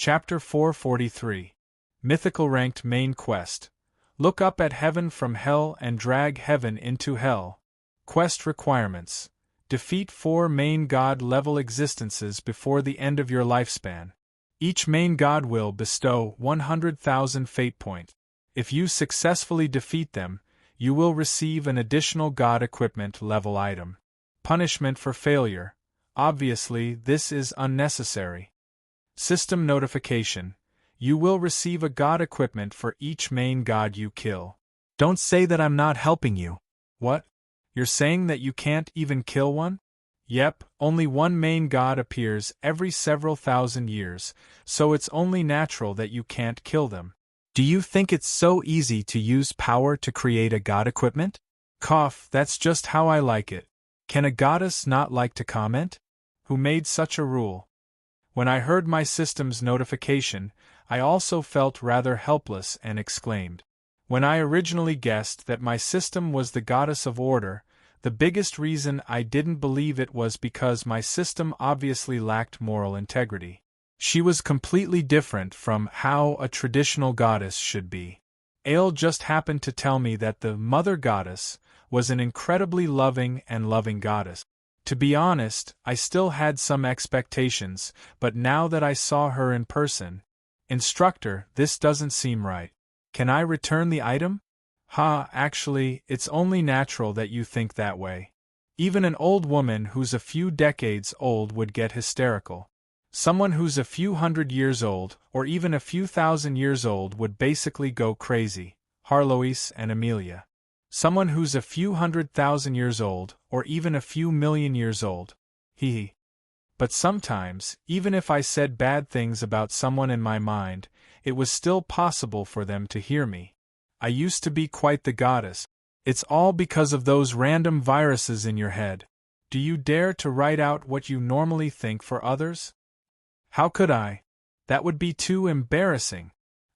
Chapter 443. Mythical Ranked Main Quest. Look up at heaven from hell and drag heaven into hell. Quest requirements. Defeat 4 main god level existences before the end of your lifespan. Each main god will bestow 100,000 fate points. If you successfully defeat them, you will receive an additional god equipment level item. Punishment for failure. Obviously, this is unnecessary. System notification. You will receive a god equipment for each main god you kill. Don't say that I'm not helping you. What? You're saying that you can't even kill one? Yep, only one main god appears every several thousand years, so it's only natural that you can't kill them. Do you think it's so easy to use power to create a god equipment? Cough, that's just how I like it. Can a goddess not like to comment? Who made such a rule? When I heard my system's notification, I also felt rather helpless and exclaimed. When I originally guessed that my system was the goddess of order, the biggest reason I didn't believe it was because my system obviously lacked moral integrity. She was completely different from how a traditional goddess should be. Ale just happened to tell me that the mother goddess was an incredibly loving goddess. To be honest, I still had some expectations, but now that I saw her in person, Instructor, this doesn't seem right. Can I return the item? Actually, it's only natural that you think that way. Even an old woman who's a few decades old would get hysterical. Someone who's a few hundred years old, or even a few thousand years old would basically go crazy. Harlois and Amelia. Someone who's a few 100,000 years old, or even a few million years old. But sometimes, even if I said bad things about someone in my mind, it was still possible for them to hear me. I used to be quite the goddess. It's all because of those random viruses in your head. Do you dare to write out what you normally think for others? How could I? That would be too embarrassing.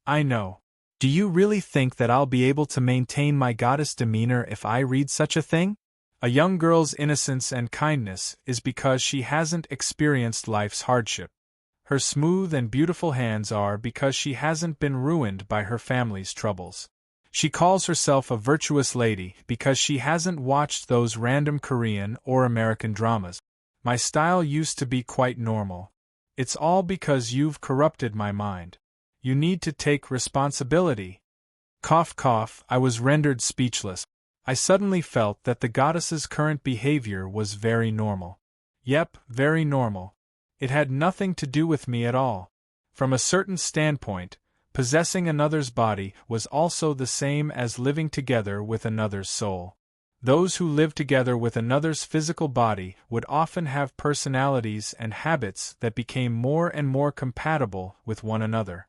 I know. Do you really think that I'll be able to maintain my goddess demeanor if I read such a thing? A young girl's innocence and kindness is because she hasn't experienced life's hardship. Her smooth and beautiful hands are because she hasn't been ruined by her family's troubles. She calls herself a virtuous lady because she hasn't watched those random Korean or American dramas. My style used to be quite normal. It's all because you've corrupted my mind. You need to take responsibility. Cough cough, I was rendered speechless. I suddenly felt that the goddess's current behavior was very normal. Yep, very normal. It had nothing to do with me at all. From a certain standpoint, possessing another's body was also the same as living together with another's soul. Those who live together with another's physical body would often have personalities and habits that became more and more compatible with one another.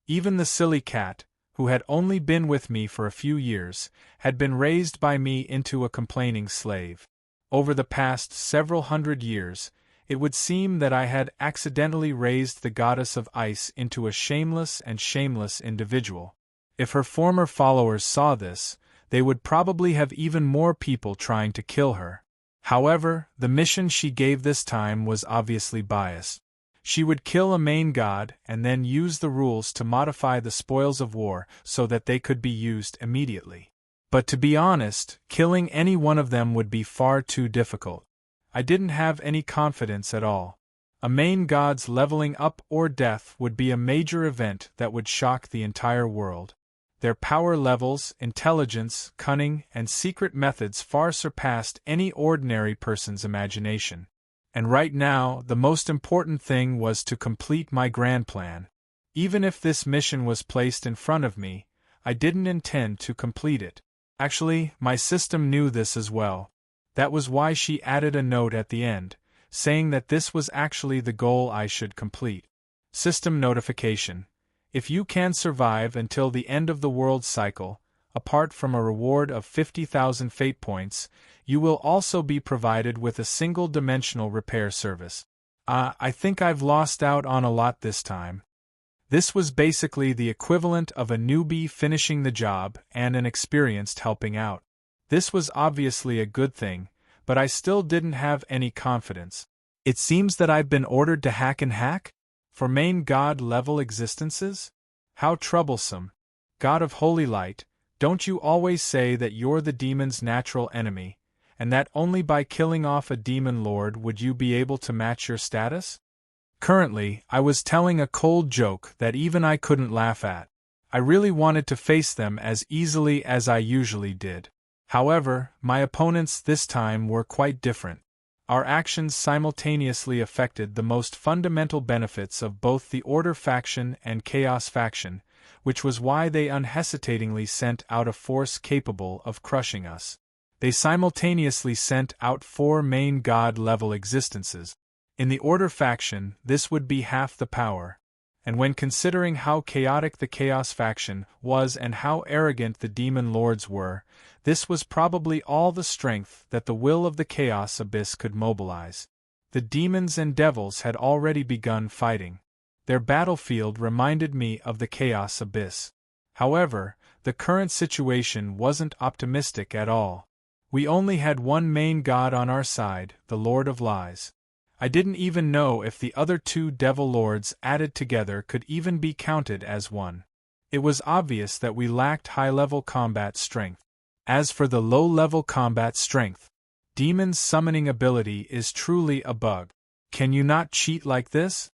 Even the silly cat, who had only been with me for a few years, had been raised by me into a complaining slave. Over the past several hundred years, it would seem that I had accidentally raised the goddess of ice into a shameless individual. If her former followers saw this, they would probably have even more people trying to kill her. However, the mission she gave this time was obviously biased. She would kill a main god and then use the rules to modify the spoils of war so that they could be used immediately. But to be honest, killing any one of them would be far too difficult. I didn't have any confidence at all. A main god's leveling up or death would be a major event that would shock the entire world. Their power levels, intelligence, cunning, and secret methods far surpassed any ordinary person's imagination. And right now, the most important thing was to complete my grand plan. Even if this mission was placed in front of me, I didn't intend to complete it. Actually, my system knew this as well. That was why she added a note at the end, saying that this was actually the goal I should complete. System notification. If you can survive until the end of the world cycle, apart from a reward of 50,000 fate points, you will also be provided with a single-dimensional repair service. I think I've lost out on a lot this time. This was basically the equivalent of a newbie finishing the job and an experienced helping out. This was obviously a good thing, but I still didn't have any confidence. It seems that I've been ordered to hack and hack? For main god level existences? How troublesome. God of holy light, don't you always say that you're the demon's natural enemy, and that only by killing off a demon lord would you be able to match your status? Currently, I was telling a cold joke that even I couldn't laugh at. I really wanted to face them as easily as I usually did. However, my opponents this time were quite different. Our actions simultaneously affected the most fundamental benefits of both the Order faction and Chaos faction, which was why they unhesitatingly sent out a force capable of crushing us. They simultaneously sent out 4 main god-level existences. In the Order faction, this would be half the power. And when considering how chaotic the Chaos faction was and how arrogant the Demon Lords were, this was probably all the strength that the will of the Chaos Abyss could mobilize. The demons and devils had already begun fighting. Their battlefield reminded me of the Chaos Abyss. However, the current situation wasn't optimistic at all. We only had one main god on our side, the Lord of Lies. I didn't even know if the other 2 devil lords added together could even be counted as one. It was obvious that we lacked high-level combat strength. As for the low-level combat strength, Demon's summoning ability is truly a bug. Can you not cheat like this?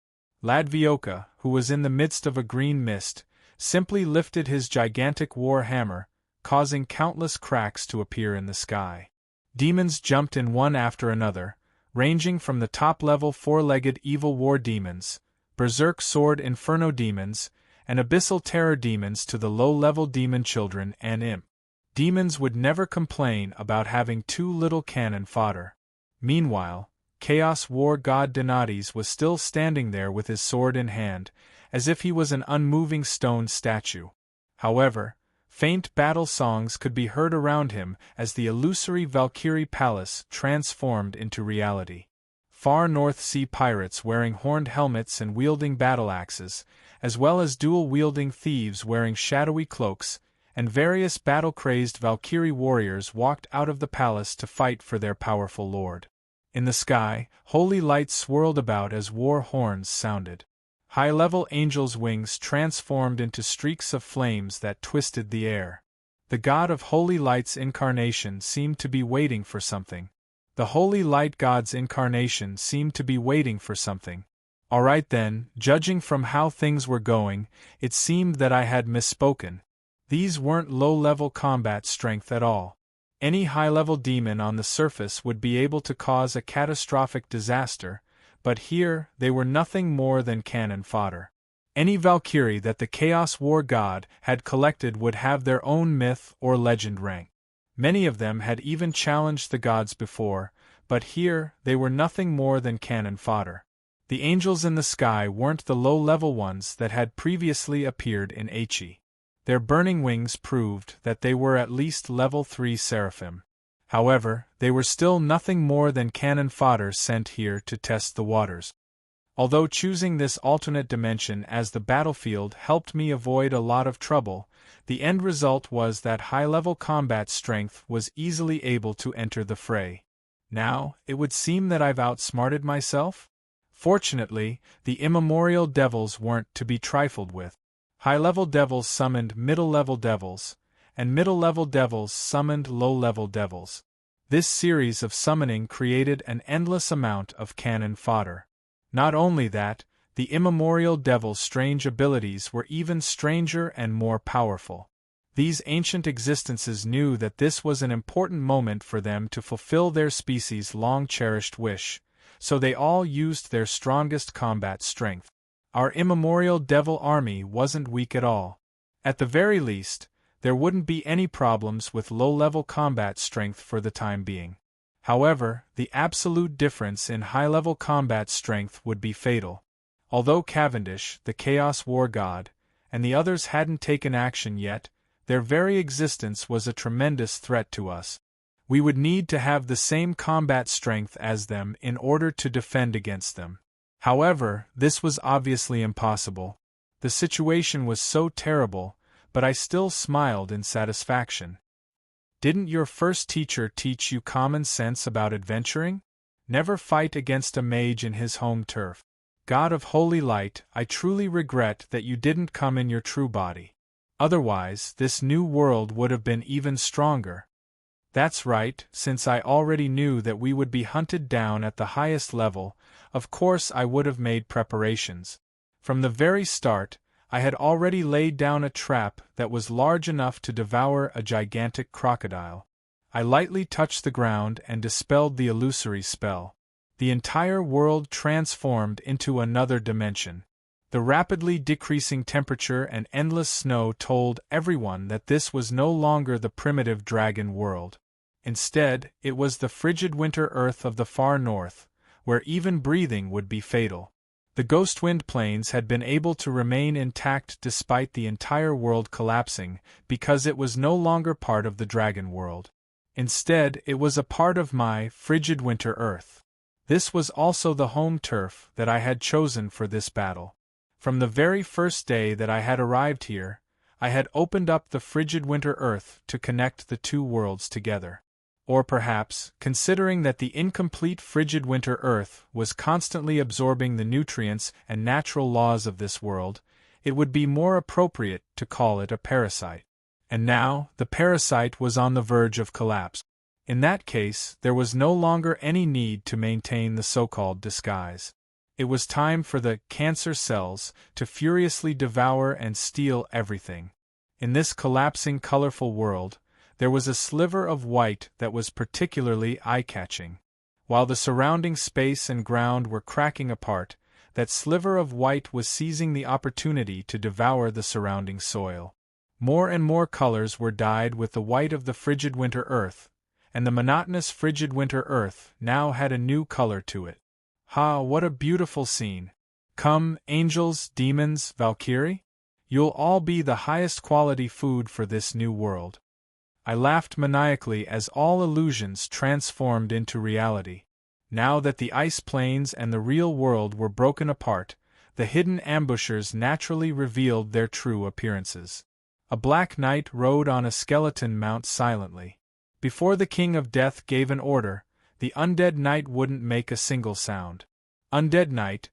Ladvioka, who was in the midst of a green mist, simply lifted his gigantic war hammer, causing countless cracks to appear in the sky. Demons jumped in one after another, ranging from the top-level 4-legged evil war demons, berserk sword inferno demons, and abyssal terror demons to the low-level demon children and imp. Demons would never complain about having too little cannon fodder. Meanwhile, Chaos War God Donades was still standing there with his sword in hand, as if he was an unmoving stone statue. However, faint battle songs could be heard around him as the illusory Valkyrie Palace transformed into reality. Far North Sea pirates wearing horned helmets and wielding battle axes, as well as dual-wielding thieves wearing shadowy cloaks, and various battle-crazed Valkyrie warriors walked out of the palace to fight for their powerful lord. In the sky, holy lights swirled about as war horns sounded. High-level angels' wings transformed into streaks of flames that twisted the air. The god of holy light's incarnation seemed to be waiting for something. The holy light god's incarnation seemed to be waiting for something. Alright then, judging from how things were going, it seemed that I had misspoken. These weren't low-level combat strength at all. Any high-level demon on the surface would be able to cause a catastrophic disaster, but here they were nothing more than cannon fodder. Any Valkyrie that the Chaos War God had collected would have their own myth or legend rank. Many of them had even challenged the gods before, but here they were nothing more than cannon fodder. The angels in the sky weren't the low-level ones that had previously appeared in Aichi. Their burning wings proved that they were at least level 3 seraphim. However, they were still nothing more than cannon fodder sent here to test the waters. Although choosing this alternate dimension as the battlefield helped me avoid a lot of trouble, the end result was that high-level combat strength was easily able to enter the fray. Now, it would seem that I've outsmarted myself? Fortunately, the immemorial devils weren't to be trifled with. High-level devils summoned middle-level devils, and middle-level devils summoned low-level devils. This series of summoning created an endless amount of cannon fodder. Not only that, the immemorial devils' strange abilities were even stranger and more powerful. These ancient existences knew that this was an important moment for them to fulfill their species' long-cherished wish, so they all used their strongest combat strength. Our immemorial devil army wasn't weak at all. At the very least, there wouldn't be any problems with low-level combat strength for the time being. However, the absolute difference in high-level combat strength would be fatal. Although Cavendish, the Chaos War God, and the others hadn't taken action yet, their very existence was a tremendous threat to us. We would need to have the same combat strength as them in order to defend against them. However, this was obviously impossible. The situation was so terrible, but I still smiled in satisfaction. Didn't your first teacher teach you common sense about adventuring? Never fight against a mage in his home turf. God of holy light, I truly regret that you didn't come in your true body. Otherwise, this new world would have been even stronger. That's right, since I already knew that we would be hunted down at the highest level, of course I would have made preparations. From the very start, I had already laid down a trap that was large enough to devour a gigantic crocodile. I lightly touched the ground and dispelled the illusory spell. The entire world transformed into another dimension. The rapidly decreasing temperature and endless snow told everyone that this was no longer the primitive dragon world. Instead, it was the frigid winter earth of the far north, where even breathing would be fatal. The Ghostwind Plains had been able to remain intact despite the entire world collapsing, because it was no longer part of the dragon world. Instead, it was a part of my frigid winter earth. This was also the home turf that I had chosen for this battle. From the very first day that I had arrived here, I had opened up the frigid winter earth to connect the two worlds together. Or perhaps, considering that the incomplete frigid winter earth was constantly absorbing the nutrients and natural laws of this world, it would be more appropriate to call it a parasite. And now, the parasite was on the verge of collapse. In that case, there was no longer any need to maintain the so-called disguise. It was time for the cancer cells to furiously devour and steal everything. In this collapsing colorful world, there was a sliver of white that was particularly eye-catching. While the surrounding space and ground were cracking apart, that sliver of white was seizing the opportunity to devour the surrounding soil. More and more colors were dyed with the white of the frigid winter earth, and the monotonous frigid winter earth now had a new color to it. Ha, what a beautiful scene! Come, angels, demons, Valkyrie? You'll all be the highest quality food for this new world. I laughed maniacally as all illusions transformed into reality. Now that the ice plains and the real world were broken apart, the hidden ambushers naturally revealed their true appearances. A black knight rode on a skeleton mount silently. Before the King of Death gave an order, the undead knight wouldn't make a single sound. Undead knight,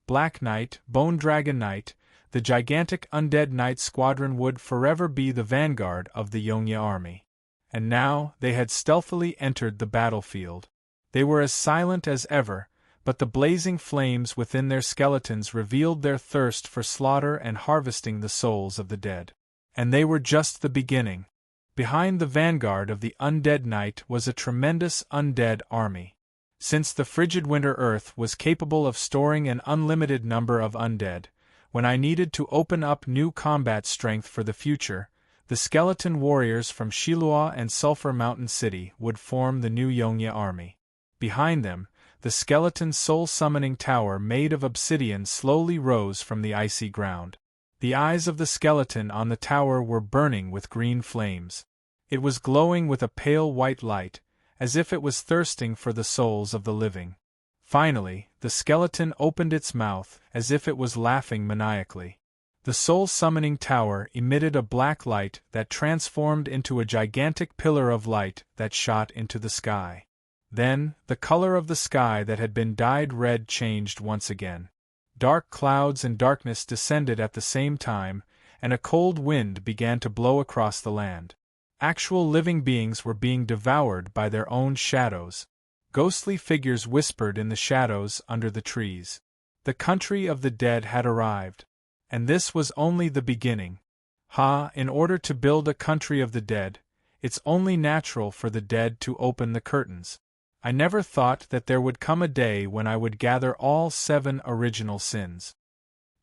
black knight, bone dragon knight, the gigantic undead knight squadron would forever be the vanguard of the Yongya army. And now, they had stealthily entered the battlefield. They were as silent as ever, but the blazing flames within their skeletons revealed their thirst for slaughter and harvesting the souls of the dead. And they were just the beginning. Behind the vanguard of the undead knight was a tremendous undead army. Since the frigid winter earth was capable of storing an unlimited number of undead, when I needed to open up new combat strength for the future, the skeleton warriors from Shilua and Sulphur Mountain City would form the new Yongya army. Behind them, the skeleton soul-summoning tower made of obsidian slowly rose from the icy ground. The eyes of the skeleton on the tower were burning with green flames. It was glowing with a pale white light, as if it was thirsting for the souls of the living. Finally, the skeleton opened its mouth as if it was laughing maniacally. The soul-summoning tower emitted a black light that transformed into a gigantic pillar of light that shot into the sky. Then, the color of the sky that had been dyed red changed once again. Dark clouds and darkness descended at the same time, and a cold wind began to blow across the land. Actual living beings were being devoured by their own shadows. Ghostly figures whispered in the shadows under the trees. The country of the dead had arrived. And this was only the beginning. In order to build a country of the dead, it's only natural for the dead to open the curtains. I never thought that there would come a day when I would gather all 7 original sins.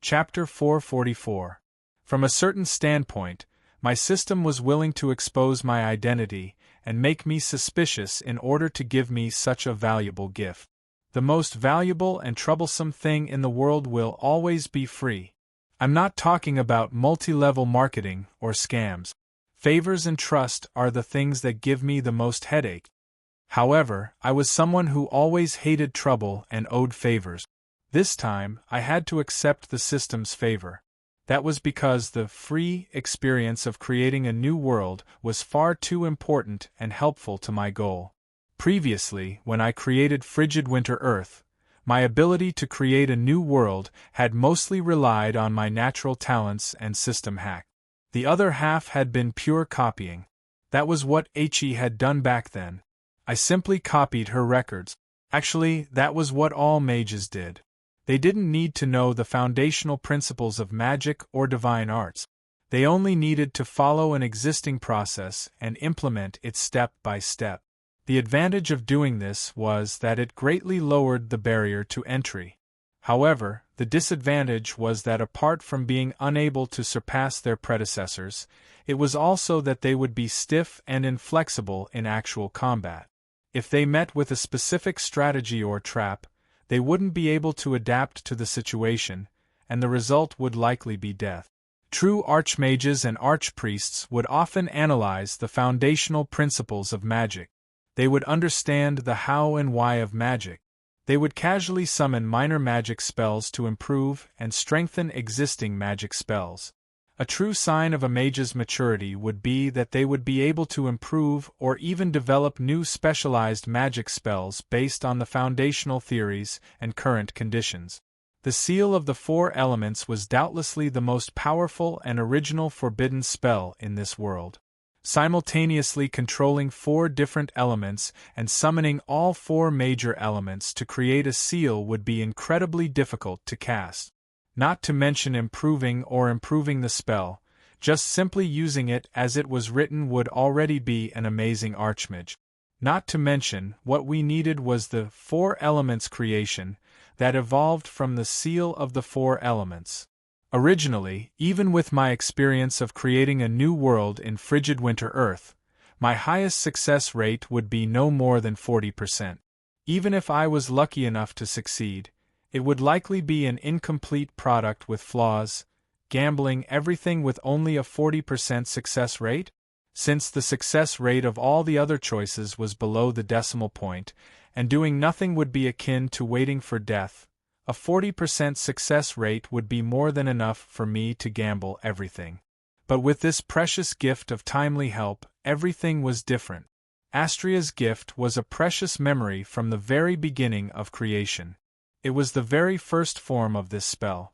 Chapter 444. From a certain standpoint, my system was willing to expose my identity and make me suspicious in order to give me such a valuable gift. The most valuable and troublesome thing in the world will always be free. I'm not talking about multi-level marketing or scams. Favors and trust are the things that give me the most headache. However, I was someone who always hated trouble and owed favors. This time, I had to accept the system's favor. That was because the free experience of creating a new world was far too important and helpful to my goal. Previously, when I created Frigid Winter Earth, My ability to create a new world had mostly relied on my natural talents and system hack. The other half had been pure copying. That was what He had done back then. I simply copied her records. Actually, that was what all mages did. They didn't need to know the foundational principles of magic or divine arts. They only needed to follow an existing process and implement it step by step. The advantage of doing this was that it greatly lowered the barrier to entry. However, the disadvantage was that apart from being unable to surpass their predecessors, it was also that they would be stiff and inflexible in actual combat. If they met with a specific strategy or trap, they wouldn't be able to adapt to the situation, and the result would likely be death. True archmages and archpriests would often analyze the foundational principles of magic. They would understand the how and why of magic. They would casually summon minor magic spells to improve and strengthen existing magic spells. A true sign of a mage's maturity would be that they would be able to improve or even develop new specialized magic spells based on the foundational theories and current conditions. The seal of the four elements was doubtlessly the most powerful and original forbidden spell in this world. Simultaneously controlling four different elements and summoning all four major elements to create a seal would be incredibly difficult to cast. Not to mention improving the spell, just simply using it as it was written would already be an amazing archmage. Not to mention, what we needed was the four elements creation that evolved from the seal of the four elements. Originally, even with my experience of creating a new world in frigid winter Earth, my highest success rate would be no more than 40%. Even if I was lucky enough to succeed, it would likely be an incomplete product with flaws, gambling everything with only a 40% success rate? Since the success rate of all the other choices was below the decimal point, and doing nothing would be akin to waiting for death, a 40% success rate would be more than enough for me to gamble everything. But with this precious gift of timely help, everything was different. Astria's gift was a precious memory from the very beginning of creation. It was the very first form of this spell.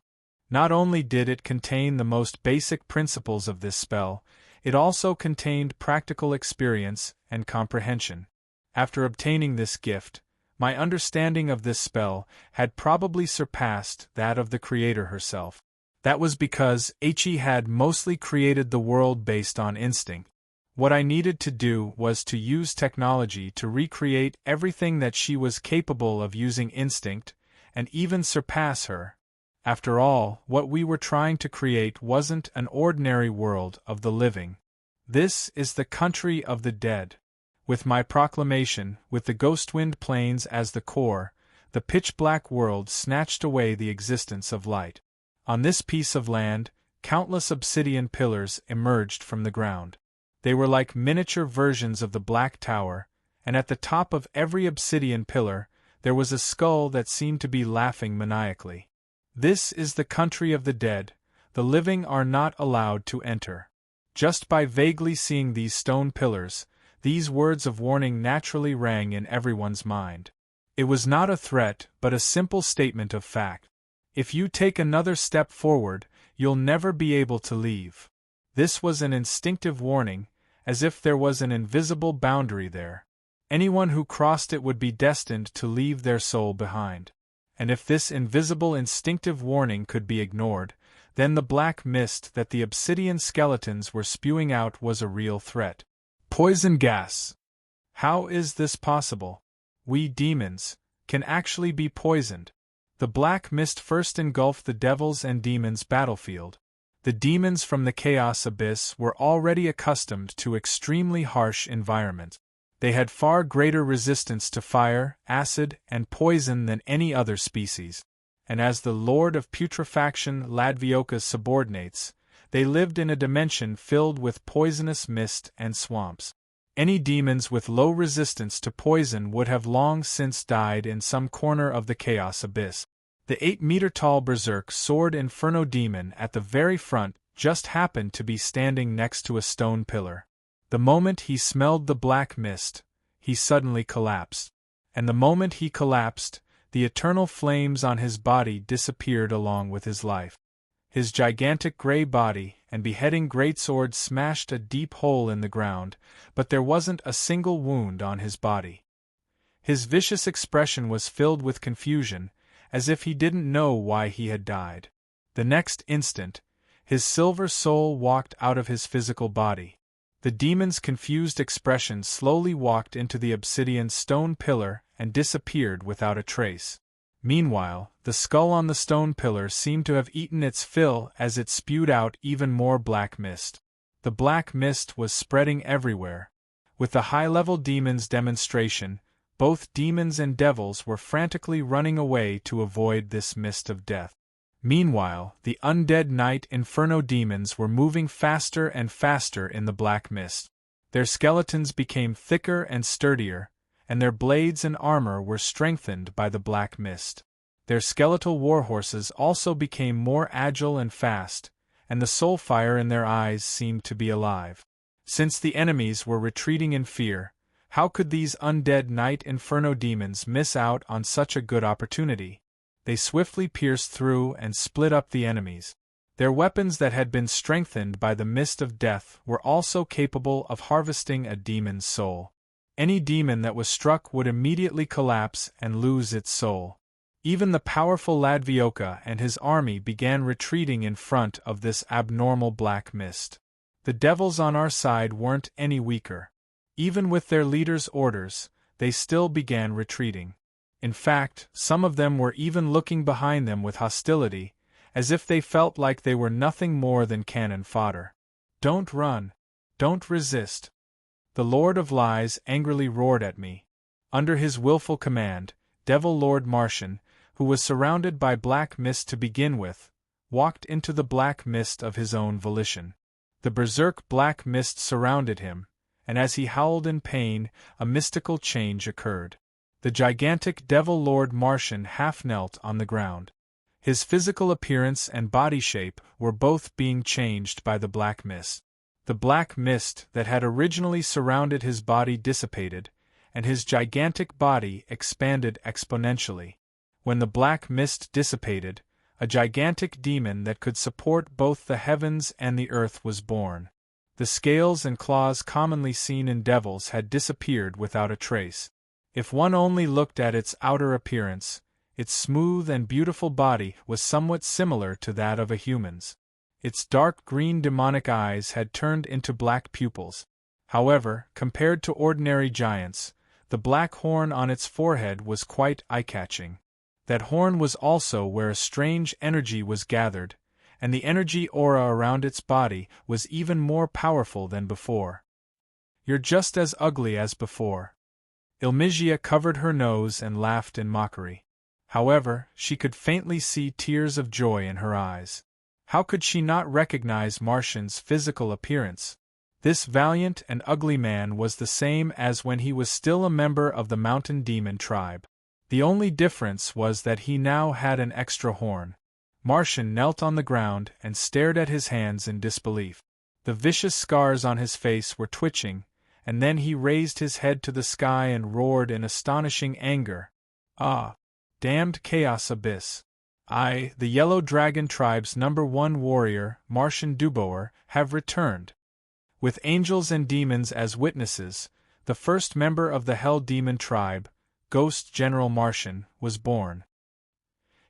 Not only did it contain the most basic principles of this spell, it also contained practical experience and comprehension. After obtaining this gift, my understanding of this spell had probably surpassed that of the creator herself. That was because He had mostly created the world based on instinct. What I needed to do was to use technology to recreate everything that she was capable of using instinct, and even surpass her. After all, what we were trying to create wasn't an ordinary world of the living. This is the country of the dead. With my proclamation, with the Ghostwind Plains as the core, the pitch-black world snatched away the existence of light. On this piece of land, countless obsidian pillars emerged from the ground. They were like miniature versions of the Black Tower, and at the top of every obsidian pillar, there was a skull that seemed to be laughing maniacally. This is the country of the dead. The living are not allowed to enter. Just by vaguely seeing these stone pillars, these words of warning naturally rang in everyone's mind. It was not a threat, but a simple statement of fact. If you take another step forward, you'll never be able to leave. This was an instinctive warning, as if there was an invisible boundary there. Anyone who crossed it would be destined to leave their soul behind. And if this invisible instinctive warning could be ignored, then the black mist that the obsidian skeletons were spewing out was a real threat. Poison gas. How is this possible? We demons can actually be poisoned. The black mist first engulfed the devils and demons' battlefield. The demons from the Chaos Abyss were already accustomed to extremely harsh environments. They had far greater resistance to fire, acid, and poison than any other species. And as the Lord of Putrefaction Ladvioka's subordinates, they lived in a dimension filled with poisonous mist and swamps. Any demons with low resistance to poison would have long since died in some corner of the Chaos Abyss. The 8-meter-tall berserk sword Inferno demon at the very front just happened to be standing next to a stone pillar. The moment he smelled the black mist, he suddenly collapsed. And the moment he collapsed, The eternal flames on his body disappeared along with his life. His gigantic gray body and beheading greatsword smashed a deep hole in the ground, but there wasn't a single wound on his body. His vicious expression was filled with confusion, as if he didn't know why he had died. The next instant, his silver soul walked out of his physical body. The demon's confused expression slowly walked into the obsidian stone pillar and disappeared without a trace. Meanwhile, the skull on the stone pillar seemed to have eaten its fill as it spewed out even more black mist. The black mist was spreading everywhere. With the high-level demon's demonstration, both demons and devils were frantically running away to avoid this mist of death. Meanwhile, the undead night inferno demons were moving faster and faster in the black mist. Their skeletons became thicker and sturdier, and their blades and armor were strengthened by the black mist. Their skeletal warhorses also became more agile and fast, and the soul fire in their eyes seemed to be alive. Since the enemies were retreating in fear, how could these undead night inferno demons miss out on such a good opportunity? They swiftly pierced through and split up the enemies. Their weapons that had been strengthened by the mist of death were also capable of harvesting a demon's soul. Any demon that was struck would immediately collapse and lose its soul. Even the powerful Ladvioka and his army began retreating in front of this abnormal black mist. The devils on our side weren't any weaker. Even with their leader's orders, they still began retreating. In fact, some of them were even looking behind them with hostility, as if they felt like they were nothing more than cannon fodder. "Don't run! Don't resist!" The Lord of Lies angrily roared at me. Under his willful command, Devil Lord Martian, who was surrounded by black mist to begin with, walked into the black mist of his own volition. The berserk black mist surrounded him, and as he howled in pain, a mystical change occurred. The gigantic Devil Lord Martian half knelt on the ground. His physical appearance and body shape were both being changed by the black mist. The black mist that had originally surrounded his body dissipated, and his gigantic body expanded exponentially. When the black mist dissipated, a gigantic demon that could support both the heavens and the earth was born. The scales and claws commonly seen in devils had disappeared without a trace. If one only looked at its outer appearance, its smooth and beautiful body was somewhat similar to that of a human's. Its dark green demonic eyes had turned into black pupils. However, compared to ordinary giants, the black horn on its forehead was quite eye-catching. That horn was also where a strange energy was gathered, and the energy aura around its body was even more powerful than before. "You're just as ugly as before." Ilmigia covered her nose and laughed in mockery. However, she could faintly see tears of joy in her eyes. How could she not recognize Martian's physical appearance? This valiant and ugly man was the same as when he was still a member of the mountain demon tribe. The only difference was that he now had an extra horn. Martian knelt on the ground and stared at his hands in disbelief. The vicious scars on his face were twitching, and then he raised his head to the sky and roared in astonishing anger. "Ah! Damned Chaos Abyss! I, the Yellow Dragon Tribe's #1 warrior, Martian Duboer, have returned. With angels and demons as witnesses, the first member of the Hell Demon Tribe, Ghost General Martian, was born."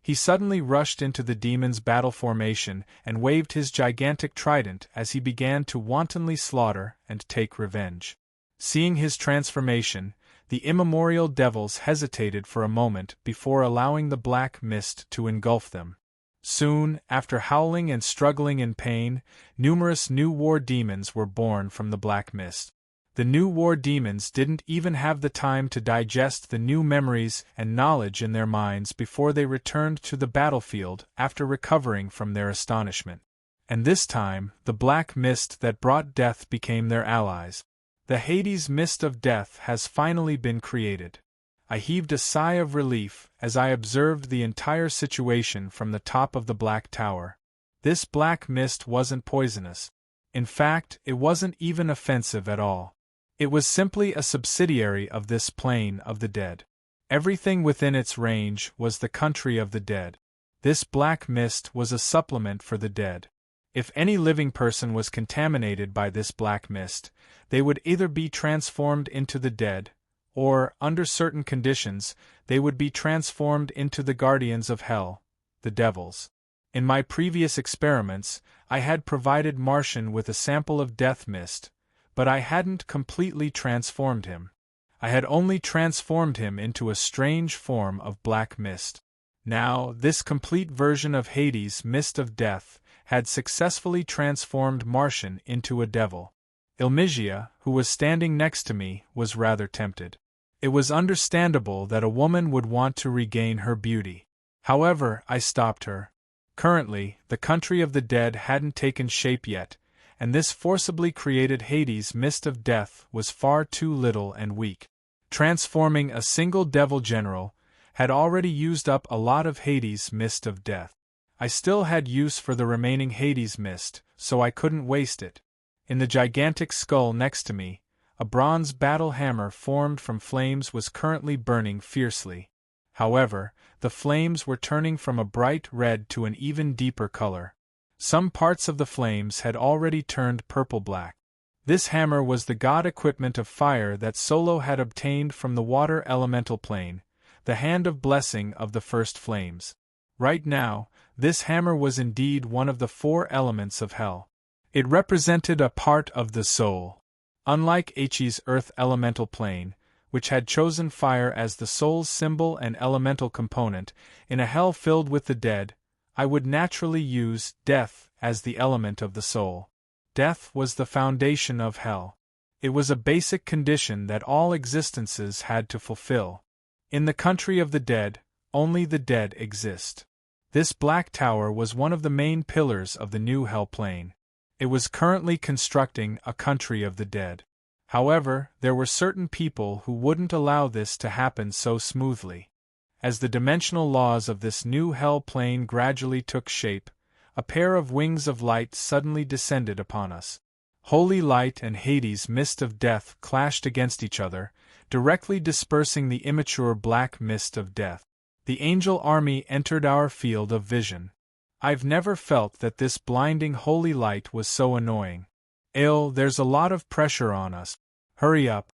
He suddenly rushed into the demon's battle formation and waved his gigantic trident as he began to wantonly slaughter and take revenge. Seeing his transformation, the immemorial devils hesitated for a moment before allowing the black mist to engulf them. Soon, after howling and struggling in pain, numerous new war demons were born from the black mist. The new war demons didn't even have the time to digest the new memories and knowledge in their minds before they returned to the battlefield after recovering from their astonishment. And this time, the black mist that brought death became their allies. The Hades mist of death has finally been created. I heaved a sigh of relief as I observed the entire situation from the top of the black tower. This black mist wasn't poisonous. In fact, it wasn't even offensive at all. It was simply a subsidiary of this plane of the dead. Everything within its range was the country of the dead. This black mist was a supplement for the dead. If any living person was contaminated by this black mist, they would either be transformed into the dead, or, under certain conditions, they would be transformed into the guardians of hell, the devils. In my previous experiments, I had provided Martian with a sample of death mist, but I hadn't completely transformed him. I had only transformed him into a strange form of black mist. Now, this complete version of Hades' mist of death had successfully transformed Martian into a devil. Ilmigia, who was standing next to me, was rather tempted. It was understandable that a woman would want to regain her beauty. However, I stopped her. Currently, the country of the dead hadn't taken shape yet, and this forcibly created Hades' mist of death was far too little and weak. Transforming a single devil general had already used up a lot of Hades' mist of death. I still had use for the remaining Hades mist, so I couldn't waste it. In the gigantic skull next to me, a bronze battle hammer formed from flames was currently burning fiercely. However, the flames were turning from a bright red to an even deeper color. Some parts of the flames had already turned purple-black. This hammer was the god equipment of fire that Solo had obtained from the water elemental plane, the hand of blessing of the first flames. Right now, this hammer was indeed one of the 4 elements of hell. It represented a part of the soul. Unlike H's earth elemental plane, which had chosen fire as the soul's symbol and elemental component, in a hell filled with the dead, I would naturally use death as the element of the soul. Death was the foundation of hell. It was a basic condition that all existences had to fulfill. In the country of the dead, only the dead exist. This black tower was one of the main pillars of the new hell plane. It was currently constructing a country of the dead. However, there were certain people who wouldn't allow this to happen so smoothly. As the dimensional laws of this new hell plane gradually took shape, a pair of wings of light suddenly descended upon us. Holy light and Hades' mist of death clashed against each other, directly dispersing the immature black mist of death. The angel army entered our field of vision. I've never felt that this blinding holy light was so annoying. There's a lot of pressure on us. Hurry up.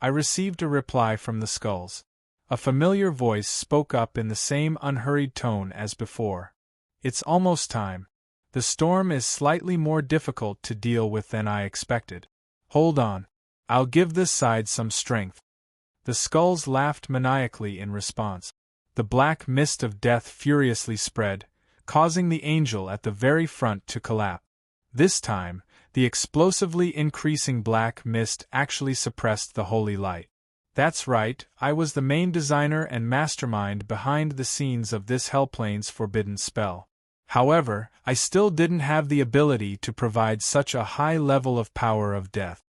I received a reply from the skulls. A familiar voice spoke up in the same unhurried tone as before. It's almost time. The storm is slightly more difficult to deal with than I expected. Hold on. I'll give this side some strength. The skulls laughed maniacally in response. The black mist of death furiously spread, causing the angel at the very front to collapse. This time, the explosively increasing black mist actually suppressed the holy light. That's right, I was the main designer and mastermind behind the scenes of this Hellplane's forbidden spell. However, I still didn't have the ability to provide such a high level of power of death.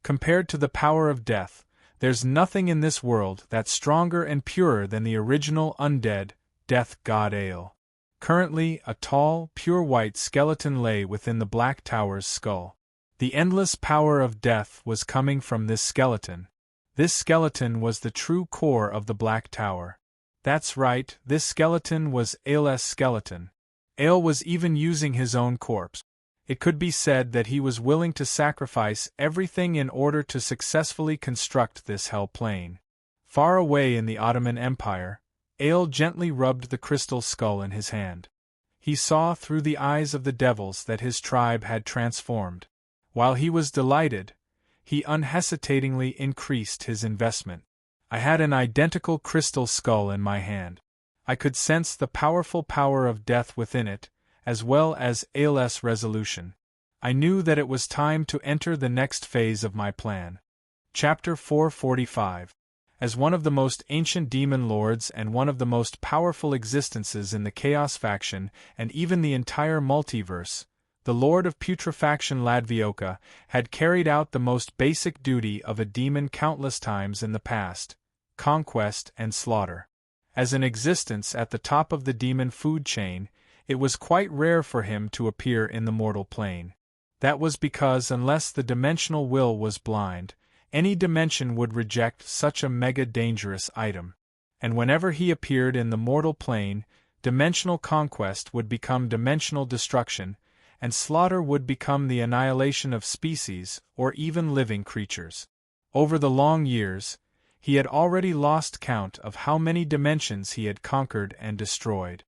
Compared to the power of death, there's nothing in this world that's stronger and purer than the original undead, death god Ale. Currently, a tall, pure white skeleton lay within the Black Tower's skull. The endless power of death was coming from this skeleton. This skeleton was the true core of the Black Tower. That's right, this skeleton was Ale's skeleton. Ale was even using his own corpse. It could be said that he was willing to sacrifice everything in order to successfully construct this hell plane. Far away in the Ottoman Empire, Ale gently rubbed the crystal skull in his hand. He saw through the eyes of the devils that his tribe had transformed. While he was delighted, he unhesitatingly increased his investment. I had an identical crystal skull in my hand. I could sense the powerful power of death within it, as well as Ale's resolution. I knew that it was time to enter the next phase of my plan. Chapter 445. As one of the most ancient demon lords and one of the most powerful existences in the Chaos faction and even the entire multiverse, the Lord of Putrefaction Ladvioka had carried out the most basic duty of a demon countless times in the past: conquest and slaughter. As an existence at the top of the demon food chain, it was quite rare for him to appear in the mortal plane. That was because unless the dimensional will was blind, Any dimension would reject such a mega-dangerous item. And whenever he appeared in the mortal plane, dimensional conquest would become dimensional destruction, and slaughter would become the annihilation of species or even living creatures. Over the long years, he had already lost count of how many dimensions he had conquered and destroyed.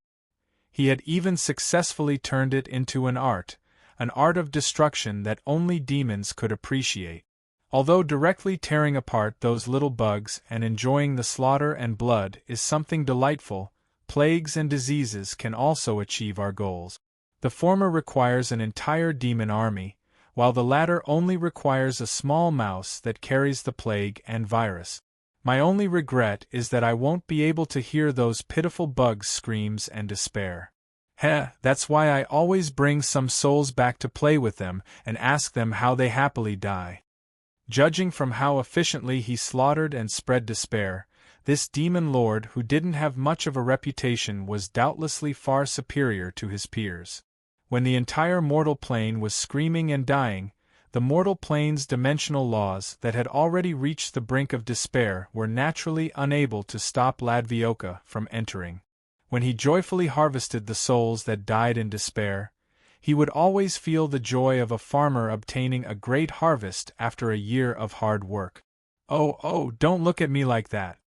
He had even successfully turned it into an art of destruction that only demons could appreciate. Although directly tearing apart those little bugs and enjoying the slaughter and blood is something delightful, plagues and diseases can also achieve our goals. The former requires an entire demon army, while the latter only requires a small mouse that carries the plague and virus. My only regret is that I won't be able to hear those pitiful bugs' screams and despair. That's why I always bring some souls back to play with them and ask them how they happily die. Judging from how efficiently he slaughtered and spread despair, this demon lord who didn't have much of a reputation was doubtlessly far superior to his peers. When the entire mortal plane was screaming and dying, the mortal plane's dimensional laws that had already reached the brink of despair were naturally unable to stop Ladvioka from entering. When he joyfully harvested the souls that died in despair, he would always feel the joy of a farmer obtaining a great harvest after a year of hard work. Oh, don't look at me like that.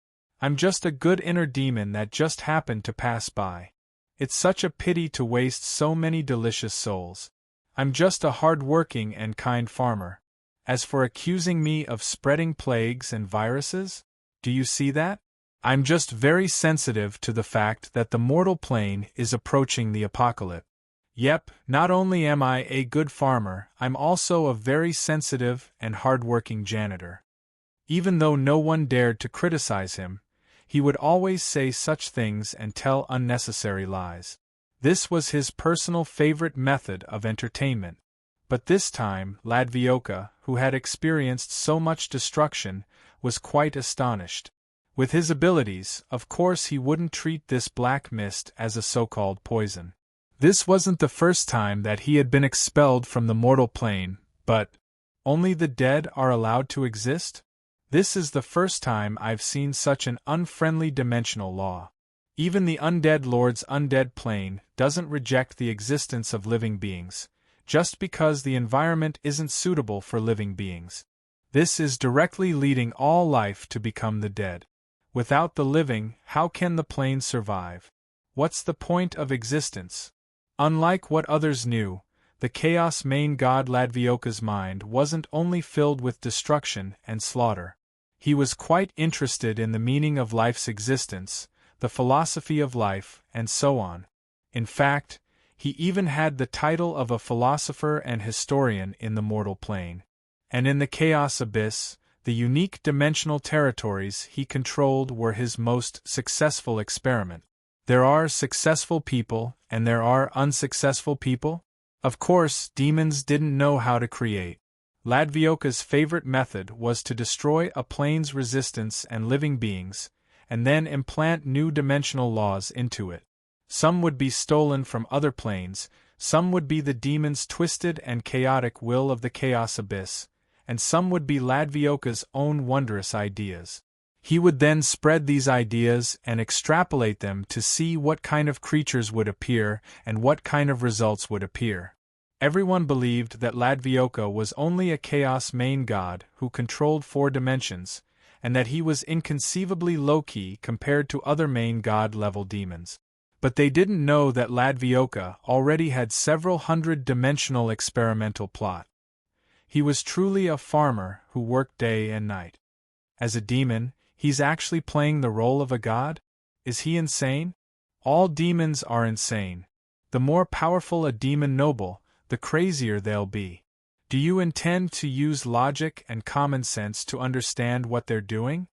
I'm just a good inner demon that just happened to pass by. It's such a pity to waste so many delicious souls. I'm just a hard-working and kind farmer. As for accusing me of spreading plagues and viruses, do you see that? I'm just very sensitive to the fact that the mortal plane is approaching the apocalypse. Yep, not only am I a good farmer, I'm also a very sensitive and hard-working janitor. Even though no one dared to criticize him, he would always say such things and tell unnecessary lies. This was his personal favorite method of entertainment. But this time, Ladvioka, who had experienced so much destruction, was quite astonished. With his abilities, of course he wouldn't treat this black mist as a so-called poison. This wasn't the first time that he had been expelled from the mortal plane, but only the dead are allowed to exist? This is the first time I've seen such an unfriendly dimensional law. Even the undead lord's undead plane doesn't reject the existence of living beings, just because the environment isn't suitable for living beings. This is directly leading all life to become the dead. Without the living, how can the plane survive? What's the point of existence? Unlike what others knew, the Chaos main god Ladvioka's mind wasn't only filled with destruction and slaughter. He was quite interested in the meaning of life's existence, the philosophy of life, and so on. In fact, he even had the title of a philosopher and historian in the mortal plane. And in the Chaos Abyss, the unique dimensional territories he controlled were his most successful experiment. There are successful people, and there are unsuccessful people? Of course, demons didn't know how to create. Ladvioka's favorite method was to destroy a plane's resistance and living beings, and then implant new dimensional laws into it. Some would be stolen from other planes, some would be the demon's twisted and chaotic will of the Chaos Abyss, and some would be Ladvioka's own wondrous ideas. He would then spread these ideas and extrapolate them to see what kind of creatures would appear and what kind of results would appear. Everyone believed that Ladvioka was only a Chaos main god who controlled 4 dimensions, and that he was inconceivably low-key compared to other main god-level demons. But they didn't know that Ladvioka already had several hundred-dimensional experimental plot. He was truly a farmer who worked day and night. As a demon, he's actually playing the role of a god? Is he insane? All demons are insane. The more powerful a demon noble, the crazier they'll be. Do you intend to use logic and common sense to understand what they're doing?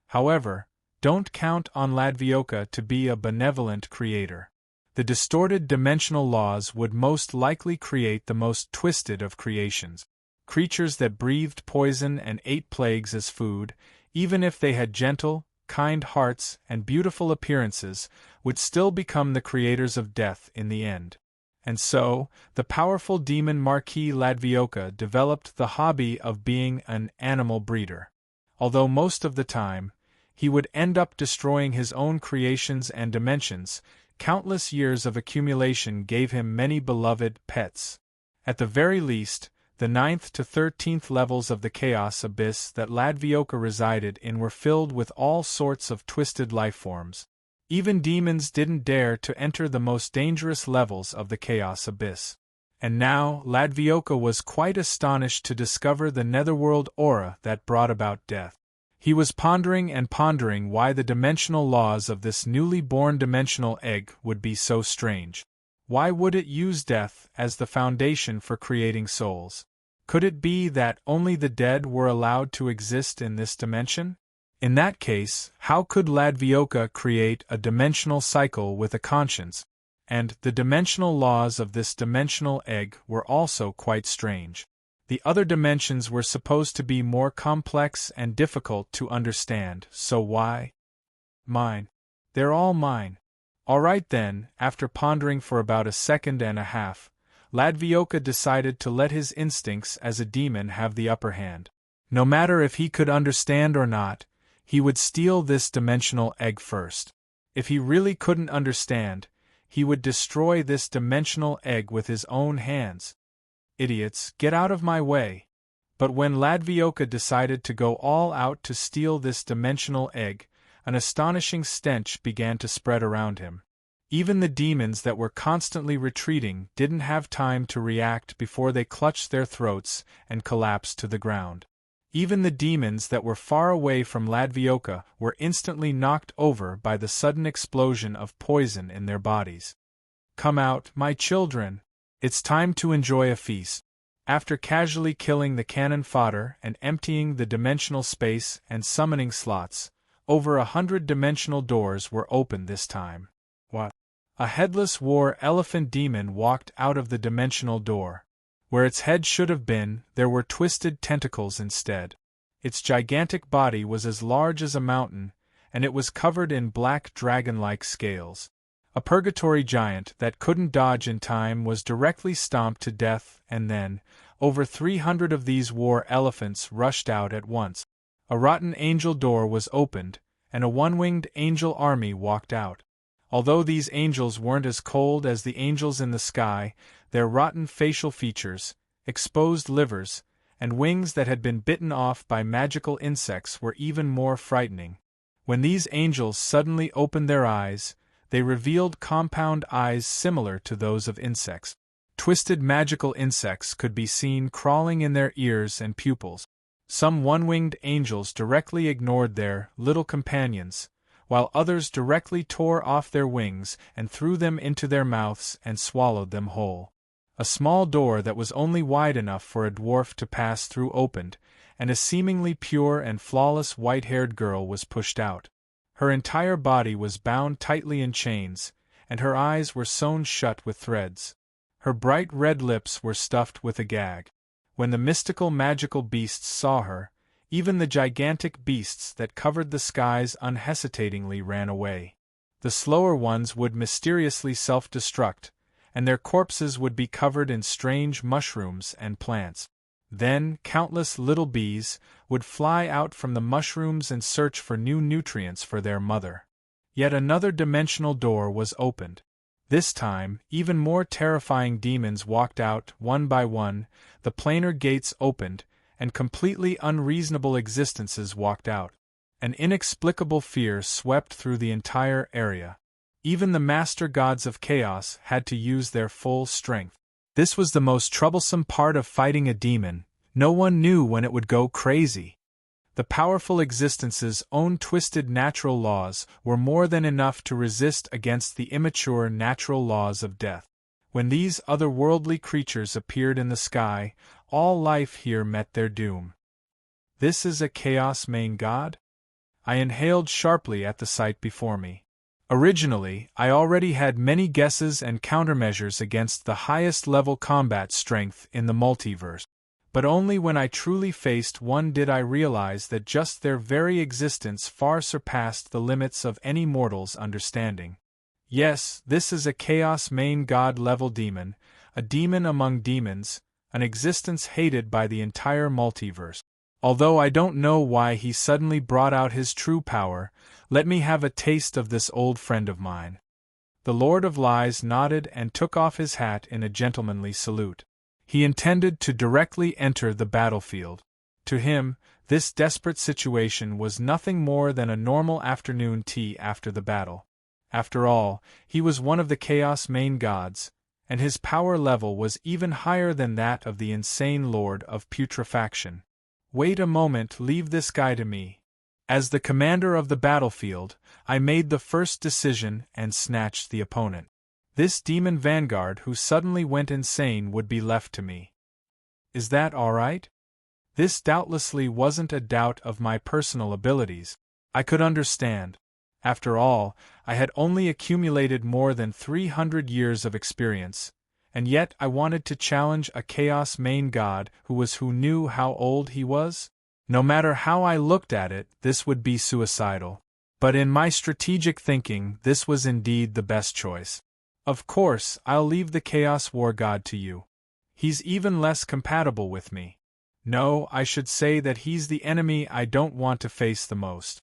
However, don't count on Ladvioka to be a benevolent creator. The distorted dimensional laws would most likely create the most twisted of creations. Creatures that breathed poison and ate plagues as food, even if they had gentle, kind hearts and beautiful appearances, would still become the creators of death in the end. And so, the powerful demon Marquis Ladvioka developed the hobby of being an animal breeder. Although most of the time, he would end up destroying his own creations and dimensions, countless years of accumulation gave him many beloved pets. At the very least, the 9th to 13th levels of the chaos abyss that Ladvioka resided in were filled with all sorts of twisted lifeforms. Even demons didn't dare to enter the most dangerous levels of the chaos abyss. And now, Ladvioka was quite astonished to discover the netherworld aura that brought about death. He was pondering and pondering why the dimensional laws of this newly born dimensional egg would be so strange. Why would it use death as the foundation for creating souls? Could it be that only the dead were allowed to exist in this dimension? In that case, how could Ladvioka create a dimensional cycle with a conscience? And the dimensional laws of this dimensional egg were also quite strange. The other dimensions were supposed to be more complex and difficult to understand, so why? Mine. They're all mine. All right then, after pondering for about a second and a half, Ladvioka decided to let his instincts as a demon have the upper hand. No matter if he could understand or not, he would steal this dimensional egg first. If he really couldn't understand, he would destroy this dimensional egg with his own hands. Idiots, get out of my way. But when Ladvioka decided to go all out to steal this dimensional egg, an astonishing stench began to spread around him. Even the demons that were constantly retreating didn't have time to react before they clutched their throats and collapsed to the ground. Even the demons that were far away from Ladvioka were instantly knocked over by the sudden explosion of poison in their bodies. Come out, my children! It's time to enjoy a feast. After casually killing the cannon fodder and emptying the dimensional space and summoning slots, over 100 dimensional doors were opened this time. What? A headless war elephant demon walked out of the dimensional door. Where its head should have been, there were twisted tentacles instead. Its gigantic body was as large as a mountain, and it was covered in black dragon-like scales. A purgatory giant that couldn't dodge in time was directly stomped to death, and then, over 300 of these war elephants rushed out at once. A rotten angel door was opened, and a one-winged angel army walked out. Although these angels weren't as cold as the angels in the sky, their rotten facial features, exposed livers, and wings that had been bitten off by magical insects were even more frightening. When these angels suddenly opened their eyes, they revealed compound eyes similar to those of insects. Twisted magical insects could be seen crawling in their ears and pupils. Some one-winged angels directly ignored their little companions, while others directly tore off their wings and threw them into their mouths and swallowed them whole. A small door that was only wide enough for a dwarf to pass through opened, and a seemingly pure and flawless white-haired girl was pushed out. Her entire body was bound tightly in chains, and her eyes were sewn shut with threads. Her bright red lips were stuffed with a gag. When the mystical magical beasts saw her, even the gigantic beasts that covered the skies unhesitatingly ran away. The slower ones would mysteriously self-destruct, and their corpses would be covered in strange mushrooms and plants. Then, countless little bees would fly out from the mushrooms and search for new nutrients for their mother. Yet another dimensional door was opened. This time, even more terrifying demons walked out, one by one, the planar gates opened, and completely unreasonable existences walked out. An inexplicable fear swept through the entire area. Even the master gods of chaos had to use their full strength. This was the most troublesome part of fighting a demon. No one knew when it would go crazy. The powerful existence's own twisted natural laws were more than enough to resist against the immature natural laws of death. When these otherworldly creatures appeared in the sky, all life here met their doom. This is a chaos main god? I inhaled sharply at the sight before me. Originally, I already had many guesses and countermeasures against the highest-level combat strength in the multiverse. But only when I truly faced one did I realize that just their very existence far surpassed the limits of any mortal's understanding. Yes, this is a Chaos main god level demon, a demon among demons, an existence hated by the entire multiverse. Although I don't know why he suddenly brought out his true power, let me have a taste of this old friend of mine. The Lord of Lies nodded and took off his hat in a gentlemanly salute. He intended to directly enter the battlefield. To him, this desperate situation was nothing more than a normal afternoon tea after the battle. After all, he was one of the Chaos main gods, and his power level was even higher than that of the insane Lord of Putrefaction. Wait a moment, leave this guy to me. As the commander of the battlefield, I made the first decision and snatched the opponent. This demon vanguard who suddenly went insane would be left to me. Is that all right? This doubtlessly wasn't a doubt of my personal abilities. I could understand. After all, I had only accumulated more than 300 years of experience, and yet I wanted to challenge a Chaos main god who knew how old he was? No matter how I looked at it, this would be suicidal. But in my strategic thinking, this was indeed the best choice. Of course, I'll leave the Chaos War God to you. He's even less compatible with me. No, I should say that he's the enemy I don't want to face the most.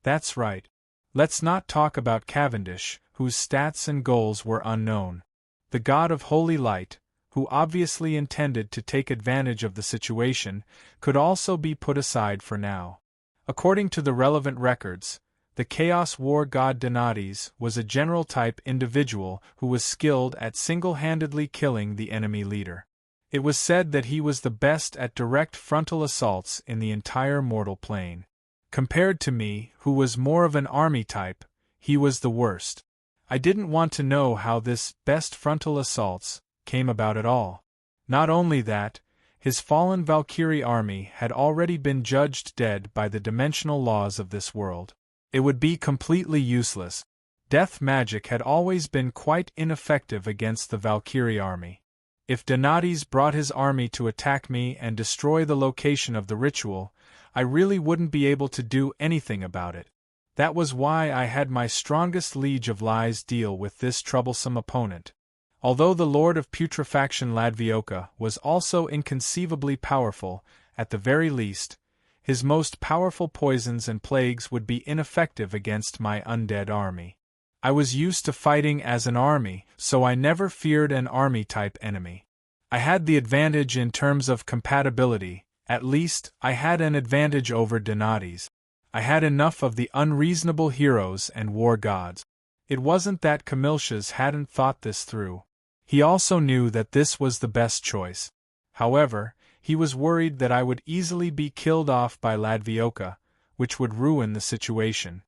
That's right. Let's not talk about Cavendish, whose stats and goals were unknown. The god of holy light, who obviously intended to take advantage of the situation, could also be put aside for now. According to the relevant records, the Chaos War god Donades was a general-type individual who was skilled at single-handedly killing the enemy leader. It was said that he was the best at direct frontal assaults in the entire mortal plane. Compared to me, who was more of an army type, he was the worst. I didn't want to know how this best frontal assaults came about at all. Not only that, his fallen Valkyrie army had already been judged dead by the dimensional laws of this world. It would be completely useless. Death magic had always been quite ineffective against the Valkyrie army. If Donades brought his army to attack me and destroy the location of the ritual, I really wouldn't be able to do anything about it. That was why I had my strongest Liege of Lies deal with this troublesome opponent. Although the Lord of Putrefaction Ladvioka was also inconceivably powerful, at the very least, his most powerful poisons and plagues would be ineffective against my undead army. I was used to fighting as an army, so I never feared an army-type enemy. I had the advantage in terms of compatibility. At least, I had an advantage over Donades. I had enough of the unreasonable heroes and war gods. It wasn't that Camillus hadn't thought this through. He also knew that this was the best choice. However, he was worried that I would easily be killed off by Ladvioka, which would ruin the situation.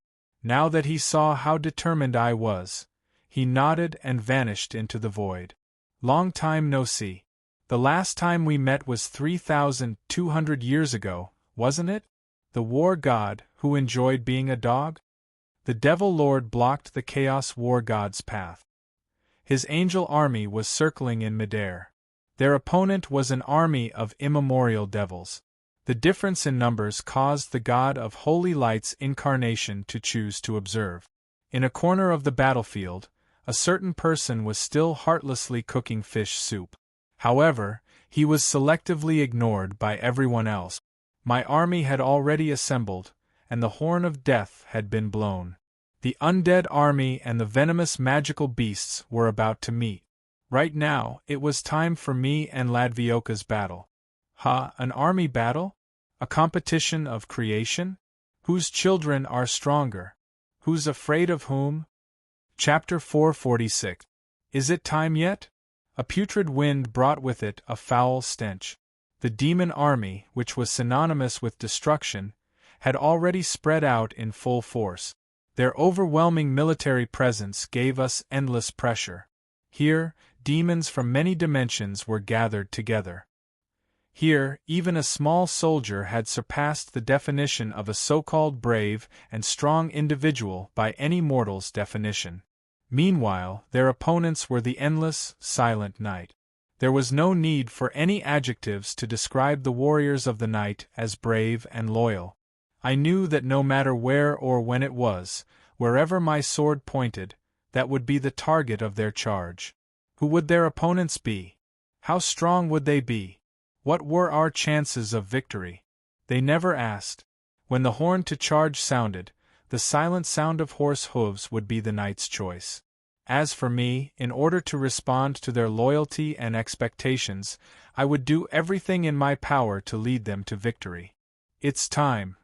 Now that he saw how determined I was, he nodded and vanished into the void. Long time no see. The last time we met was 3,200 years ago, wasn't it? The war god, who enjoyed being a dog? The Devil Lord blocked the Chaos War god's path. His angel army was circling in midair. Their opponent was an army of immemorial devils. The difference in numbers caused the god of holy light's incarnation to choose to observe. In a corner of the battlefield, a certain person was still heartlessly cooking fish soup. However, he was selectively ignored by everyone else. My army had already assembled, and the horn of death had been blown. The undead army and the venomous magical beasts were about to meet. Right now, it was time for me and Ladvioka's battle. An army battle? A competition of creation? Whose children are stronger? Who's afraid of whom? Chapter 446. Is it time yet? A putrid wind brought with it a foul stench. The demon army, which was synonymous with destruction, had already spread out in full force. Their overwhelming military presence gave us endless pressure. Here, demons from many dimensions were gathered together. Here, even a small soldier had surpassed the definition of a so-called brave and strong individual by any mortal's definition. Meanwhile, their opponents were the endless, silent night. There was no need for any adjectives to describe the warriors of the night as brave and loyal. I knew that no matter where or when it was, wherever my sword pointed, that would be the target of their charge. Who would their opponents be? How strong would they be? What were our chances of victory? They never asked. When the horn to charge sounded, the silent sound of horse hooves would be the knight's choice. As for me, in order to respond to their loyalty and expectations, I would do everything in my power to lead them to victory. It's time.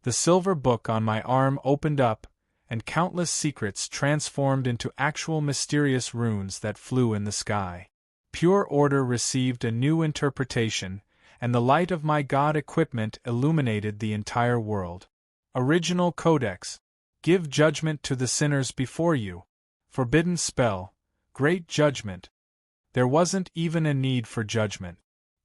The silver book on my arm opened up, and countless secrets transformed into actual mysterious runes that flew in the sky. Pure order received a new interpretation, and the light of my god equipment illuminated the entire world. Original Codex. Give judgment to the sinners before you. Forbidden spell. Great judgment. There wasn't even a need for judgment.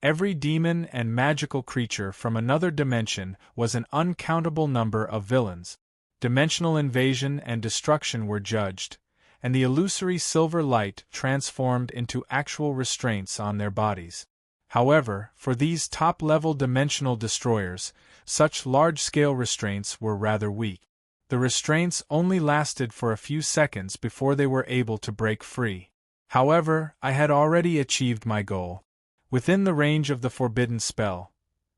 Every demon and magical creature from another dimension was an uncountable number of villains. Dimensional invasion and destruction were judged, and the illusory silver light transformed into actual restraints on their bodies. However, for these top-level dimensional destroyers, such large-scale restraints were rather weak. The restraints only lasted for a few seconds before they were able to break free. However, I had already achieved my goal. Within the range of the forbidden spell,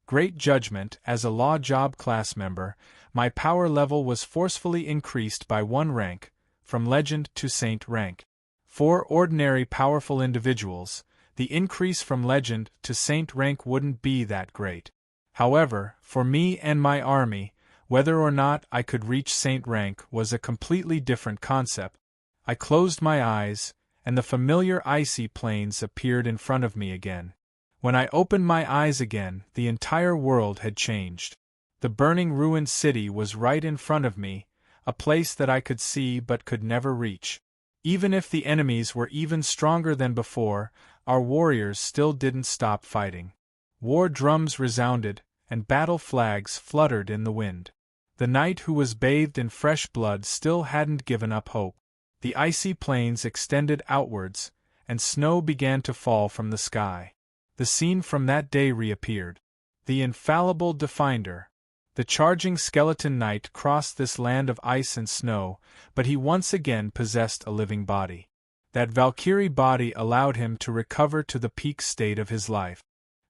Great Judgment, as a Law Job class member, my power level was forcefully increased by 1 rank, from Legend to Saint rank. For ordinary powerful individuals, the increase from Legend to Saint rank wouldn't be that great. However, for me and my army, whether or not I could reach Saint rank was a completely different concept. I closed my eyes, and the familiar icy plains appeared in front of me again. When I opened my eyes again, the entire world had changed. The burning ruined city was right in front of me, a place that I could see but could never reach. Even if the enemies were even stronger than before, our warriors still didn't stop fighting. War drums resounded, and battle flags fluttered in the wind. The knight who was bathed in fresh blood still hadn't given up hope. The icy plains extended outwards, and snow began to fall from the sky. The scene from that day reappeared. The infallible Defender. The charging skeleton knight crossed this land of ice and snow, but he once again possessed a living body. That Valkyrie body allowed him to recover to the peak state of his life.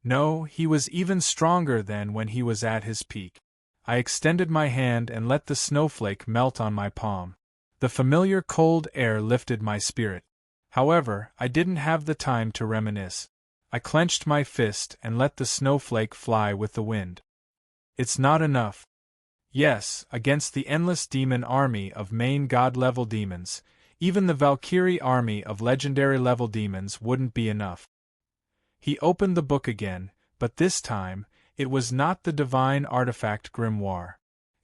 No, he was even stronger than when he was at his peak. I extended my hand and let the snowflake melt on my palm. The familiar cold air lifted my spirit. However, I didn't have the time to reminisce. I clenched my fist and let the snowflake fly with the wind. It's not enough. Yes, against the endless demon army of main god-level demons, even the Valkyrie army of legendary-level demons wouldn't be enough. He opened the book again, but this time, it was not the divine artifact grimoire.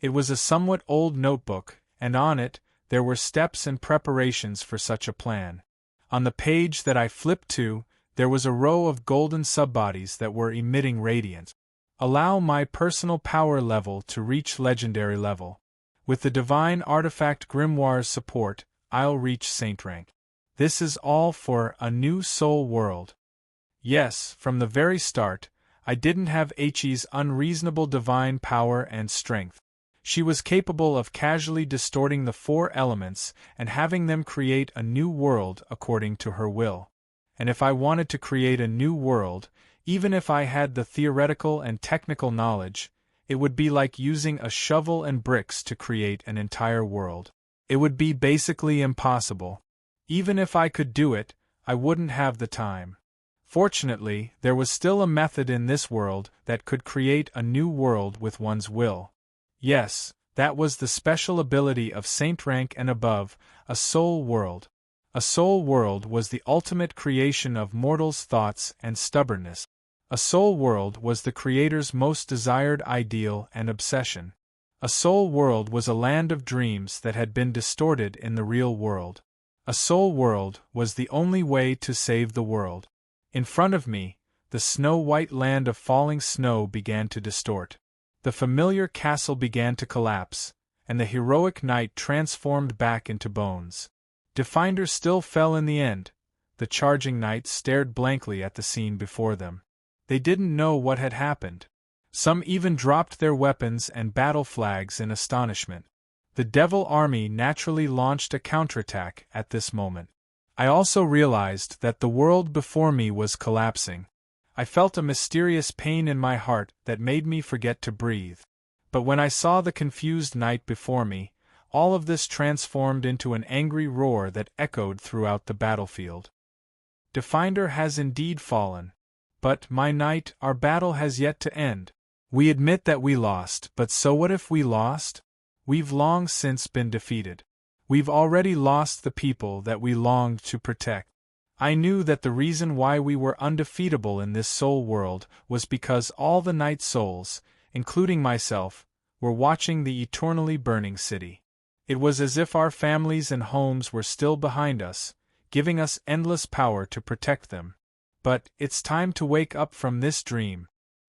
It was a somewhat old notebook, and on it, there were steps and preparations for such a plan. On the page that I flipped to, there was a row of golden subbodies that were emitting radiance. Allow my personal power level to reach legendary level. With the divine artifact grimoire's support, I'll reach Saint rank. This is all for a new soul world. Yes, from the very start, I didn't have Hi's unreasonable divine power and strength. She was capable of casually distorting the 4 elements and having them create a new world according to her will. And if I wanted to create a new world, even if I had the theoretical and technical knowledge, it would be like using a shovel and bricks to create an entire world. It would be basically impossible. Even if I could do it, I wouldn't have the time. Fortunately, there was still a method in this world that could create a new world with one's will. Yes, that was the special ability of Saint rank and above, a soul world. A soul world was the ultimate creation of mortals' thoughts and stubbornness. A soul world was the creator's most desired ideal and obsession. A soul world was a land of dreams that had been distorted in the real world. A soul world was the only way to save the world. In front of me, the snow-white land of falling snow began to distort. The familiar castle began to collapse, and the heroic knight transformed back into bones. Defender still fell in the end. The charging knights stared blankly at the scene before them. They didn't know what had happened. Some even dropped their weapons and battle flags in astonishment. The Devil army naturally launched a counterattack at this moment. I also realized that the world before me was collapsing. I felt a mysterious pain in my heart that made me forget to breathe. But when I saw the confused night before me, all of this transformed into an angry roar that echoed throughout the battlefield. Defender has indeed fallen. But, my knight, our battle has yet to end. We admit that we lost, but so what if we lost? We've long since been defeated. We've already lost the people that we longed to protect. I knew that the reason why we were undefeatable in this soul world was because all the night souls, including myself, were watching the eternally burning city. It was as if our families and homes were still behind us, giving us endless power to protect them. But it's time to wake up from this dream.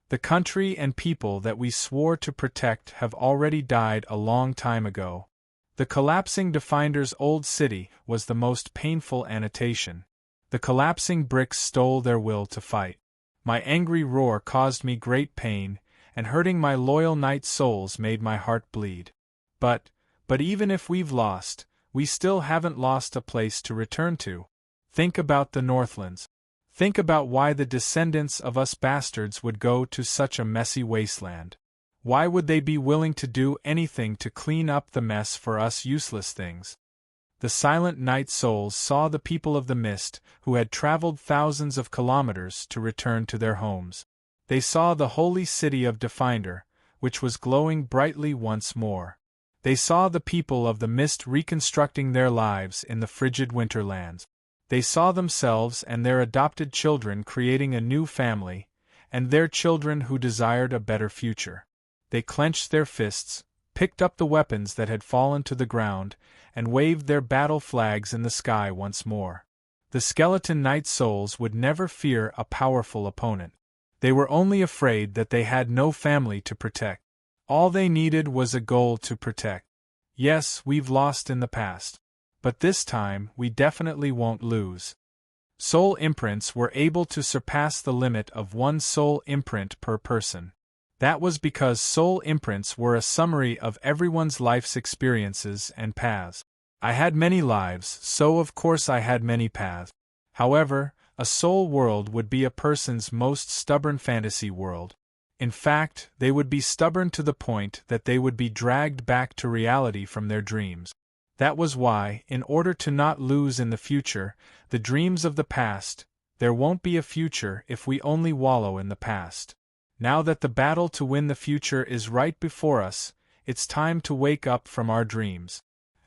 The country and people that we swore to protect have already died a long time ago. The collapsing Definder's old city was the most painful annotation. The collapsing bricks stole their will to fight. My angry roar caused me great pain, and hurting my loyal knight souls made my heart bleed. But even if we've lost, we still haven't lost a place to return to. Think about the Northlands. Think about why the descendants of us bastards would go to such a messy wasteland. Why would they be willing to do anything to clean up the mess for us useless things? The silent night souls saw the people of the mist who had traveled thousands of kilometers to return to their homes. They saw the holy city of Definder, which was glowing brightly once more. They saw the people of the mist reconstructing their lives in the frigid winterlands. They saw themselves and their adopted children creating a new family, and their children who desired a better future. They clenched their fists, picked up the weapons that had fallen to the ground, and waved their battle flags in the sky once more. The skeleton night souls would never fear a powerful opponent. They were only afraid that they had no family to protect. All they needed was a goal to protect. Yes, we've lost in the past. But this time, we definitely won't lose. Soul imprints were able to surpass the limit of one soul imprint per person. That was because soul imprints were a summary of everyone's life's experiences and paths. I had many lives, so of course I had many paths. However, a soul world would be a person's most stubborn fantasy world. In fact, they would be stubborn to the point that they would be dragged back to reality from their dreams. That was why, in order to not lose in the future, the dreams of the past, there won't be a future if we only wallow in the past. Now that the battle to win the future is right before us, it's time to wake up from our dreams.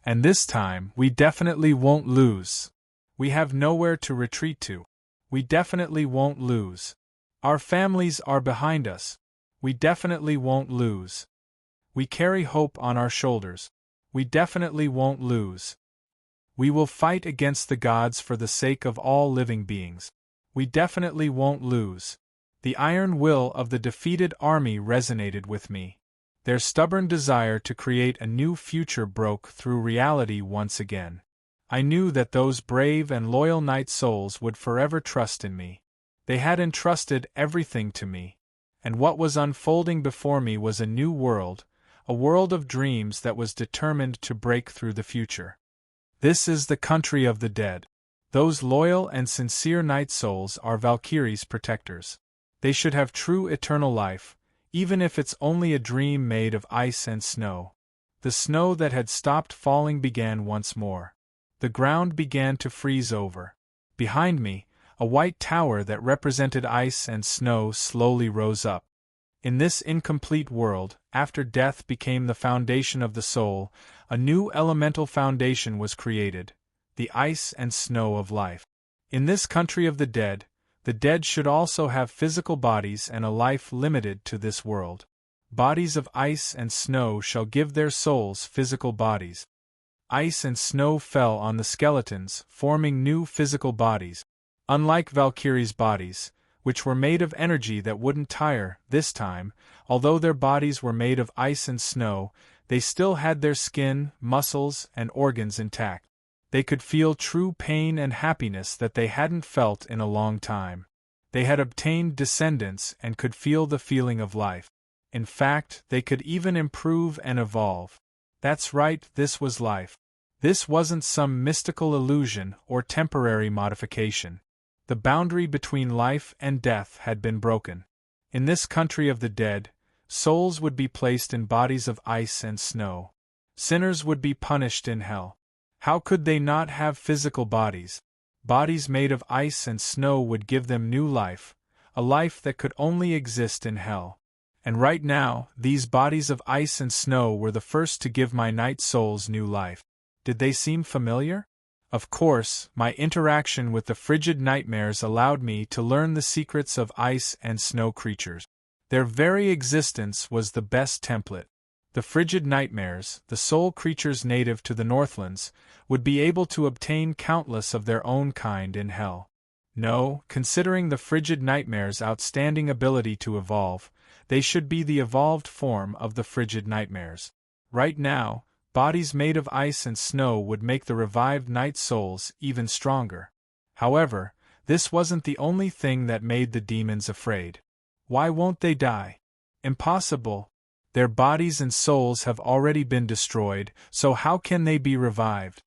And this time, we definitely won't lose. We have nowhere to retreat to. We definitely won't lose. Our families are behind us. We definitely won't lose. We carry hope on our shoulders. We definitely won't lose. We will fight against the gods for the sake of all living beings. We definitely won't lose. The iron will of the defeated army resonated with me. Their stubborn desire to create a new future broke through reality once again. I knew that those brave and loyal night souls would forever trust in me. They had entrusted everything to me. And what was unfolding before me was a new world, a world of dreams that was determined to break through the future. This is the country of the dead. Those loyal and sincere night souls are Valkyrie's protectors. They should have true eternal life, even if it's only a dream made of ice and snow. The snow that had stopped falling began once more. The ground began to freeze over. Behind me, a white tower that represented ice and snow slowly rose up. In this incomplete world, after death became the foundation of the soul, a new elemental foundation was created, the ice and snow of life. In this country of the dead should also have physical bodies and a life limited to this world. Bodies of ice and snow shall give their souls physical bodies. Ice and snow fell on the skeletons, forming new physical bodies. Unlike Valkyrie's bodies, which were made of energy that wouldn't tire, this time, although their bodies were made of ice and snow, they still had their skin, muscles, and organs intact. They could feel true pain and happiness that they hadn't felt in a long time. They had obtained descendants and could feel the feeling of life. In fact, they could even improve and evolve. That's right, this was life. This wasn't some mystical illusion or temporary modification. The boundary between life and death had been broken. In this country of the dead, souls would be placed in bodies of ice and snow. Sinners would be punished in hell. How could they not have physical bodies? Bodies made of ice and snow would give them new life, a life that could only exist in hell. And right now, these bodies of ice and snow were the first to give my night souls new life. Did they seem familiar? Of course, my interaction with the frigid nightmares allowed me to learn the secrets of ice and snow creatures. Their very existence was the best template. The frigid nightmares, the soul creatures native to the Northlands, would be able to obtain countless of their own kind in hell. No, considering the frigid nightmares' outstanding ability to evolve, they should be the evolved form of the frigid nightmares. Right now, bodies made of ice and snow would make the revived night souls even stronger. However, this wasn't the only thing that made the demons afraid. Why won't they die? Impossible. Their bodies and souls have already been destroyed, so how can they be revived?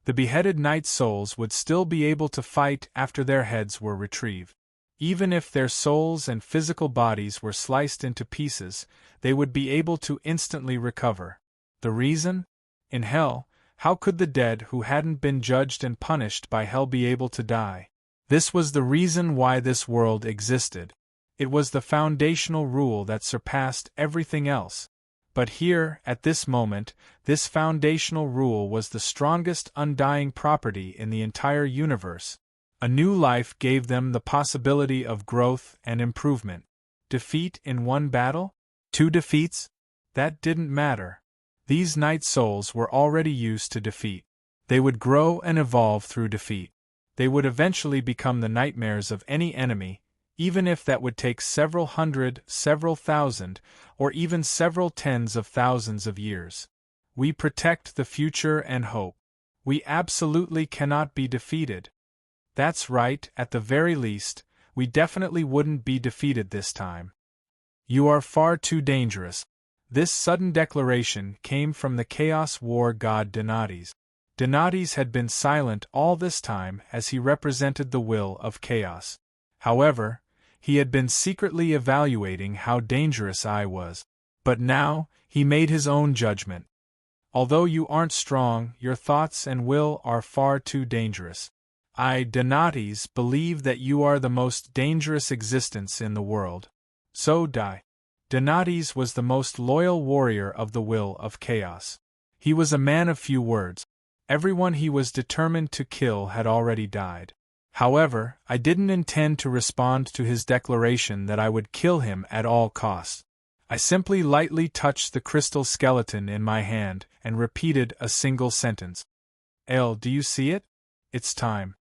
The beheaded night souls would still be able to fight after their heads were retrieved. Even if their souls and physical bodies were sliced into pieces, they would be able to instantly recover. The reason? In hell, how could the dead who hadn't been judged and punished by hell be able to die? This was the reason why this world existed. It was the foundational rule that surpassed everything else. But here, at this moment, this foundational rule was the strongest undying property in the entire universe. A new life gave them the possibility of growth and improvement. Defeat in one battle? 2 defeats? That didn't matter. These night souls were already used to defeat. They would grow and evolve through defeat. They would eventually become the nightmares of any enemy, even if that would take several hundred, several thousand, or even several tens of thousands of years. We protect the future and hope. We absolutely cannot be defeated. That's right, at the very least, we definitely wouldn't be defeated this time. You are far too dangerous. This sudden declaration came from the Chaos War god Donati's. Donati's had been silent all this time as he represented the will of chaos. However, he had been secretly evaluating how dangerous I was. But now, he made his own judgment. Although you aren't strong, your thoughts and will are far too dangerous. I, Donati's, believe that you are the most dangerous existence in the world. So die. Donati's was the most loyal warrior of the will of chaos. He was a man of few words. Everyone he was determined to kill had already died. However, I didn't intend to respond to his declaration that I would kill him at all costs. I simply lightly touched the crystal skeleton in my hand and repeated a single sentence. "El, do you see it? It's time."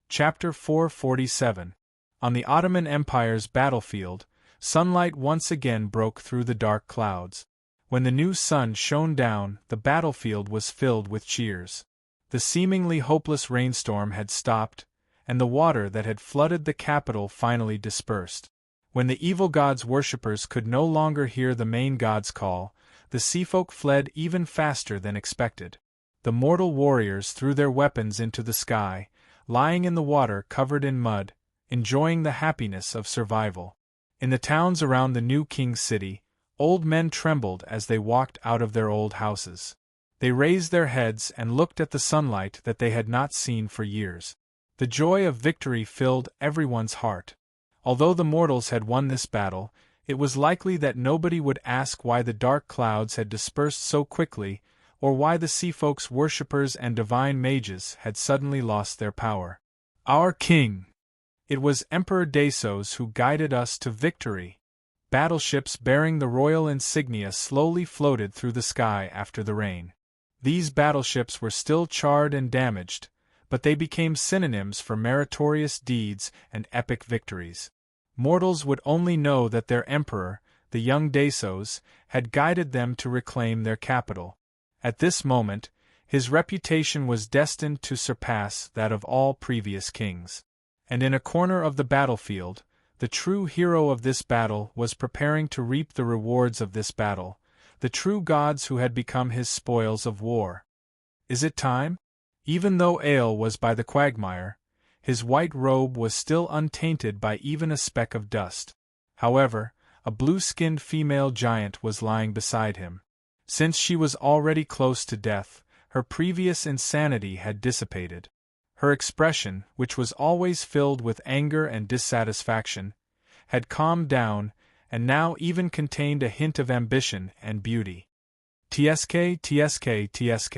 Chapter 447. On the Ottoman Empire's battlefield, sunlight once again broke through the dark clouds. When the new sun shone down, the battlefield was filled with cheers. The seemingly hopeless rainstorm had stopped, and the water that had flooded the capital finally dispersed. When the evil god's worshippers could no longer hear the main god's call, the seafolk fled even faster than expected. The mortal warriors threw their weapons into the sky, lying in the water covered in mud, enjoying the happiness of survival. In the towns around the new king's city, old men trembled as they walked out of their old houses. They raised their heads and looked at the sunlight that they had not seen for years. The joy of victory filled everyone's heart. Although the mortals had won this battle, it was likely that nobody would ask why the dark clouds had dispersed so quickly, or why the seafolk's worshippers and divine mages had suddenly lost their power. Our king! It was Emperor Dasos who guided us to victory. Battleships bearing the royal insignia slowly floated through the sky after the rain. These battleships were still charred and damaged, but they became synonyms for meritorious deeds and epic victories. Mortals would only know that their emperor, the young Dasos, had guided them to reclaim their capital. At this moment, his reputation was destined to surpass that of all previous kings. And in a corner of the battlefield, the true hero of this battle was preparing to reap the rewards of this battle, the true gods who had become his spoils of war. Is it time? Even though Ale was by the quagmire, his white robe was still untainted by even a speck of dust. However, a blue-skinned female giant was lying beside him. Since she was already close to death, her previous insanity had dissipated. Her expression, which was always filled with anger and dissatisfaction, had calmed down, and now even contained a hint of ambition and beauty. "Tsk, tsk, tsk.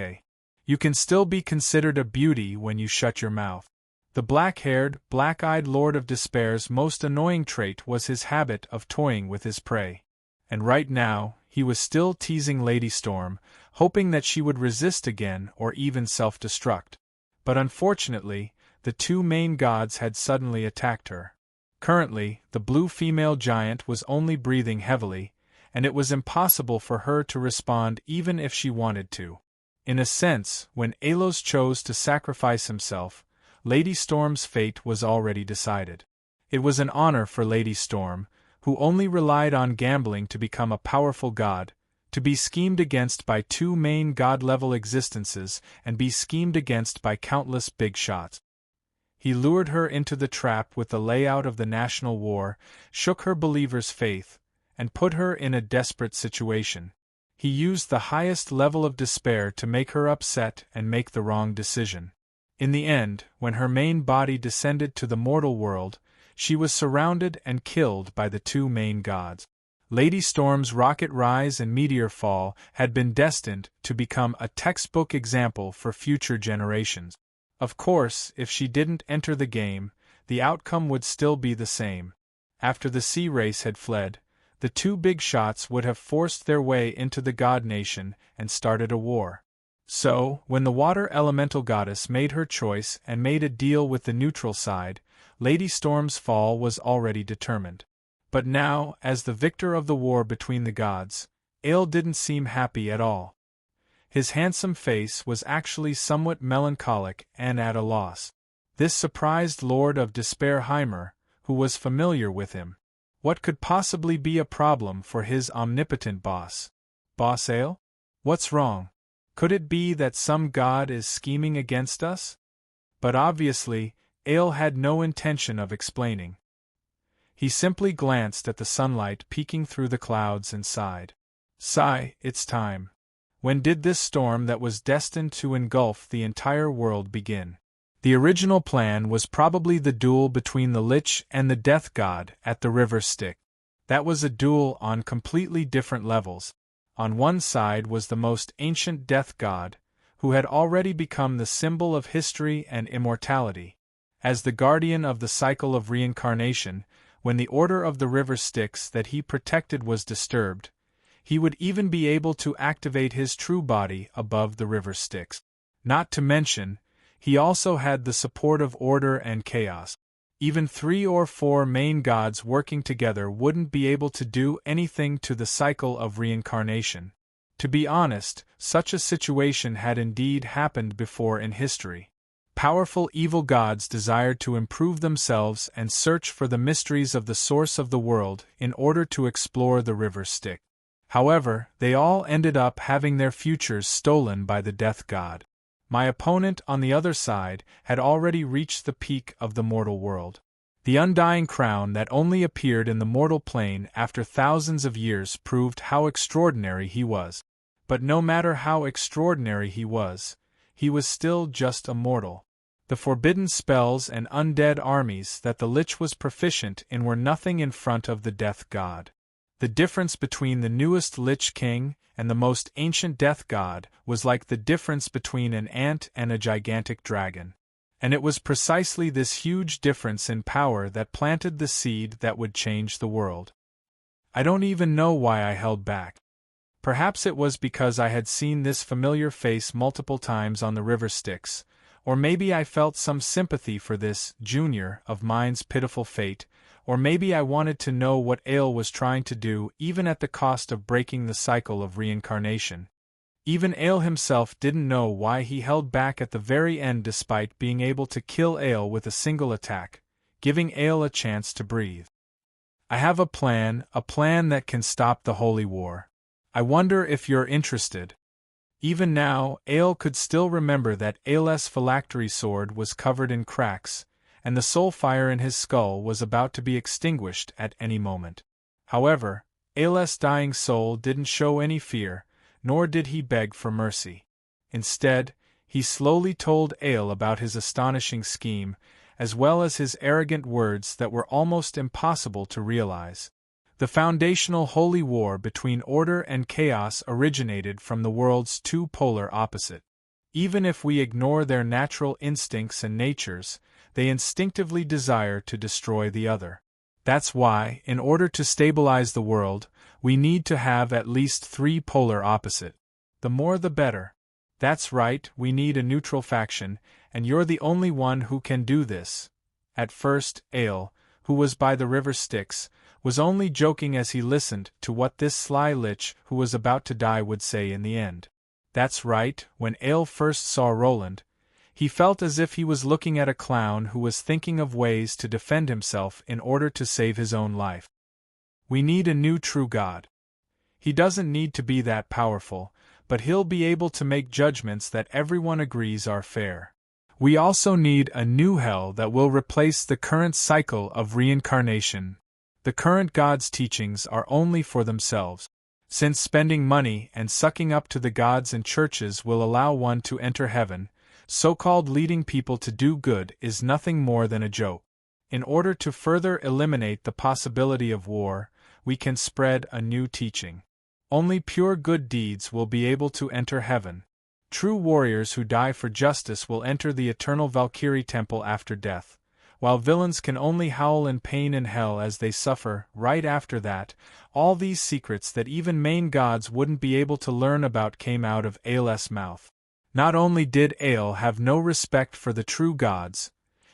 You can still be considered a beauty when you shut your mouth." The black-haired, black-eyed Lord of Despair's most annoying trait was his habit of toying with his prey. And right now, he was still teasing Lady Storm, hoping that she would resist again or even self-destruct. But unfortunately, the two main gods had suddenly attacked her. Currently, the blue female giant was only breathing heavily, and it was impossible for her to respond even if she wanted to. In a sense, when Alos chose to sacrifice himself, Lady Storm's fate was already decided. It was an honor for Lady Storm, who only relied on gambling to become a powerful god, to be schemed against by two main god-level existences and be schemed against by countless big shots. He lured her into the trap with the layout of the national war, shook her believer's faith, and put her in a desperate situation. He used the highest level of despair to make her upset and make the wrong decision. In the end, when her main body descended to the mortal world, she was surrounded and killed by the two main gods. Lady Storm's rocket rise and meteor fall had been destined to become a textbook example for future generations. Of course, if she didn't enter the game, the outcome would still be the same. After the sea race had fled, the two big shots would have forced their way into the god nation and started a war. So, when the water elemental goddess made her choice and made a deal with the neutral side, Lady Storm's fall was already determined. But now, as the victor of the war between the gods, Ale didn't seem happy at all. His handsome face was actually somewhat melancholic and at a loss. This surprised Lord of Despair Heimer, who was familiar with him. What could possibly be a problem for his omnipotent boss? Boss Ale? What's wrong? Could it be that some god is scheming against us? But obviously, Ale had no intention of explaining. He simply glanced at the sunlight peeking through the clouds and sighed. Sigh, it's time. When did this storm that was destined to engulf the entire world begin? The original plan was probably the duel between the Lich and the Death God at the River Styx. That was a duel on completely different levels. On one side was the most ancient Death God, who had already become the symbol of history and immortality. As the guardian of the cycle of reincarnation, when the order of the River Styx that he protected was disturbed, he would even be able to activate his true body above the River Styx. Not to mention, he also had the support of order and chaos. Even 3 or 4 main gods working together wouldn't be able to do anything to the cycle of reincarnation. To be honest, such a situation had indeed happened before in history. Powerful evil gods desired to improve themselves and search for the mysteries of the source of the world in order to explore the River Styx. However, they all ended up having their futures stolen by the Death God. My opponent on the other side had already reached the peak of the mortal world. The undying crown that only appeared in the mortal plane after thousands of years proved how extraordinary he was. But no matter how extraordinary he was still just a mortal. The forbidden spells and undead armies that the Lich was proficient in were nothing in front of the Death God. The difference between the newest Lich King and the most ancient Death God was like the difference between an ant and a gigantic dragon. And it was precisely this huge difference in power that planted the seed that would change the world. I don't even know why I held back. Perhaps it was because I had seen this familiar face multiple times on the River Styx, or maybe I felt some sympathy for this junior of mine's pitiful fate, or maybe I wanted to know what Ale was trying to do even at the cost of breaking the cycle of reincarnation. Even Ale himself didn't know why he held back at the very end despite being able to kill Ale with a single attack, giving Ale a chance to breathe. I have a plan that can stop the Holy War. I wonder if you're interested. Even now, Ale could still remember that Ale's phylactery sword was covered in cracks, and the soul fire in his skull was about to be extinguished at any moment. However, Ale's dying soul didn't show any fear, nor did he beg for mercy. Instead, he slowly told Ale about his astonishing scheme, as well as his arrogant words that were almost impossible to realize. The foundational holy war between order and chaos originated from the world's two polar opposites. Even if we ignore their natural instincts and natures, they instinctively desire to destroy the other. That's why, in order to stabilize the world, we need to have at least three polar opposites. The more the better. That's right, we need a neutral faction, and you're the only one who can do this. At first, Ale, who was by the river Styx, was only joking as he listened to what this sly lich who was about to die would say in the end. That's right, when Ale first saw Roland, he felt as if he was looking at a clown who was thinking of ways to defend himself in order to save his own life. We need a new true god. He doesn't need to be that powerful, but he'll be able to make judgments that everyone agrees are fair. We also need a new hell that will replace the current cycle of reincarnation. The current gods' teachings are only for themselves, since spending money and sucking up to the gods and churches will allow one to enter heaven. So-called leading people to do good is nothing more than a joke. In order to further eliminate the possibility of war, we can spread a new teaching. Only pure good deeds will be able to enter heaven. True warriors who die for justice will enter the eternal Valkyrie temple after death, while villains can only howl in pain in hell as they suffer. Right after that, all these secrets that even main gods wouldn't be able to learn about came out of Ale's mouth. Not only did Ale have no respect for the true gods,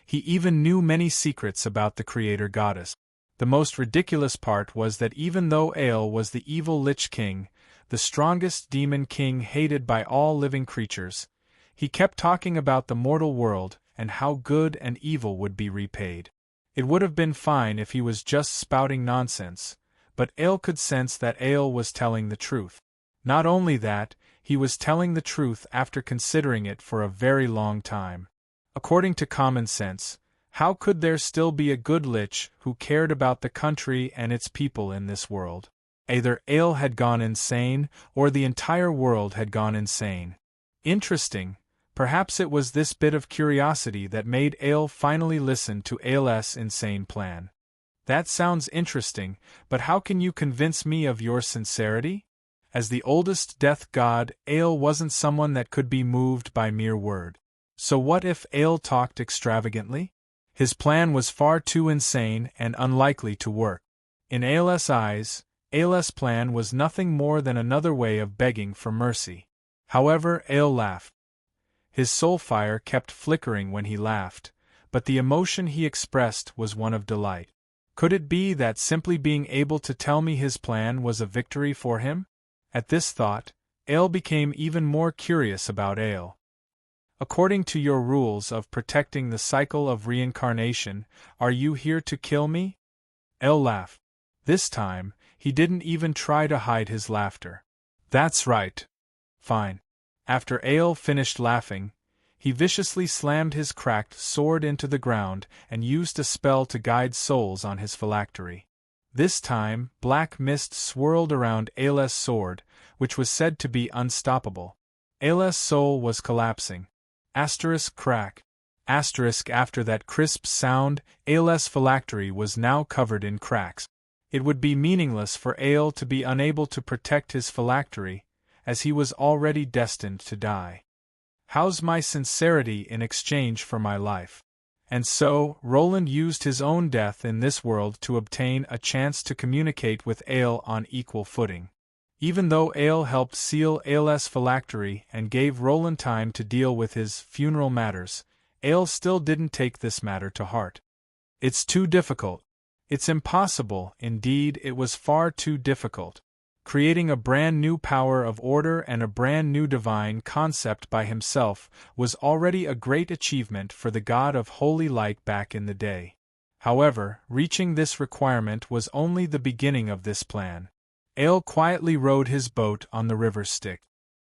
he even knew many secrets about the creator goddess. The most ridiculous part was that even though Ale was the evil Lich King, the strongest demon king hated by all living creatures, he kept talking about the mortal world and how good and evil would be repaid. It would have been fine if he was just spouting nonsense, but Ale could sense that Ale was telling the truth. Not only that, he was telling the truth after considering it for a very long time. According to common sense, how could there still be a good Lich who cared about the country and its people in this world? Either Ale had gone insane, or the entire world had gone insane. Interesting. Perhaps it was this bit of curiosity that made Ale finally listen to Ale's insane plan. That sounds interesting, but how can you convince me of your sincerity? As the oldest death god, Ale wasn't someone that could be moved by mere word. So what if Ale talked extravagantly? His plan was far too insane and unlikely to work. In Ale's eyes, Ale's plan was nothing more than another way of begging for mercy. However, Ale laughed. His soul fire kept flickering when he laughed, but the emotion he expressed was one of delight. Could it be that simply being able to tell me his plan was a victory for him? At this thought, Ale became even more curious about Ale. According to your rules of protecting the cycle of reincarnation, are you here to kill me? Ale laughed. This time, he didn't even try to hide his laughter. That's right. Fine. After Ale finished laughing, he viciously slammed his cracked sword into the ground and used a spell to guide souls on his phylactery. This time, black mist swirled around Ale's sword, which was said to be unstoppable. Ale's soul was collapsing. Crack. After that crisp sound, Ale's phylactery was now covered in cracks. It would be meaningless for Ale to be unable to protect his phylactery, as he was already destined to die. How's my sincerity in exchange for my life? And so, Roland used his own death in this world to obtain a chance to communicate with Ale on equal footing. Even though Ale helped seal Ale's phylactery and gave Roland time to deal with his funeral matters, Ale still didn't take this matter to heart. It's too difficult. It's impossible, indeed it was far too difficult. Creating a brand new power of order and a brand new divine concept by himself was already a great achievement for the god of holy light back in the day. However, reaching this requirement was only the beginning of this plan. Aile quietly rowed his boat on the river Styx.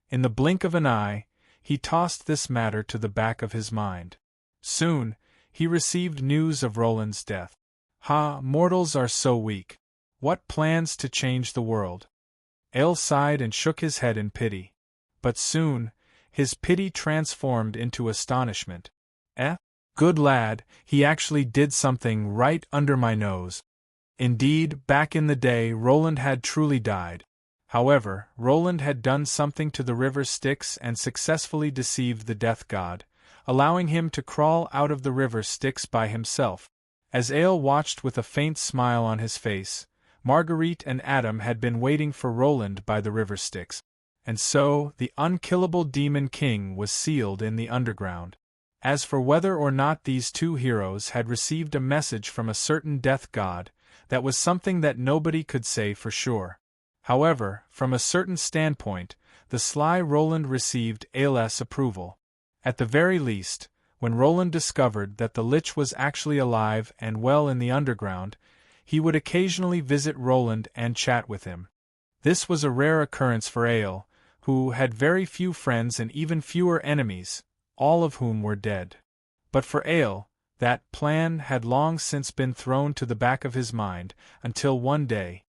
In the blink of an eye, he tossed this matter to the back of his mind. Soon, he received news of Roland's death. Ha, mortals are so weak. What plans to change the world? Aile sighed and shook his head in pity. But soon, his pity transformed into astonishment. Good lad, he actually did something right under my nose. Indeed, back in the day Roland had truly died. However, Roland had done something to the river Styx and successfully deceived the death god, allowing him to crawl out of the river Styx by himself. As Aile watched with a faint smile on his face, Marguerite and Adam had been waiting for Roland by the river Styx. And so, the unkillable Demon King was sealed in the underground. As for whether or not these two heroes had received a message from a certain death god, that was something that nobody could say for sure. However, from a certain standpoint, the sly Roland received Aile's approval. At the very least, when Roland discovered that the Lich was actually alive and well in the underground, he would occasionally visit Roland and chat with him. This was a rare occurrence for Aile, who had very few friends and even fewer enemies, all of whom were dead. But for Aile, that plan had long since been thrown to the back of his mind, until one day.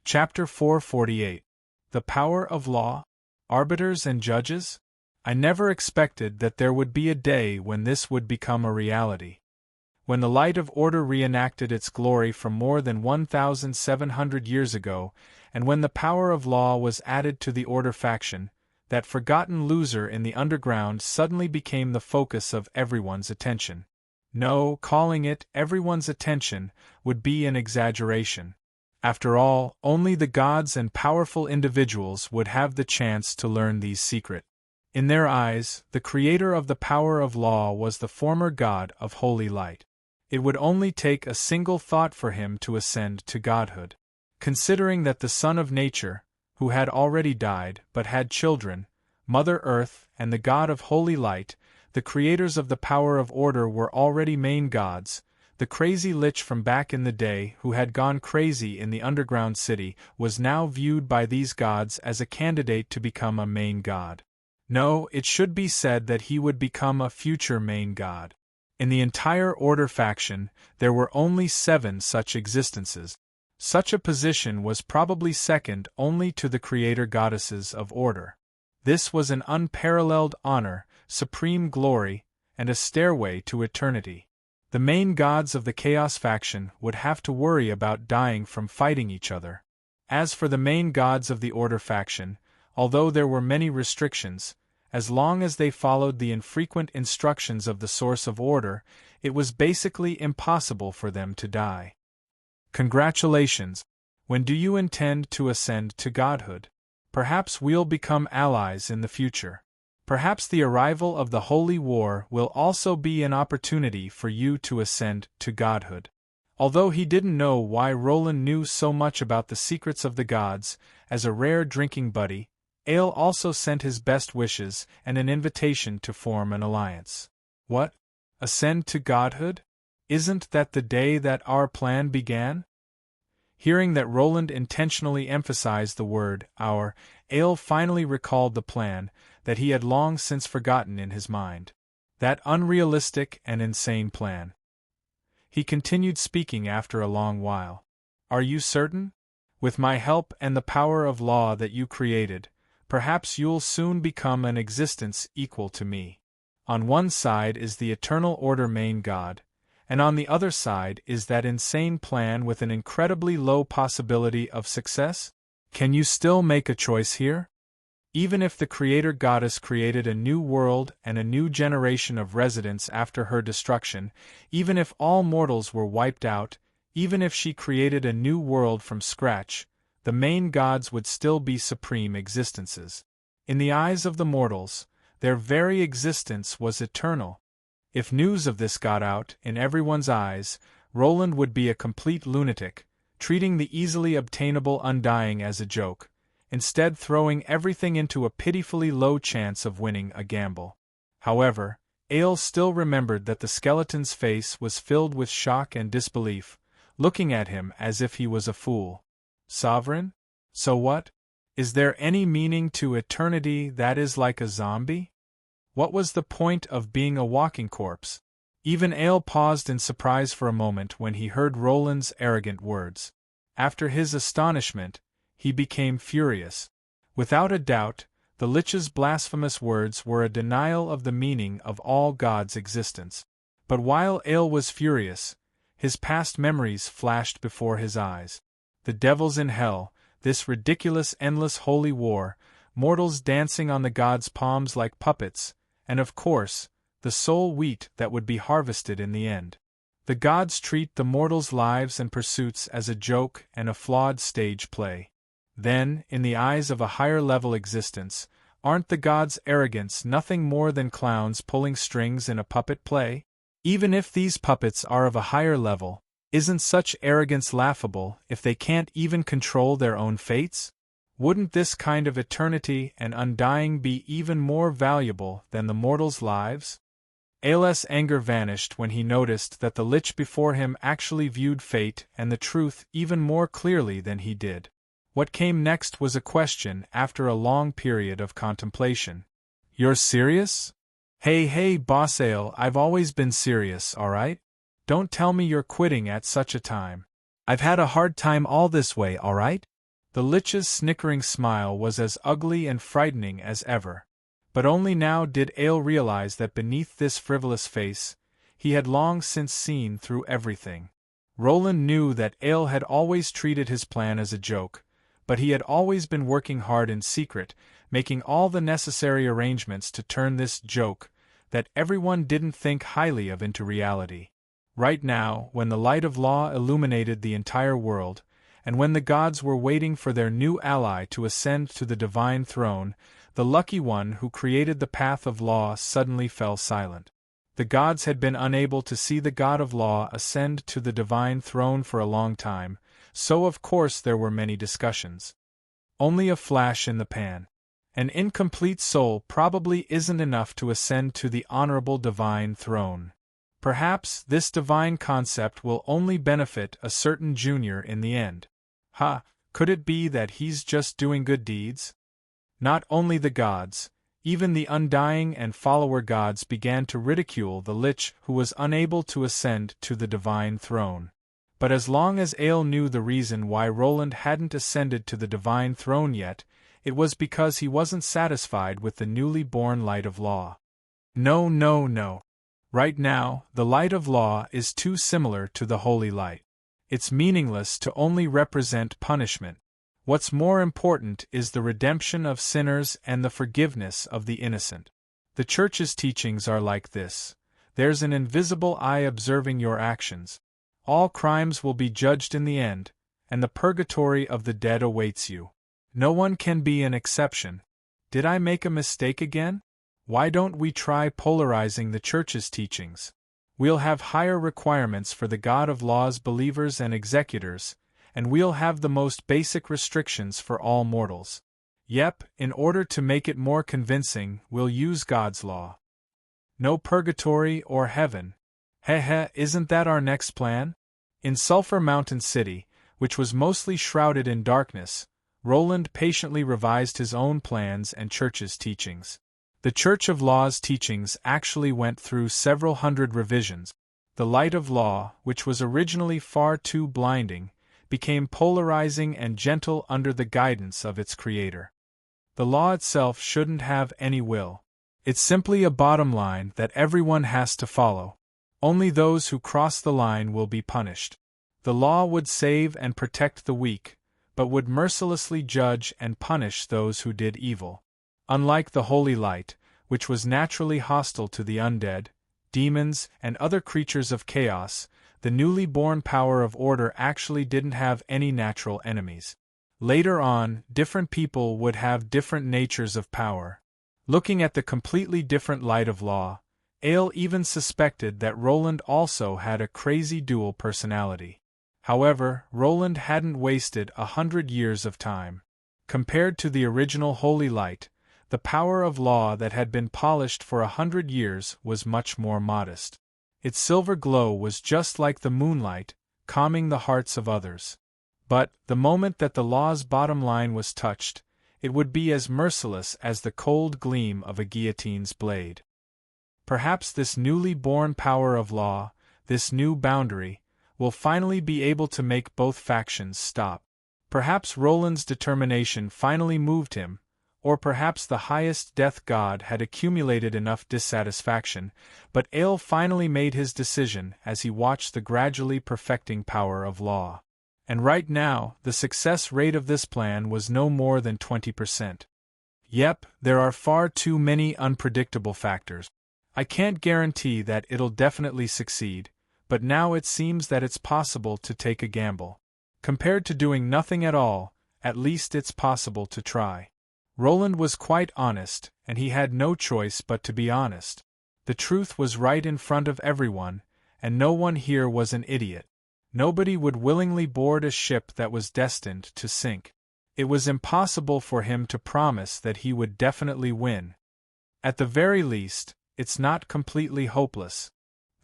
Chapter 448. The Power of Law? Arbiters and Judges? I never expected that there would be a day when this would become a reality. When the light of order reenacted its glory from more than 1,700 years ago, and when the power of law was added to the order faction, that forgotten loser in the underground suddenly became the focus of everyone's attention. No, calling it everyone's attention would be an exaggeration. After all, only the gods and powerful individuals would have the chance to learn these secrets. In their eyes, the creator of the power of law was the former god of holy light. It would only take a single thought for him to ascend to godhood. Considering that the son of nature, who had already died but had children, Mother Earth, and the god of holy light, the creators of the power of order were already main gods, the crazy Lich from back in the day who had gone crazy in the underground city was now viewed by these gods as a candidate to become a main god. No, it should be said that he would become a future main god. In the entire Order faction, there were only 7 such existences. Such a position was probably second only to the creator goddesses of Order. This was an unparalleled honor, supreme glory, and a stairway to eternity. The main gods of the Chaos faction would have to worry about dying from fighting each other. As for the main gods of the Order faction, although there were many restrictions, as long as they followed the infrequent instructions of the source of order, it was basically impossible for them to die. Congratulations! When do you intend to ascend to godhood? Perhaps we'll become allies in the future. Perhaps the arrival of the Holy War will also be an opportunity for you to ascend to godhood. Although he didn't know why Roland knew so much about the secrets of the gods, as a rare drinking buddy, Aile also sent his best wishes and an invitation to form an alliance. What? Ascend to godhood? Isn't that the day that our plan began? Hearing that Roland intentionally emphasized the word our, Aile finally recalled the plan that he had long since forgotten in his mind. That unrealistic and insane plan. He continued speaking after a long while. Are you certain? With my help and the power of law that you created, perhaps you'll soon become an existence equal to me. On one side is the Eternal Order main god, and on the other side is that insane plan with an incredibly low possibility of success? Can you still make a choice here? Even if the Creator Goddess created a new world and a new generation of residents after her destruction, even if all mortals were wiped out, even if she created a new world from scratch, the main gods would still be supreme existences. In the eyes of the mortals, their very existence was eternal. If news of this got out, in everyone's eyes, Roland would be a complete lunatic, treating the easily obtainable undying as a joke, instead throwing everything into a pitifully low chance of winning a gamble. However, Aile still remembered that the skeleton's face was filled with shock and disbelief, looking at him as if he was a fool. Sovereign? So what? Is there any meaning to eternity that is like a zombie? What was the point of being a walking corpse? Even Ale paused in surprise for a moment when he heard Roland's arrogant words. After his astonishment, he became furious. Without a doubt, the Lich's blasphemous words were a denial of the meaning of all God's existence. But while Ale was furious, his past memories flashed before his eyes. The devils in hell, this ridiculous endless holy war, mortals dancing on the gods' palms like puppets, and of course, the soul wheat that would be harvested in the end. The gods treat the mortals' lives and pursuits as a joke and a flawed stage play. Then, in the eyes of a higher-level existence, aren't the gods' arrogance nothing more than clowns pulling strings in a puppet play? Even if these puppets are of a higher level, isn't such arrogance laughable if they can't even control their own fates? Wouldn't this kind of eternity and undying be even more valuable than the mortals' lives? Ale's anger vanished when he noticed that the Lich before him actually viewed fate and the truth even more clearly than he did. What came next was a question after a long period of contemplation. "You're serious?" Hey, Boss Ale, I've always been serious, alright? Don't tell me you're quitting at such a time. I've had a hard time all this way, alright? The Lich's snickering smile was as ugly and frightening as ever. But only now did Ale realize that beneath this frivolous face, he had long since seen through everything. Roland knew that Ale had always treated his plan as a joke, but he had always been working hard in secret, making all the necessary arrangements to turn this joke, that everyone didn't think highly of, into reality. Right now, when the light of law illuminated the entire world, and when the gods were waiting for their new ally to ascend to the divine throne, the lucky one who created the path of law suddenly fell silent. The gods had been unable to see the god of law ascend to the divine throne for a long time, so of course there were many discussions. Only a flash in the pan. An incomplete soul probably isn't enough to ascend to the honorable divine throne. Perhaps this divine concept will only benefit a certain junior in the end. Could it be that he's just doing good deeds? Not only the gods, even the undying and follower gods began to ridicule the Lich who was unable to ascend to the divine throne. But as long as Ale knew the reason why Roland hadn't ascended to the divine throne yet, it was because he wasn't satisfied with the newly born light of law. No. Right now, the light of law is too similar to the holy light. It's meaningless to only represent punishment. What's more important is the redemption of sinners and the forgiveness of the innocent. The Church's teachings are like this. There's an invisible eye observing your actions. All crimes will be judged in the end, and the purgatory of the dead awaits you. No one can be an exception. Did I make a mistake again? Why don't we try polarizing the Church's teachings? We'll have higher requirements for the God of Law's believers and executors, and we'll have the most basic restrictions for all mortals. Yep, in order to make it more convincing, we'll use God's law. No purgatory or heaven. Isn't that our next plan? In Sulphur Mountain City, which was mostly shrouded in darkness, Roland patiently revised his own plans and Church's teachings. The Church of Law's teachings actually went through several hundred revisions. The light of law, which was originally far too blinding, became polarizing and gentle under the guidance of its creator. The law itself shouldn't have any will. It's simply a bottom line that everyone has to follow. Only those who cross the line will be punished. The law would save and protect the weak, but would mercilessly judge and punish those who did evil. Unlike the holy light, which was naturally hostile to the undead, demons, and other creatures of chaos, the newly born power of order actually didn't have any natural enemies. Later on, different people would have different natures of power. Looking at the completely different light of law, Ale even suspected that Roland also had a crazy dual personality. However, Roland hadn't wasted 100 years of time. Compared to the original holy light, the power of law that had been polished for 100 years was much more modest. Its silver glow was just like the moonlight, calming the hearts of others. But, the moment that the law's bottom line was touched, it would be as merciless as the cold gleam of a guillotine's blade. Perhaps this newly born power of law, this new boundary, will finally be able to make both factions stop. Perhaps Roland's determination finally moved him, or perhaps the highest death god had accumulated enough dissatisfaction, but Ale finally made his decision as he watched the gradually perfecting power of law. And right now, the success rate of this plan was no more than 20%. Yep, there are far too many unpredictable factors. I can't guarantee that it'll definitely succeed, but now it seems that it's possible to take a gamble. Compared to doing nothing at all, at least it's possible to try. Roland was quite honest, and he had no choice but to be honest. The truth was right in front of everyone, and no one here was an idiot. Nobody would willingly board a ship that was destined to sink. It was impossible for him to promise that he would definitely win. At the very least, it's not completely hopeless.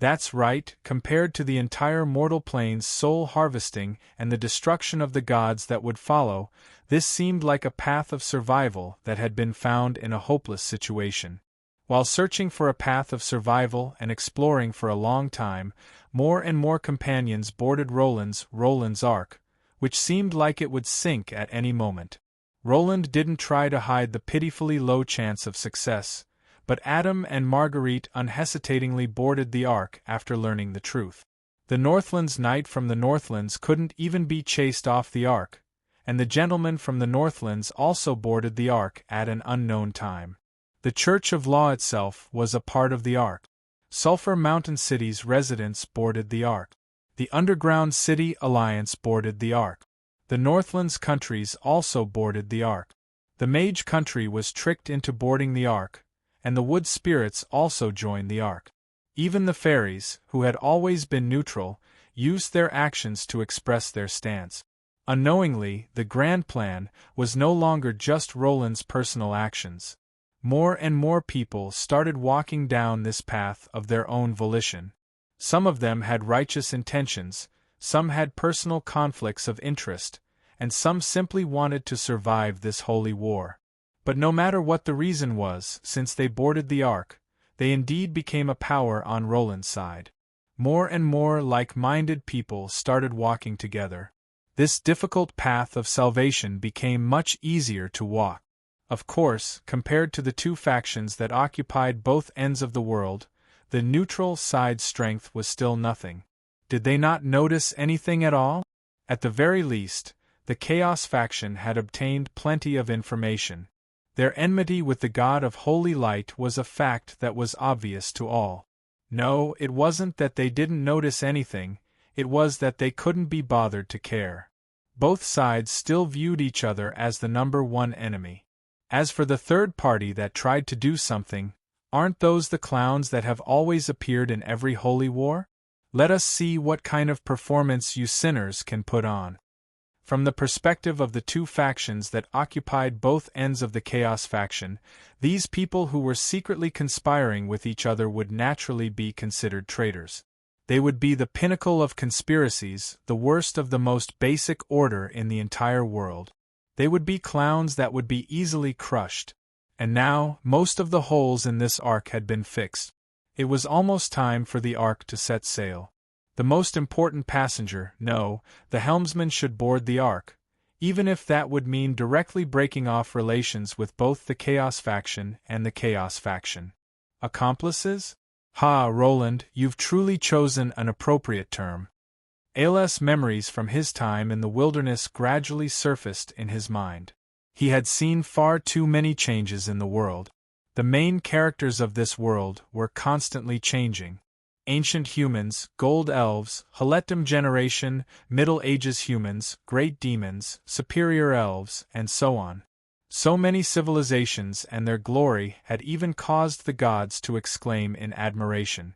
That's right, compared to the entire mortal plane's soul harvesting and the destruction of the gods that would follow, this seemed like a path of survival that had been found in a hopeless situation. While searching for a path of survival and exploring for a long time, more and more companions boarded Roland's ark, which seemed like it would sink at any moment. Roland didn't try to hide the pitifully low chance of success, but Adam and Marguerite unhesitatingly boarded the ark after learning the truth. The Northland's knight from the Northlands couldn't even be chased off the ark, and the gentleman from the Northlands also boarded the ark at an unknown time. The Church of Law itself was a part of the ark. Sulphur Mountain City's residents boarded the ark. The Underground City Alliance boarded the ark. The Northlands countries also boarded the ark. The Mage country was tricked into boarding the ark, and the wood spirits also joined the ark. Even the fairies, who had always been neutral, used their actions to express their stance. Unknowingly, the grand plan was no longer just Roland's personal actions. More and more people started walking down this path of their own volition. Some of them had righteous intentions, some had personal conflicts of interest, and some simply wanted to survive this holy war. But no matter what the reason was, since they boarded the ark, they indeed became a power on Roland's side. More and more like-minded people started walking together. This difficult path of salvation became much easier to walk. Of course, compared to the two factions that occupied both ends of the world, the neutral side's strength was still nothing. Did they not notice anything at all? At the very least, the Chaos faction had obtained plenty of information. Their enmity with the god of holy light was a fact that was obvious to all. No, it wasn't that they didn't notice anything, it was that they couldn't be bothered to care. Both sides still viewed each other as the number one enemy. As for the third party that tried to do something, aren't those the clowns that have always appeared in every holy war? Let us see what kind of performance you sinners can put on. From the perspective of the two factions that occupied both ends of the Chaos faction, these people who were secretly conspiring with each other would naturally be considered traitors. They would be the pinnacle of conspiracies, the worst of the most basic order in the entire world. They would be clowns that would be easily crushed. And now, most of the holes in this ark had been fixed. It was almost time for the ark to set sail. The most important passenger, no, the helmsman should board the ark, even if that would mean directly breaking off relations with both the Chaos faction and the Chaos faction. Accomplices? Ha, Roland, you've truly chosen an appropriate term. Ale's memories from his time in the wilderness gradually surfaced in his mind. He had seen far too many changes in the world. The main characters of this world were constantly changing. Ancient humans, gold elves, Haletum generation, Middle Ages humans, great demons, superior elves, and so on. So many civilizations and their glory had even caused the gods to exclaim in admiration.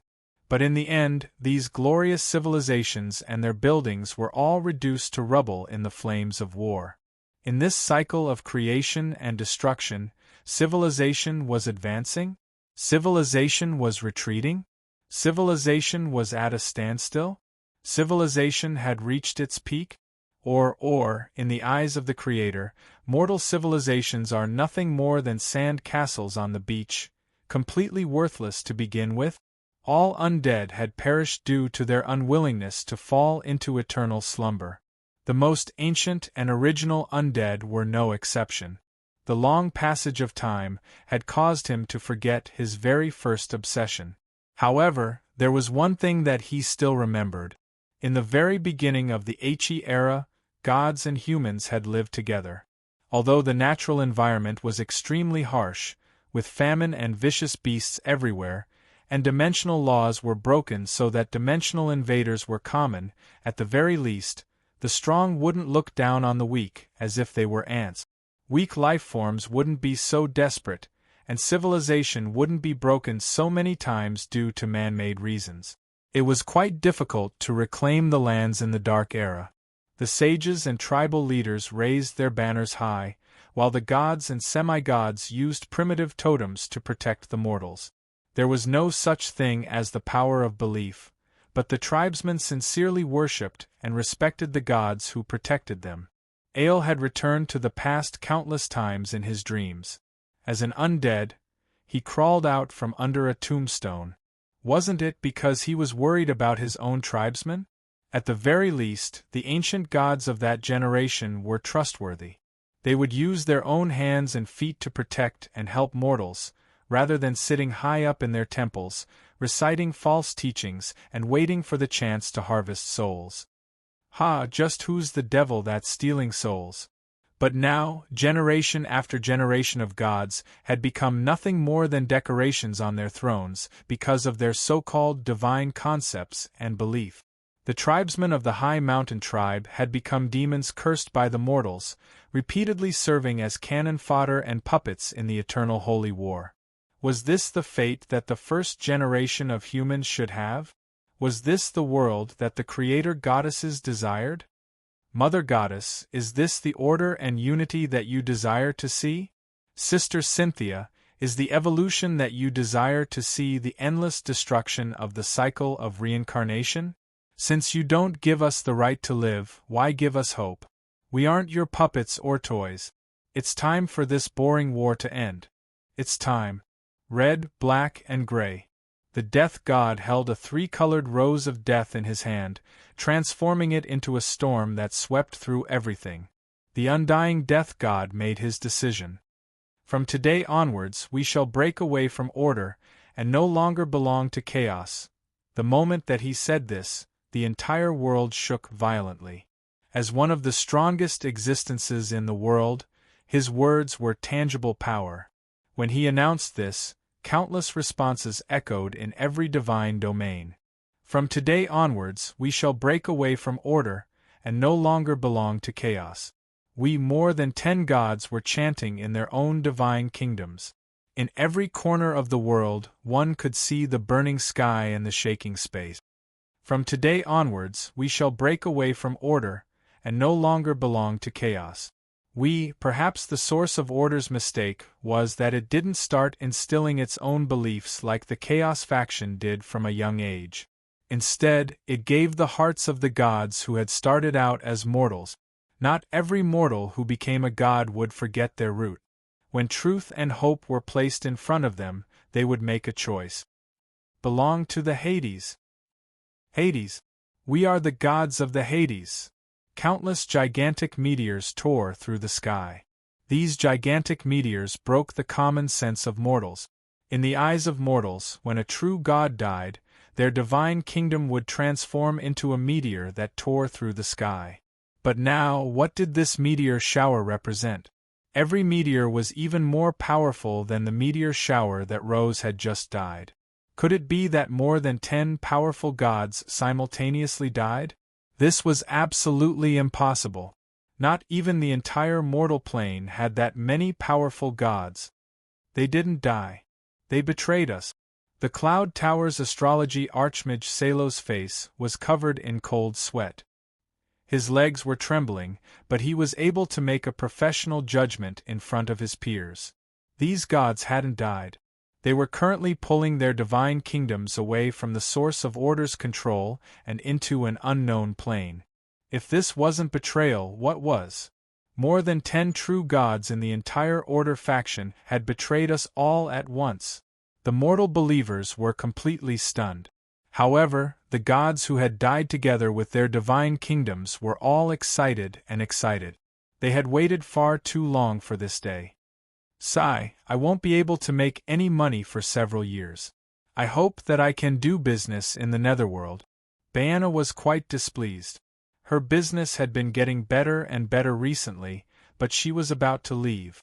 But in the end, these glorious civilizations and their buildings were all reduced to rubble in the flames of war. In this cycle of creation and destruction, civilization was advancing? Civilization was retreating? Civilization was at a standstill? Civilization had reached its peak? Or, in the eyes of the Creator, mortal civilizations are nothing more than sand castles on the beach, completely worthless to begin with? All undead had perished due to their unwillingness to fall into eternal slumber. The most ancient and original undead were no exception. The long passage of time had caused him to forget his very first obsession. However, there was one thing that he still remembered. In the very beginning of the He era, gods and humans had lived together. Although the natural environment was extremely harsh, with famine and vicious beasts everywhere, and dimensional laws were broken so that dimensional invaders were common, at the very least, the strong wouldn't look down on the weak as if they were ants. Weak life forms wouldn't be so desperate, and civilization wouldn't be broken so many times due to man-made reasons. It was quite difficult to reclaim the lands in the Dark Era. The sages and tribal leaders raised their banners high, while the gods and semi-gods used primitive totems to protect the mortals. There was no such thing as the power of belief, but the tribesmen sincerely worshipped and respected the gods who protected them. Ale had returned to the past countless times in his dreams. As an undead, he crawled out from under a tombstone. Wasn't it because he was worried about his own tribesmen? At the very least, the ancient gods of that generation were trustworthy. They would use their own hands and feet to protect and help mortals, rather than sitting high up in their temples, reciting false teachings and waiting for the chance to harvest souls. Just who's the devil that's stealing souls? But now, generation after generation of gods had become nothing more than decorations on their thrones because of their so-called divine concepts and belief. The tribesmen of the High Mountain tribe had become demons cursed by the mortals, repeatedly serving as cannon fodder and puppets in the eternal holy war. Was this the fate that the first generation of humans should have? Was this the world that the creator goddesses desired? Mother Goddess, is this the order and unity that you desire to see? Sister Cynthia, is the evolution that you desire to see the endless destruction of the cycle of reincarnation? Since you don't give us the right to live, why give us hope? We aren't your puppets or toys. It's time for this boring war to end. It's time. Red, black, and gray. The death god held a three-colored rose of death in his hand, transforming it into a storm that swept through everything. The undying death god made his decision. From today onwards we shall break away from order, and no longer belong to chaos. The moment that he said this, the entire world shook violently. As one of the strongest existences in the world, his words were tangible power. When he announced this, countless responses echoed in every divine domain. From today onwards we shall break away from order, and no longer belong to chaos. We more than 10 gods were chanting in their own divine kingdoms. In every corner of the world one could see the burning sky and the shaking space. From today onwards we shall break away from order, and no longer belong to chaos. Perhaps the source of order's mistake was that it didn't start instilling its own beliefs like the Chaos faction did from a young age. Instead, it gave the hearts of the gods who had started out as mortals. Not every mortal who became a god would forget their root. When truth and hope were placed in front of them, they would make a choice. Belong to the Hades. Hades. We are the gods of the Hades. Countless gigantic meteors tore through the sky. These gigantic meteors broke the common sense of mortals. In the eyes of mortals, when a true god died, their divine kingdom would transform into a meteor that tore through the sky. But now, what did this meteor shower represent? Every meteor was even more powerful than the meteor shower that Rose had just died. Could it be that more than 10 powerful gods simultaneously died? This was absolutely impossible. Not even the entire mortal plane had that many powerful gods. They didn't die. They betrayed us. The Cloud Tower's astrology archmage Salo's face was covered in cold sweat. His legs were trembling, but he was able to make a professional judgment in front of his peers. These gods hadn't died. They were currently pulling their divine kingdoms away from the source of order's control and into an unknown plane. If this wasn't betrayal, what was? More than 10 true gods in the entire Order faction had betrayed us all at once. The mortal believers were completely stunned. However, the gods who had died together with their divine kingdoms were all excited and excited. They had waited far too long for this day. Sigh, I won't be able to make any money for several years. I hope that I can do business in the netherworld. Baena was quite displeased. Her business had been getting better and better recently, but she was about to leave.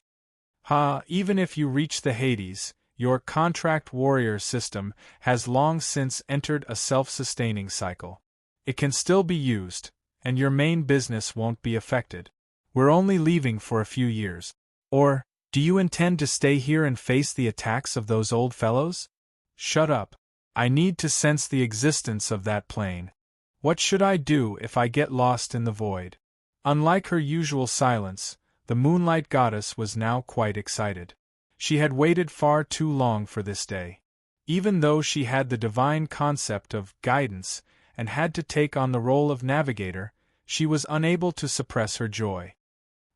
Even if you reach the Hades, your contract warrior system has long since entered a self-sustaining cycle. It can still be used, and your main business won't be affected. We're only leaving for a few years. Or, do you intend to stay here and face the attacks of those old fellows? Shut up. I need to sense the existence of that plane. What should I do if I get lost in the void? Unlike her usual silence, the Moonlight Goddess was now quite excited. She had waited far too long for this day. Even though she had the divine concept of guidance and had to take on the role of navigator, she was unable to suppress her joy.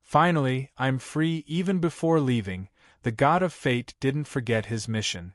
Finally, I'm free. Even before leaving, the god of fate didn't forget his mission.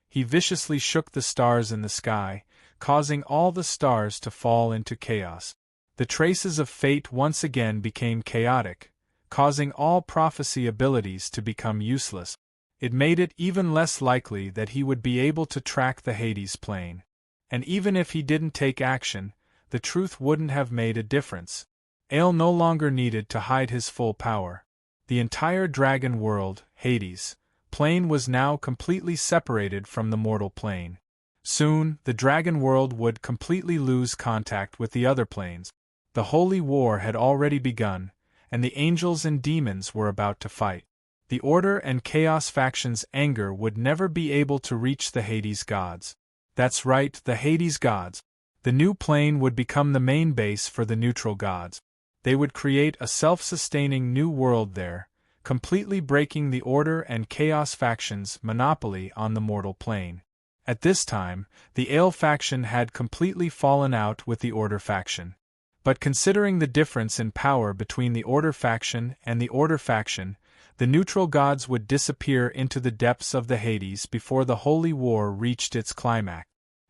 He viciously shook the stars in the sky, causing all the stars to fall into chaos. The traces of fate once again became chaotic, causing all prophecy abilities to become useless. It made it even less likely that he would be able to track the Hades plane. And even if he didn't take action, the truth wouldn't have made a difference. Ale no longer needed to hide his full power. The entire dragon world, Hades, plane was now completely separated from the mortal plane. Soon, the dragon world would completely lose contact with the other planes. The holy war had already begun, and the angels and demons were about to fight. The Order and Chaos factions' anger would never be able to reach the Hades gods. That's right, the Hades gods. The new plane would become the main base for the neutral gods. They would create a self-sustaining new world there, completely breaking the Order and Chaos factions' monopoly on the mortal plane. At this time, the Ale faction had completely fallen out with the Order faction. But considering the difference in power between the Order faction and the Order faction, the neutral gods would disappear into the depths of the Hades before the holy war reached its climax.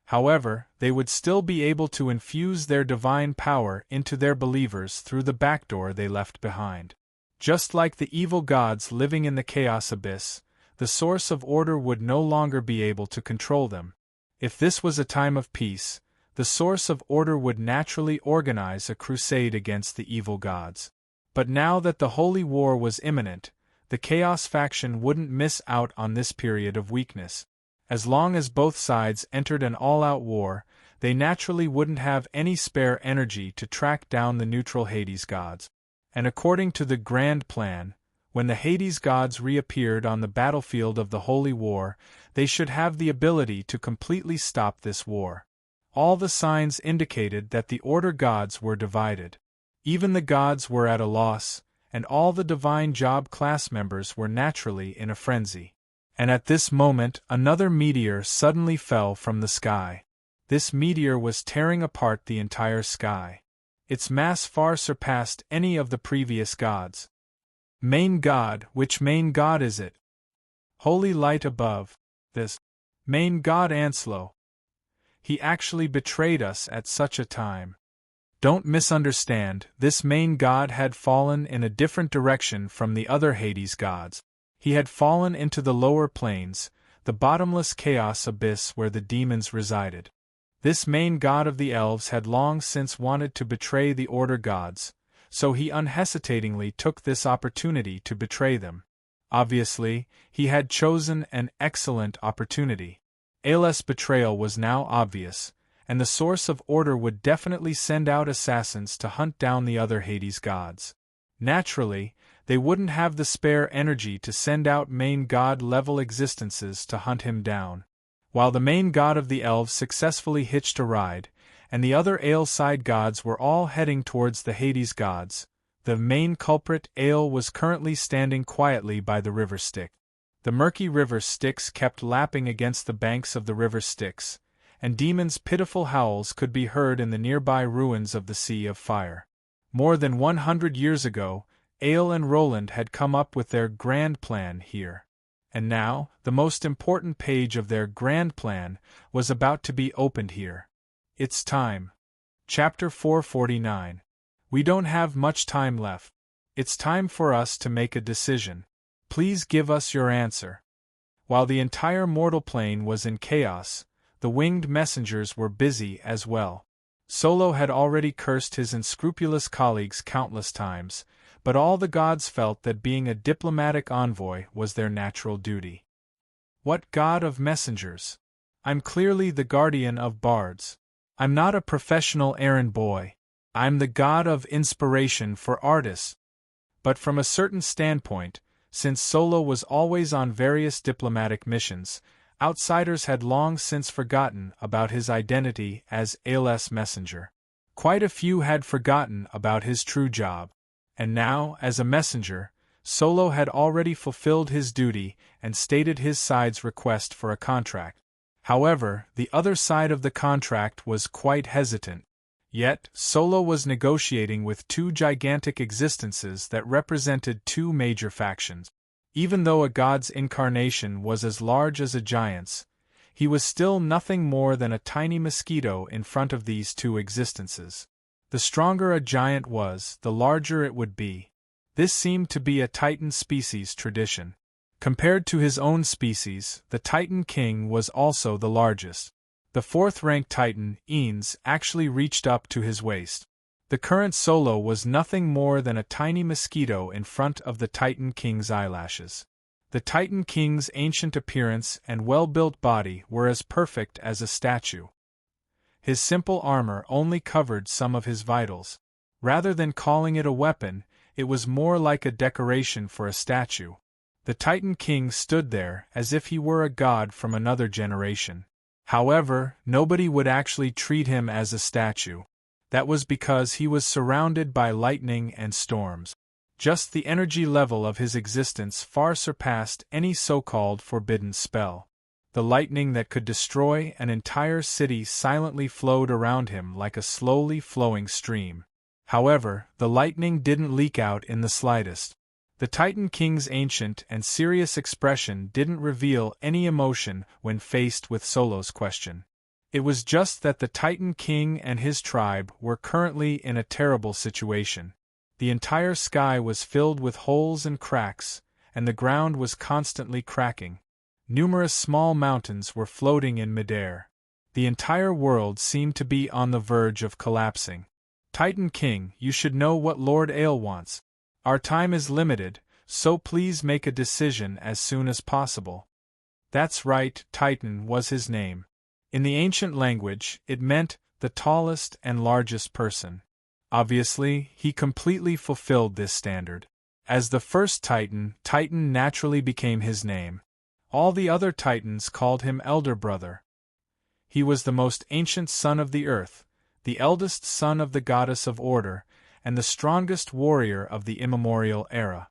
However, they would still be able to infuse their divine power into their believers through the backdoor they left behind. Just like the evil gods living in the chaos abyss, the source of order would no longer be able to control them. If this was a time of peace, the source of order would naturally organize a crusade against the evil gods. But now that the holy war was imminent, the Chaos faction wouldn't miss out on this period of weakness. As long as both sides entered an all-out war, they naturally wouldn't have any spare energy to track down the neutral Hades gods. And according to the grand plan, when the Hades gods reappeared on the battlefield of the holy war, they should have the ability to completely stop this war. All the signs indicated that the Order gods were divided. Even the gods were at a loss, and all the divine job class members were naturally in a frenzy. And at this moment another meteor suddenly fell from the sky. This meteor was tearing apart the entire sky. Its mass far surpassed any of the previous gods. Main god, which main god is it? Holy light above. This main god Anslo. He actually betrayed us at such a time. Don't misunderstand, this main god had fallen in a different direction from the other Hades gods. He had fallen into the lower planes, the bottomless chaos abyss where the demons resided. This main god of the elves had long since wanted to betray the Order gods, so he unhesitatingly took this opportunity to betray them. Obviously, he had chosen an excellent opportunity. Ale's betrayal was now obvious, and the source of order would definitely send out assassins to hunt down the other Hades gods. Naturally, they wouldn't have the spare energy to send out main god-level existences to hunt him down. While the main god of the elves successfully hitched a ride, and the other Ale side gods were all heading towards the Hades gods, the main culprit Ale was currently standing quietly by the river Styx. The murky river Styx kept lapping against the banks of the river Styx, and demons' pitiful howls could be heard in the nearby ruins of the Sea of Fire. More than 100 years ago, Ale and Roland had come up with their grand plan here. And now, the most important page of their grand plan was about to be opened here. It's time. Chapter 449. We don't have much time left. It's time for us to make a decision. Please give us your answer. While the entire mortal plane was in chaos, the winged messengers were busy as well. Solo had already cursed his unscrupulous colleagues countless times, but all the gods felt that being a diplomatic envoy was their natural duty. What god of messengers? I'm clearly the guardian of bards. I'm not a professional errand boy. I'm the god of inspiration for artists. But from a certain standpoint, since Solo was always on various diplomatic missions, outsiders had long since forgotten about his identity as Ale's messenger. Quite a few had forgotten about his true job. And now, as a messenger, Solo had already fulfilled his duty and stated his side's request for a contract. However, the other side of the contract was quite hesitant. Yet, Solo was negotiating with two gigantic existences that represented two major factions. Even though a god's incarnation was as large as a giant's, he was still nothing more than a tiny mosquito in front of these two existences. The stronger a giant was, the larger it would be. This seemed to be a Titan species tradition. Compared to his own species, the Titan King was also the largest. The fourth-ranked Titan, Eanes, actually reached up to his waist. The current Solo was nothing more than a tiny mosquito in front of the Titan King's eyelashes. The Titan King's ancient appearance and well-built body were as perfect as a statue. His simple armor only covered some of his vitals. Rather than calling it a weapon, it was more like a decoration for a statue. The Titan King stood there as if he were a god from another generation. However, nobody would actually treat him as a statue. That was because he was surrounded by lightning and storms. Just the energy level of his existence far surpassed any so-called forbidden spell. The lightning that could destroy an entire city silently flowed around him like a slowly flowing stream. However, the lightning didn't leak out in the slightest. The Titan King's ancient and serious expression didn't reveal any emotion when faced with Solo's question. It was just that the Titan King and his tribe were currently in a terrible situation. The entire sky was filled with holes and cracks, and the ground was constantly cracking. Numerous small mountains were floating in midair. The entire world seemed to be on the verge of collapsing. Titan King, you should know what Lord Ale wants. Our time is limited, so please make a decision as soon as possible. That's right, Titan was his name. In the ancient language, it meant the tallest and largest person. Obviously, he completely fulfilled this standard. As the first Titan, Titan naturally became his name. All the other Titans called him Elder Brother. He was the most ancient son of the earth, the eldest son of the goddess of order, and the strongest warrior of the immemorial era.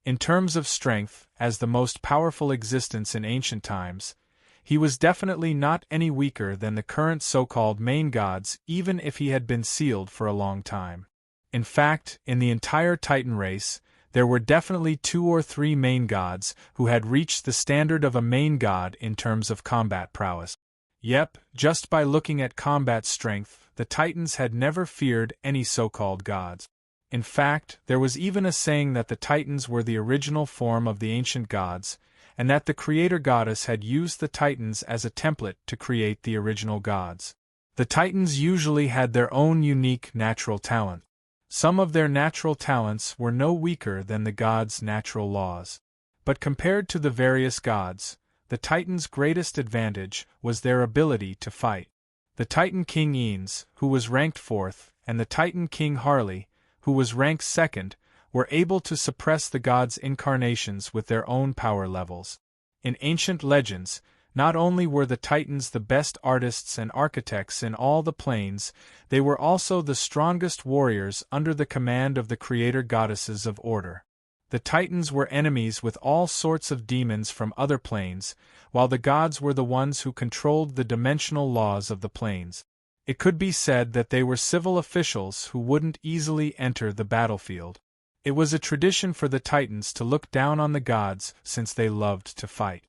In terms of strength, as the most powerful existence in ancient times, he was definitely not any weaker than the current so-called main gods, even if he had been sealed for a long time. In fact, in the entire Titan race, there were definitely 2 or 3 main gods who had reached the standard of a main god in terms of combat prowess. Yep, just by looking at combat strength, the Titans had never feared any so-called gods. In fact, there was even a saying that the Titans were the original form of the ancient gods, and that the creator goddess had used the Titans as a template to create the original gods. The Titans usually had their own unique natural talent. Some of their natural talents were no weaker than the gods' natural laws. But compared to the various gods, the Titans' greatest advantage was their ability to fight. The Titan King Eanes, who was ranked 4th, and the Titan King Harley, who was ranked 2nd, were able to suppress the gods' incarnations with their own power levels. In ancient legends, not only were the Titans the best artists and architects in all the planes, they were also the strongest warriors under the command of the creator goddesses of order. The Titans were enemies with all sorts of demons from other planes, while the gods were the ones who controlled the dimensional laws of the planes. It could be said that they were civil officials who wouldn't easily enter the battlefield. It was a tradition for the Titans to look down on the gods since they loved to fight.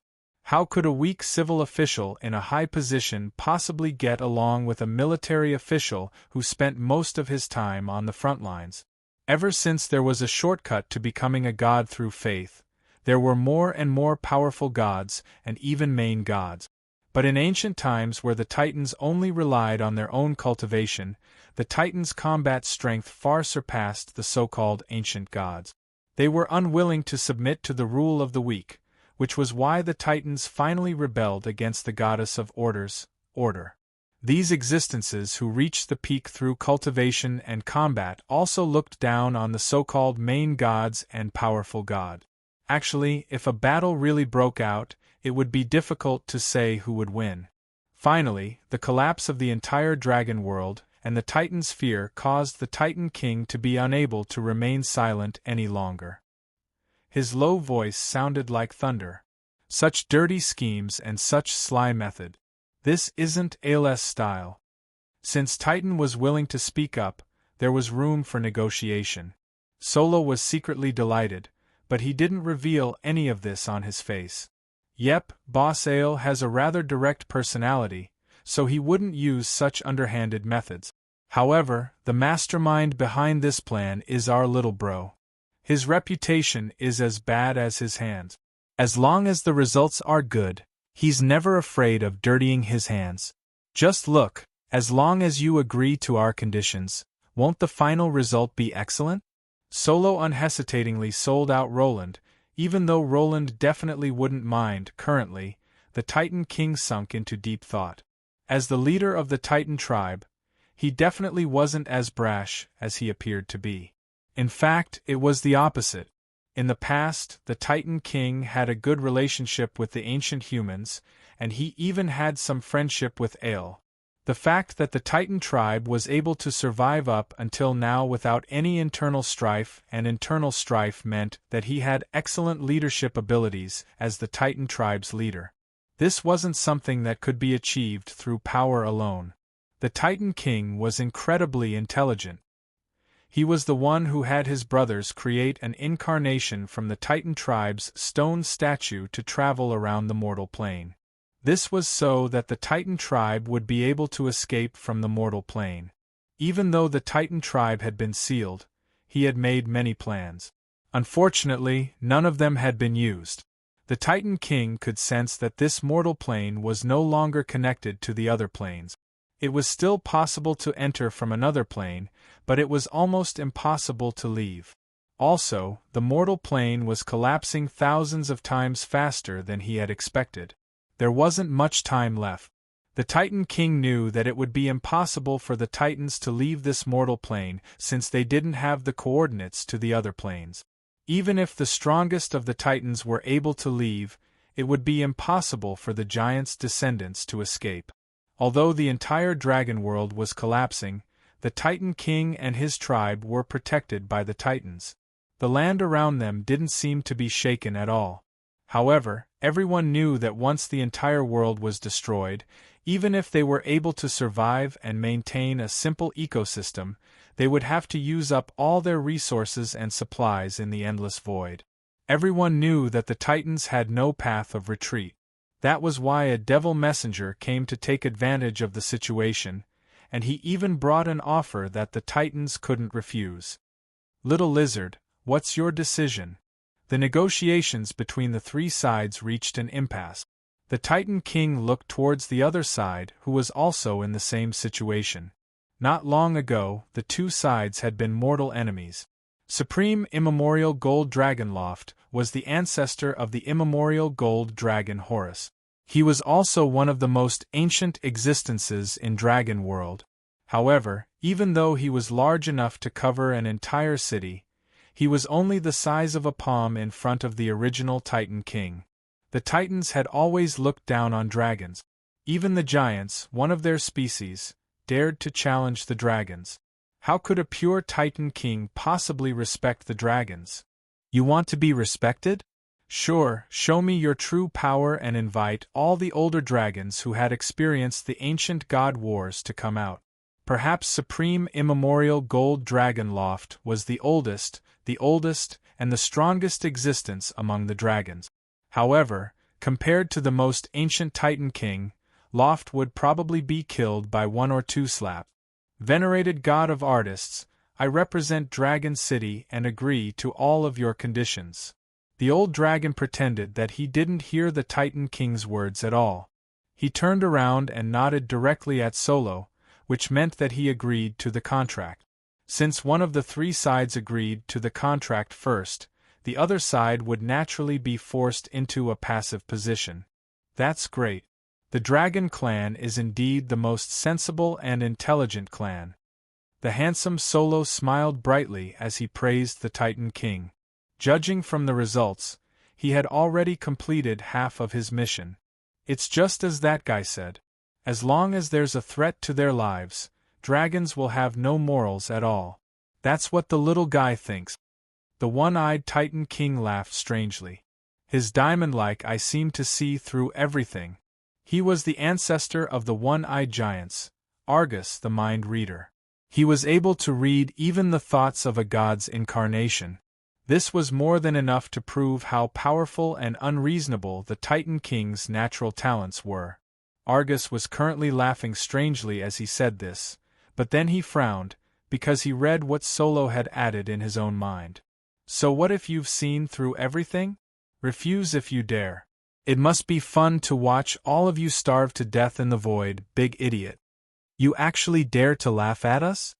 How could a weak civil official in a high position possibly get along with a military official who spent most of his time on the front lines? Ever since there was a shortcut to becoming a god through faith, there were more and more powerful gods and even main gods. But in ancient times where the Titans only relied on their own cultivation, the Titans' combat strength far surpassed the so-called ancient gods. They were unwilling to submit to the rule of the weak, which was why the Titans finally rebelled against the goddess of order. These existences who reached the peak through cultivation and combat also looked down on the so-called main gods and powerful god. Actually, if a battle really broke out, it would be difficult to say who would win. Finally, the collapse of the entire dragon world and the Titan's fear caused the Titan King to be unable to remain silent any longer. His low voice sounded like thunder. Such dirty schemes and such sly method. This isn't ALS style. Since Titan was willing to speak up, there was room for negotiation. Solo was secretly delighted, but he didn't reveal any of this on his face. Yep, Boss Ale has a rather direct personality, so he wouldn't use such underhanded methods. However, the mastermind behind this plan is our little bro. His reputation is as bad as his hands. As long as the results are good, he's never afraid of dirtying his hands. Just look, as long as you agree to our conditions, won't the final result be excellent? Solo unhesitatingly sold out Roland, even though Roland definitely wouldn't mind. Currently, the Titan King sunk into deep thought. As the leader of the Titan tribe, he definitely wasn't as brash as he appeared to be. In fact, it was the opposite. In the past, the Titan King had a good relationship with the ancient humans, and he even had some friendship with Ale. The fact that the Titan tribe was able to survive up until now without any internal strife, and internal strife meant that he had excellent leadership abilities as the Titan tribe's leader. This wasn't something that could be achieved through power alone. The Titan King was incredibly intelligent. He was the one who had his brothers create an incarnation from the Titan tribe's stone statue to travel around the mortal plane. This was so that the Titan tribe would be able to escape from the mortal plane. Even though the Titan tribe had been sealed, he had made many plans. Unfortunately, none of them had been used. The Titan King could sense that this mortal plane was no longer connected to the other planes. It was still possible to enter from another plane, but it was almost impossible to leave. Also, the mortal plane was collapsing thousands of times faster than he had expected. There wasn't much time left. The Titan King knew that it would be impossible for the Titans to leave this mortal plane since they didn't have the coordinates to the other planes. Even if the strongest of the Titans were able to leave, it would be impossible for the giant's descendants to escape. Although the entire dragon world was collapsing, the Titan King and his tribe were protected by the Titans. The land around them didn't seem to be shaken at all. However, everyone knew that once the entire world was destroyed, even if they were able to survive and maintain a simple ecosystem, they would have to use up all their resources and supplies in the endless void. Everyone knew that the Titans had no path of retreat. That was why a devil messenger came to take advantage of the situation, and he even brought an offer that the Titans couldn't refuse. Little Lizard, what's your decision? The negotiations between the three sides reached an impasse. The Titan King looked towards the other side, who was also in the same situation. Not long ago, the two sides had been mortal enemies. Supreme Immemorial Gold Dragon Loft was the ancestor of the immemorial Gold Dragon Horus. He was also one of the most ancient existences in Dragon World. However, even though he was large enough to cover an entire city, he was only the size of a palm in front of the original Titan King. The Titans had always looked down on dragons. Even the giants, one of their species, dared to challenge the dragons. How could a pure Titan King possibly respect the dragons? You want to be respected? Sure, show me your true power and invite all the older dragons who had experienced the ancient god wars to come out. Perhaps supreme immemorial gold dragon loft was the oldest, and the strongest existence among the dragons. However, compared to the most ancient Titan King, Loft would probably be killed by 1 or 2 slaps. Venerated god of artists, I represent Dragon City and agree to all of your conditions. The old dragon pretended that he didn't hear the Titan King's words at all. He turned around and nodded directly at Solo, which meant that he agreed to the contract. Since one of the 3 sides agreed to the contract first, the other side would naturally be forced into a passive position. That's great. The Dragon Clan is indeed the most sensible and intelligent clan. The handsome Solo smiled brightly as he praised the Titan King. Judging from the results, he had already completed half of his mission. It's just as that guy said. As long as there's a threat to their lives, dragons will have no morals at all. That's what the little guy thinks. The one-eyed Titan King laughed strangely. His diamond-like eye seemed to see through everything. He was the ancestor of the one-eyed giants, Argus the mind reader. He was able to read even the thoughts of a god's incarnation. This was more than enough to prove how powerful and unreasonable the Titan King's natural talents were. Argus was currently laughing strangely as he said this, but then he frowned, because he read what Solo had added in his own mind. So what if you've seen through everything? Refuse if you dare. It must be fun to watch all of you starve to death in the void, big idiot. You actually dare to laugh at us?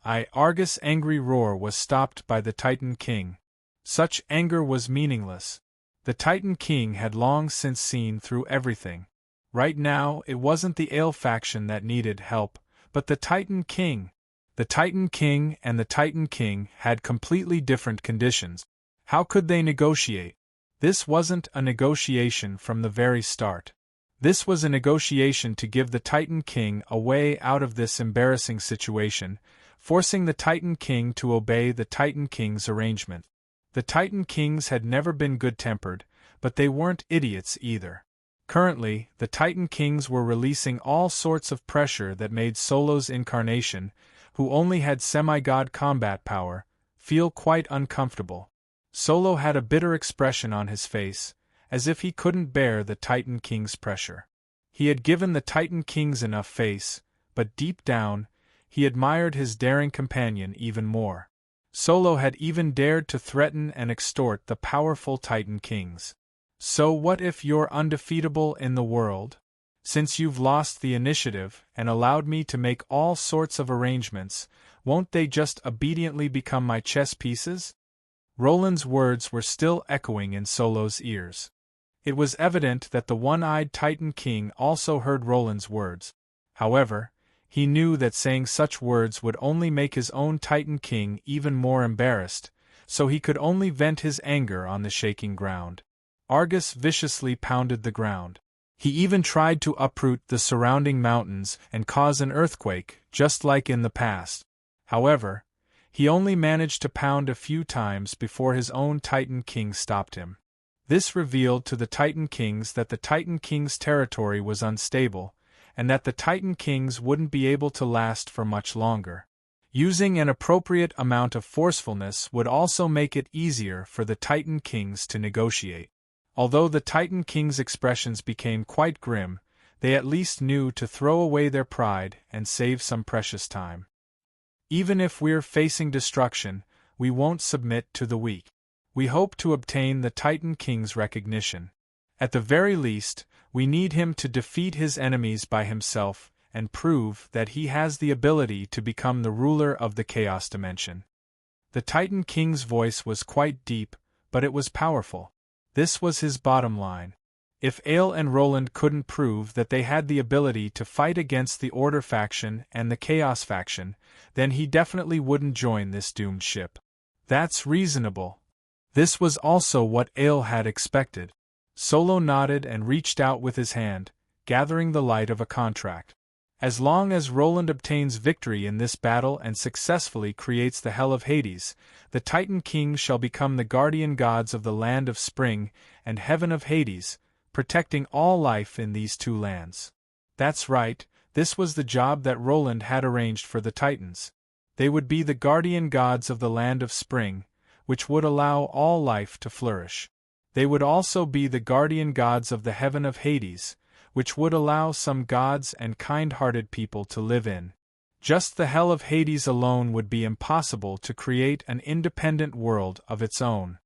Argus' angry roar was stopped by the Titan King. Such anger was meaningless. The Titan King had long since seen through everything. Right now, it wasn't the Ale faction that needed help, but the Titan King. The Titan King and the Titan King had completely different conditions. How could they negotiate? This wasn't a negotiation from the very start. This was a negotiation to give the Titan King a way out of this embarrassing situation, forcing the Titan King to obey the Titan King's arrangement. The Titan Kings had never been good-tempered, but they weren't idiots either. Currently, the Titan Kings were releasing all sorts of pressure that made Solo's incarnation, who only had semi-god combat power, feel quite uncomfortable. Solo had a bitter expression on his face, as if he couldn't bear the Titan King's pressure. He had given the Titan Kings enough face, but deep down, he admired his daring companion even more. Solo had even dared to threaten and extort the powerful Titan Kings. So what if you're undefeatable in the world? Since you've lost the initiative and allowed me to make all sorts of arrangements, won't they just obediently become my chess pieces? Roland's words were still echoing in Solo's ears. It was evident that the one-eyed Titan King also heard Roland's words. However, he knew that saying such words would only make his own Titan King even more embarrassed, so he could only vent his anger on the shaking ground. Argus viciously pounded the ground. He even tried to uproot the surrounding mountains and cause an earthquake, just like in the past. However, he only managed to pound a few times before his own Titan King stopped him. This revealed to the Titan Kings that the Titan King's territory was unstable, and that the Titan Kings wouldn't be able to last for much longer. Using an appropriate amount of forcefulness would also make it easier for the Titan Kings to negotiate. Although the Titan Kings' expressions became quite grim, they at least knew to throw away their pride and save some precious time. Even if we're facing destruction, we won't submit to the weak. We hope to obtain the Titan King's recognition. At the very least, we need him to defeat his enemies by himself and prove that he has the ability to become the ruler of the Chaos Dimension. The Titan King's voice was quite deep, but it was powerful. This was his bottom line. If Ale and Roland couldn't prove that they had the ability to fight against the Order faction and the Chaos faction, then he definitely wouldn't join this doomed ship. That's reasonable. This was also what Ale had expected. Solo nodded and reached out with his hand, gathering the light of a contract. As long as Roland obtains victory in this battle and successfully creates the Hell of Hades, the Titan King shall become the guardian gods of the Land of Spring and Heaven of Hades, protecting all life in these two lands. That's right, This was the job that Roland had arranged for the Titans. They would be the guardian gods of the land of spring, which would allow all life to flourish. They would also be the guardian gods of the heaven of Hades, which would allow some gods and kind-hearted people to live in. Just the hell of Hades alone would be impossible to create an independent world of its own.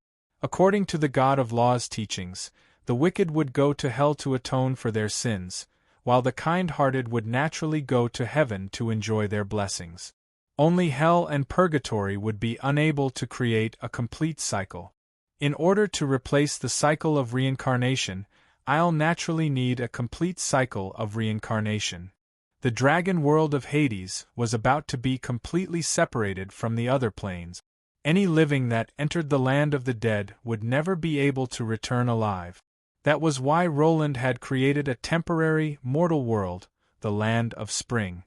According to the God of Law's teachings, the wicked would go to hell to atone for their sins, while the kind-hearted would naturally go to heaven to enjoy their blessings. Only hell and purgatory would be unable to create a complete cycle. In order to replace the cycle of reincarnation, I'll naturally need a complete cycle of reincarnation. The dragon world of Hades was about to be completely separated from the other planes. Any living that entered the land of the dead would never be able to return alive. That was why Roland had created a temporary, mortal world, the land of spring.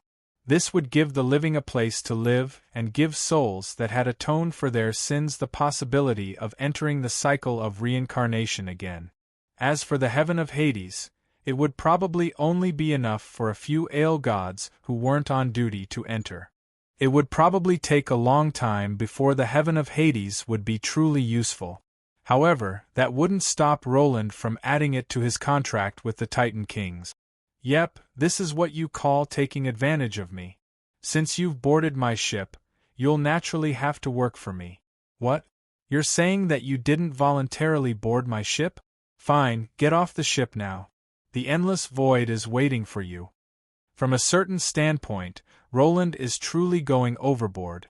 This would give the living a place to live and give souls that had atoned for their sins the possibility of entering the cycle of reincarnation again. As for the heaven of Hades, it would probably only be enough for a few ale gods who weren't on duty to enter. It would probably take a long time before the heaven of Hades would be truly useful. However, that wouldn't stop Roland from adding it to his contract with the Titan Kings. Yep, this is what you call taking advantage of me. Since you've boarded my ship, you'll naturally have to work for me. What? You're saying that you didn't voluntarily board my ship? Fine, get off the ship now. The endless void is waiting for you. From a certain standpoint, Roland is truly going overboard.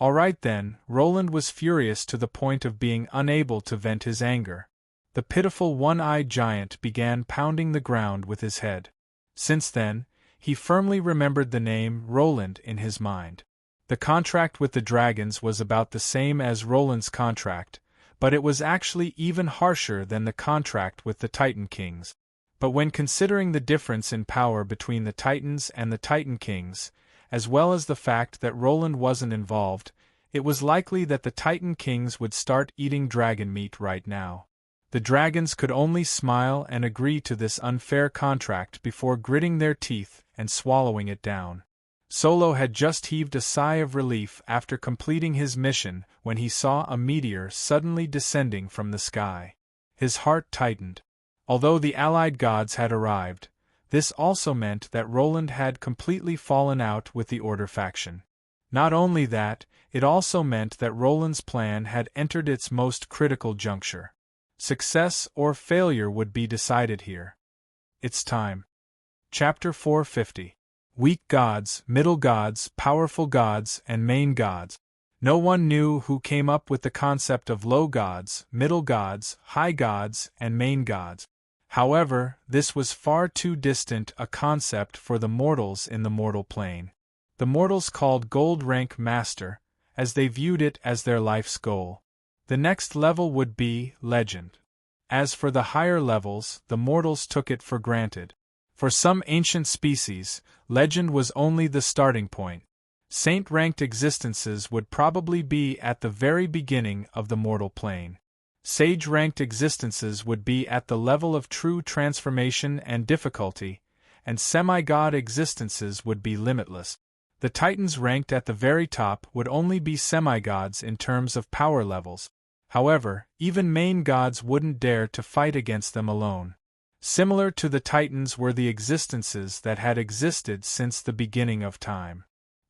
Alright then, Roland was furious to the point of being unable to vent his anger. The pitiful one-eyed giant began pounding the ground with his head. Since then, he firmly remembered the name Roland in his mind. The contract with the dragons was about the same as Roland's contract, but it was actually even harsher than the contract with the Titan Kings. But when considering the difference in power between the Titans and the Titan Kings, as well as the fact that Roland wasn't involved, it was likely that the Titan Kings would start eating dragon meat right now. The dragons could only smile and agree to this unfair contract before gritting their teeth and swallowing it down. Solo had just heaved a sigh of relief after completing his mission when he saw a meteor suddenly descending from the sky. His heart tightened. Although the allied gods had arrived, this also meant that Roland had completely fallen out with the Order faction. Not only that, it also meant that Roland's plan had entered its most critical juncture. Success or failure would be decided here. It's time. Chapter 450. Weak gods, middle gods, powerful gods, and main gods. No one knew who came up with the concept of low gods, middle gods, high gods, and main gods. However, this was far too distant a concept for the mortals in the mortal plane. The mortals called Gold Rank Master, as they viewed it as their life's goal. The next level would be Legend. As for the higher levels, the mortals took it for granted. For some ancient species, Legend was only the starting point. Saint-ranked existences would probably be at the very beginning of the mortal plane. Sage-ranked existences would be at the level of true transformation and difficulty, and semi-god existences would be limitless. The Titans ranked at the very top would only be semi-gods in terms of power levels. However, even main gods wouldn't dare to fight against them alone. Similar to the Titans were the existences that had existed since the beginning of time.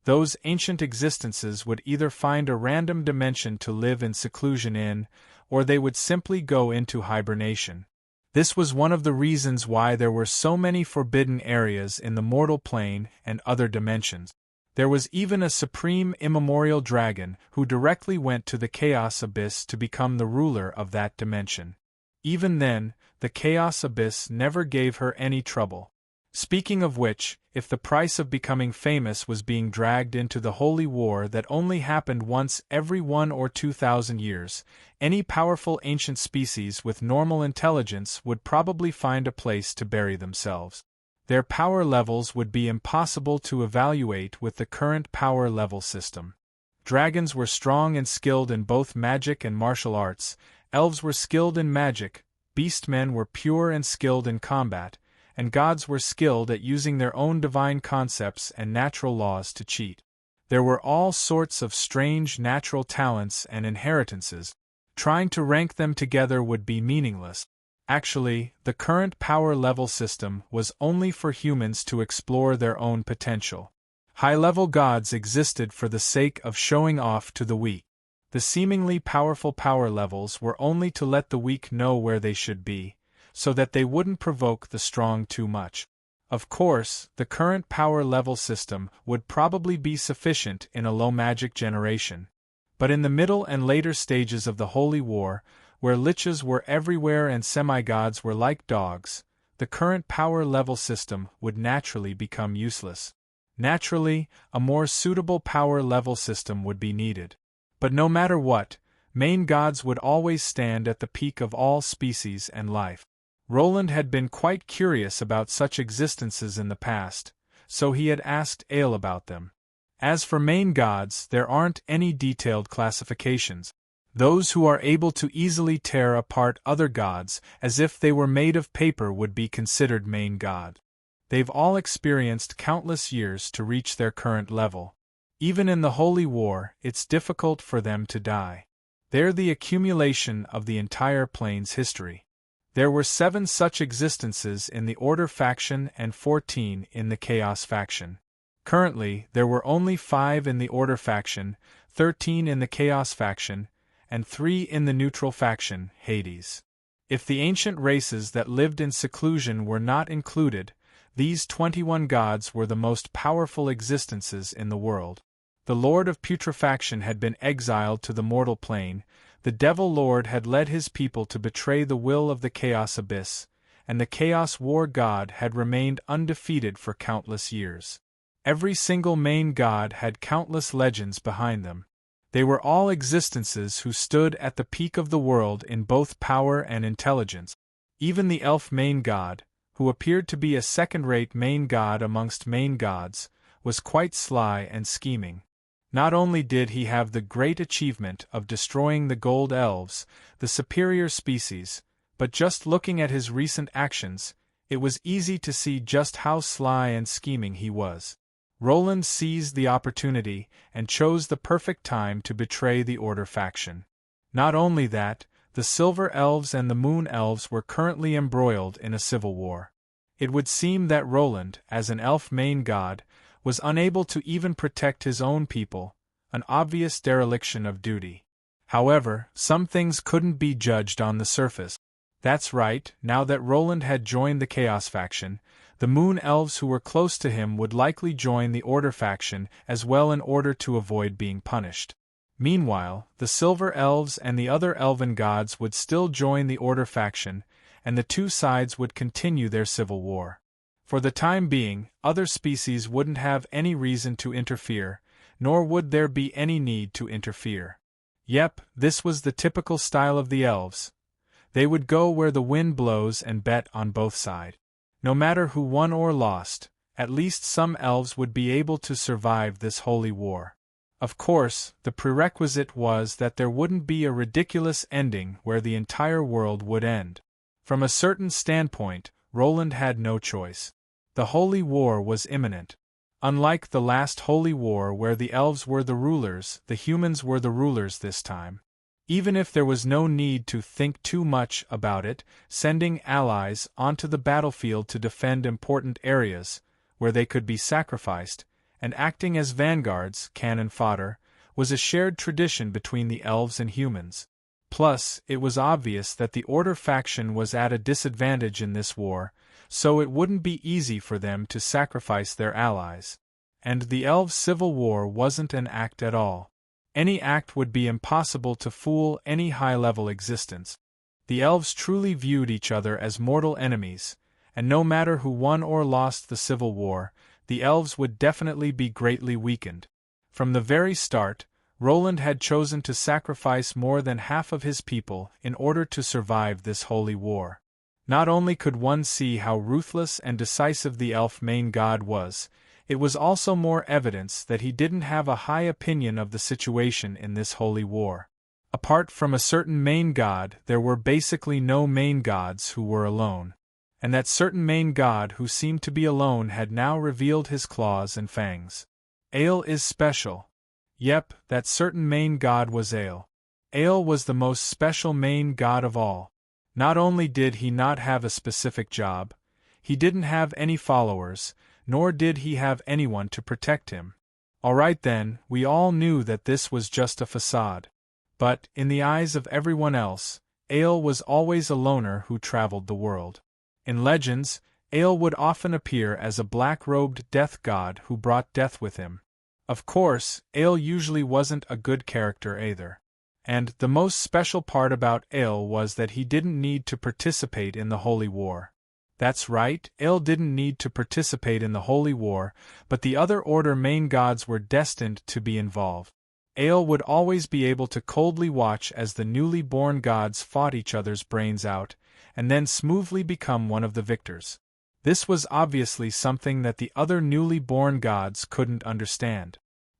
Those ancient existences would either find a random dimension to live in seclusion in, or they would simply go into hibernation. This was one of the reasons why there were so many forbidden areas in the mortal plane and other dimensions. There was even a supreme immemorial dragon who directly went to the Chaos Abyss to become the ruler of that dimension. Even then, the Chaos Abyss never gave her any trouble. Speaking of which, if the price of becoming famous was being dragged into the holy war that only happened once every 1,000 or 2,000 years, any powerful ancient species with normal intelligence would probably find a place to bury themselves. Their power levels would be impossible to evaluate with the current power level system. Dragons were strong and skilled in both magic and martial arts, elves were skilled in magic, beastmen were pure and skilled in combat, and gods were skilled at using their own divine concepts and natural laws to cheat. There were all sorts of strange natural talents and inheritances. Trying to rank them together would be meaningless. Actually, the current power level system was only for humans to explore their own potential. High-level gods existed for the sake of showing off to the weak. The seemingly powerful power levels were only to let the weak know where they should be, so that they wouldn't provoke the strong too much. Of course, the current power level system would probably be sufficient in a low magic generation. But in the middle and later stages of the Holy War, where liches were everywhere and semi-gods were like dogs, the current power level system would naturally become useless. Naturally, a more suitable power level system would be needed. But no matter what, main gods would always stand at the peak of all species and life. Roland had been quite curious about such existences in the past, so he had asked Ale about them. As for main gods, there aren't any detailed classifications. Those who are able to easily tear apart other gods as if they were made of paper would be considered main god. They've all experienced countless years to reach their current level. Even in the Holy War, it's difficult for them to die. They're the accumulation of the entire plane's history. There were 7 such existences in the Order faction and 14 in the Chaos faction. Currently, there were only 5 in the Order faction, 13 in the Chaos faction, and 3 in the neutral faction, Hades. If the ancient races that lived in seclusion were not included, these 21 gods were the most powerful existences in the world. The Lord of Putrefaction had been exiled to the mortal plane, the Devil Lord had led his people to betray the will of the Chaos Abyss, and the Chaos War God had remained undefeated for countless years. Every single main god had countless legends behind them. They were all existences who stood at the peak of the world in both power and intelligence. Even the elf main god, who appeared to be a second-rate main god amongst main gods, was quite sly and scheming. Not only did he have the great achievement of destroying the gold elves, the superior species, but just looking at his recent actions, it was easy to see just how sly and scheming he was. Roland seized the opportunity and chose the perfect time to betray the Order faction. Not only that, the Silver Elves and the Moon Elves were currently embroiled in a civil war. It would seem that Roland, as an elf main god, was unable to even protect his own people, an obvious dereliction of duty. However, some things couldn't be judged on the surface. That's right, now that Roland had joined the Chaos faction, the Moon Elves who were close to him would likely join the Order faction as well in order to avoid being punished. Meanwhile, the Silver Elves and the other elven gods would still join the Order faction, and the two sides would continue their civil war. For the time being, other species wouldn't have any reason to interfere, nor would there be any need to interfere. Yep, this was the typical style of the elves. They would go where the wind blows and bet on both sides. No matter who won or lost, at least some elves would be able to survive this holy war. Of course, the prerequisite was that there wouldn't be a ridiculous ending where the entire world would end. From a certain standpoint, Roland had no choice. The holy war was imminent. Unlike the last holy war where the elves were the rulers, the humans were the rulers this time. Even if there was no need to think too much about it, sending allies onto the battlefield to defend important areas, where they could be sacrificed, and acting as vanguards, cannon fodder, was a shared tradition between the elves and humans. Plus, it was obvious that the Order faction was at a disadvantage in this war, so it wouldn't be easy for them to sacrifice their allies. And the elves' civil war wasn't an act at all. Any act would be impossible to fool any high-level existence. The elves truly viewed each other as mortal enemies, and no matter who won or lost the civil war, the elves would definitely be greatly weakened. From the very start, Roland had chosen to sacrifice more than half of his people in order to survive this holy war. Not only could one see how ruthless and decisive the elf main god was, it was also more evidence that he didn't have a high opinion of the situation in this holy war. Apart from a certain main god, there were basically no main gods who were alone. and that certain main god who seemed to be alone had now revealed his claws and fangs. Ale is special. Yep, that certain main god was Ale. Ale was the most special main god of all. Not only did he not have a specific job, he didn't have any followers, nor did he have anyone to protect him. Alright then, we all knew that this was just a facade. But, in the eyes of everyone else, Ale was always a loner who traveled the world. In legends, Ale would often appear as a black-robed death god who brought death with him. Of course, Ale usually wasn't a good character either. And the most special part about Ale was that he didn't need to participate in the Holy War. That's right, Ale didn't need to participate in the Holy War, but the other Order main gods were destined to be involved. Ale would always be able to coldly watch as the newly born gods fought each other's brains out, and then smoothly become one of the victors. This was obviously something that the other newly born gods couldn't understand.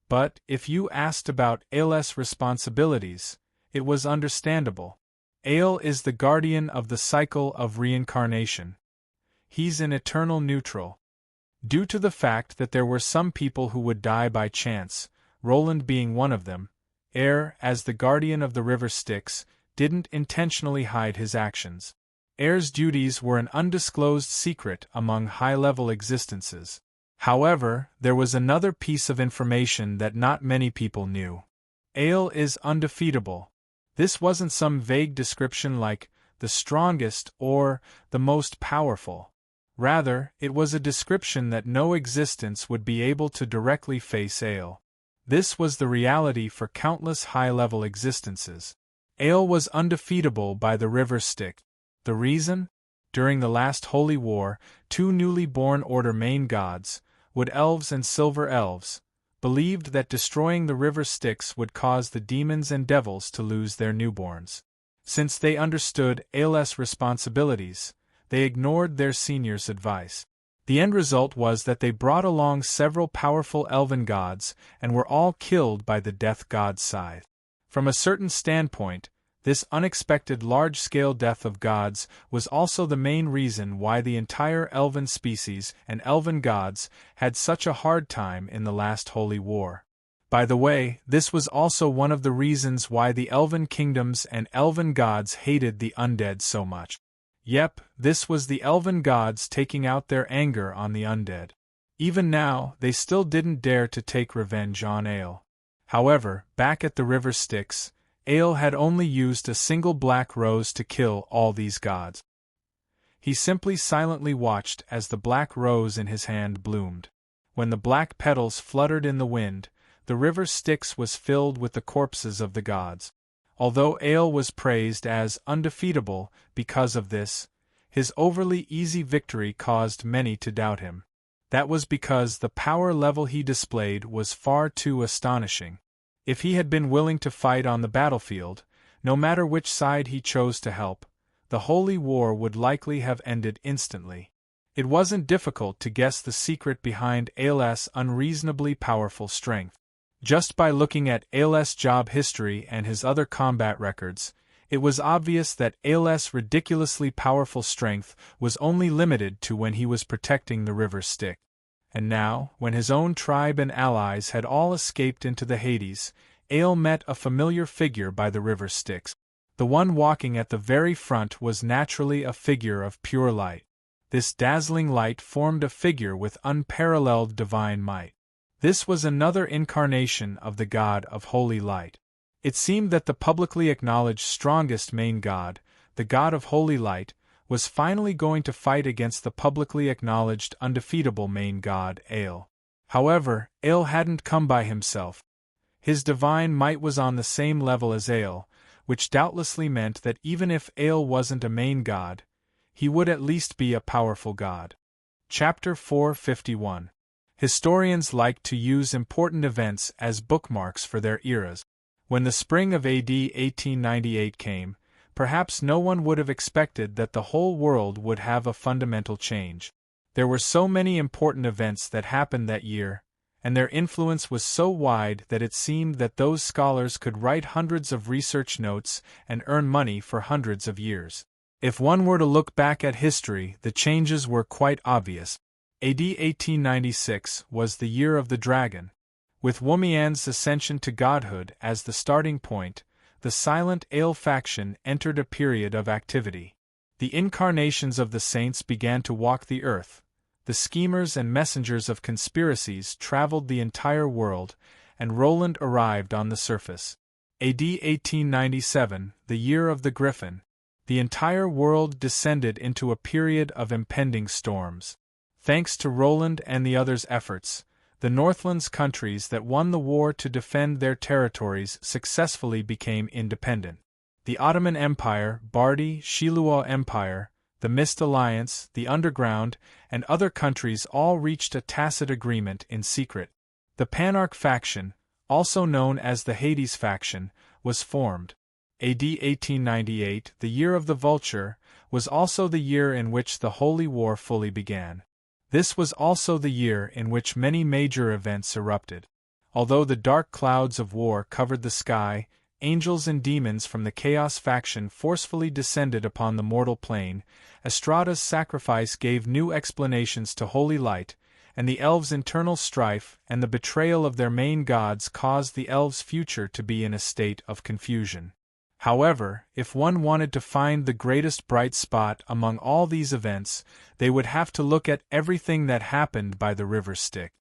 But, if you asked about Ale's responsibilities, it was understandable. Ale is the guardian of the cycle of reincarnation. He's an eternal neutral. Due to the fact that there were some people who would die by chance, Roland being one of them, as the guardian of the river Styx, didn't intentionally hide his actions. Air's duties were an undisclosed secret among high-level existences. However, there was another piece of information that not many people knew. Ale is undefeatable. This wasn't some vague description like, the strongest or the most powerful. Rather, it was a description that no existence would be able to directly face Ale. This was the reality for countless high-level existences. Ale was undefeatable by the river Styx. The reason? During the last Holy War, two newly born Order main gods, Wood Elves and Silver Elves, believed that destroying the river Styx would cause the demons and devils to lose their newborns. Since they understood Ale's responsibilities, they ignored their senior's advice. The end result was that they brought along several powerful elven gods and were all killed by the death god's scythe. From a certain standpoint, this unexpected large-scale death of gods was also the main reason why the entire elven species and elven gods had such a hard time in the last Holy War. By the way, this was also one of the reasons why the elven kingdoms and elven gods hated the undead so much. Yep, this was the elven gods taking out their anger on the undead. Even now, they still didn't dare to take revenge on Ale. However, back at the river Styx, Ale had only used a single black rose to kill all these gods. He simply silently watched as the black rose in his hand bloomed. When the black petals fluttered in the wind, the river Styx was filled with the corpses of the gods. Although Ale was praised as undefeatable because of this, his overly easy victory caused many to doubt him. That was because the power level he displayed was far too astonishing. If he had been willing to fight on the battlefield, no matter which side he chose to help, the Holy War would likely have ended instantly. It wasn't difficult to guess the secret behind Ale's unreasonably powerful strength. Just by looking at Ale's job history and his other combat records, it was obvious that Ale's ridiculously powerful strength was only limited to when he was protecting the river Styx. And now, when his own tribe and allies had all escaped into the Hades, Ale met a familiar figure by the river Styx. The one walking at the very front was naturally a figure of pure light. This dazzling light formed a figure with unparalleled divine might. This was another incarnation of the god of holy light. It seemed that the publicly acknowledged strongest main god, the god of holy light, was finally going to fight against the publicly acknowledged undefeatable main god, Ale. However, Ale hadn't come by himself. His divine might was on the same level as Ale, which doubtlessly meant that even if Ale wasn't a main god, he would at least be a powerful god. Chapter 451. Historians like to use important events as bookmarks for their eras. When the spring of AD 1898 came, perhaps no one would have expected that the whole world would have a fundamental change. There were so many important events that happened that year, and their influence was so wide that it seemed that those scholars could write hundreds of research notes and earn money for hundreds of years. If one were to look back at history, the changes were quite obvious. AD 1896 was the year of the dragon. With Womian's ascension to godhood as the starting point, the Silent Ale faction entered a period of activity. The incarnations of the saints began to walk the earth. The schemers and messengers of conspiracies traveled the entire world, and Roland arrived on the surface. AD 1897, the year of the Griffin, the entire world descended into a period of impending storms. Thanks to Roland and the others' efforts, the Northlands countries that won the war to defend their territories successfully became independent. The Ottoman Empire, Bardi, Shilua Empire, the Mist Alliance, the Underground, and other countries all reached a tacit agreement in secret. The Panarch faction, also known as the Hades faction, was formed. AD 1898, the year of the Vulture, was also the year in which the Holy War fully began. This was also the year in which many major events erupted. Although the dark clouds of war covered the sky, angels and demons from the Chaos faction forcefully descended upon the mortal plane. Estrada's sacrifice gave new explanations to Holy Light, and the elves' internal strife and the betrayal of their main gods caused the elves' future to be in a state of confusion. However, if one wanted to find the greatest bright spot among all these events, they would have to look at everything that happened by the River Styx.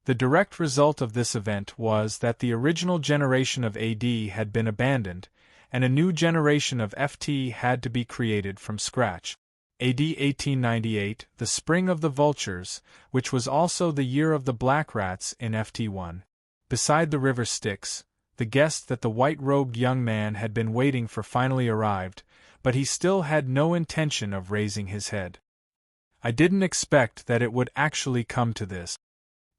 The direct result of this event was that the original generation of AD had been abandoned, and a new generation of FT had to be created from scratch. AD 1898, the Spring of the Vultures, which was also the year of the Black Rats in FT1. Beside the River Styx, the guest that the white-robed young man had been waiting for finally arrived, but he still had no intention of raising his head. I didn't expect that it would actually come to this.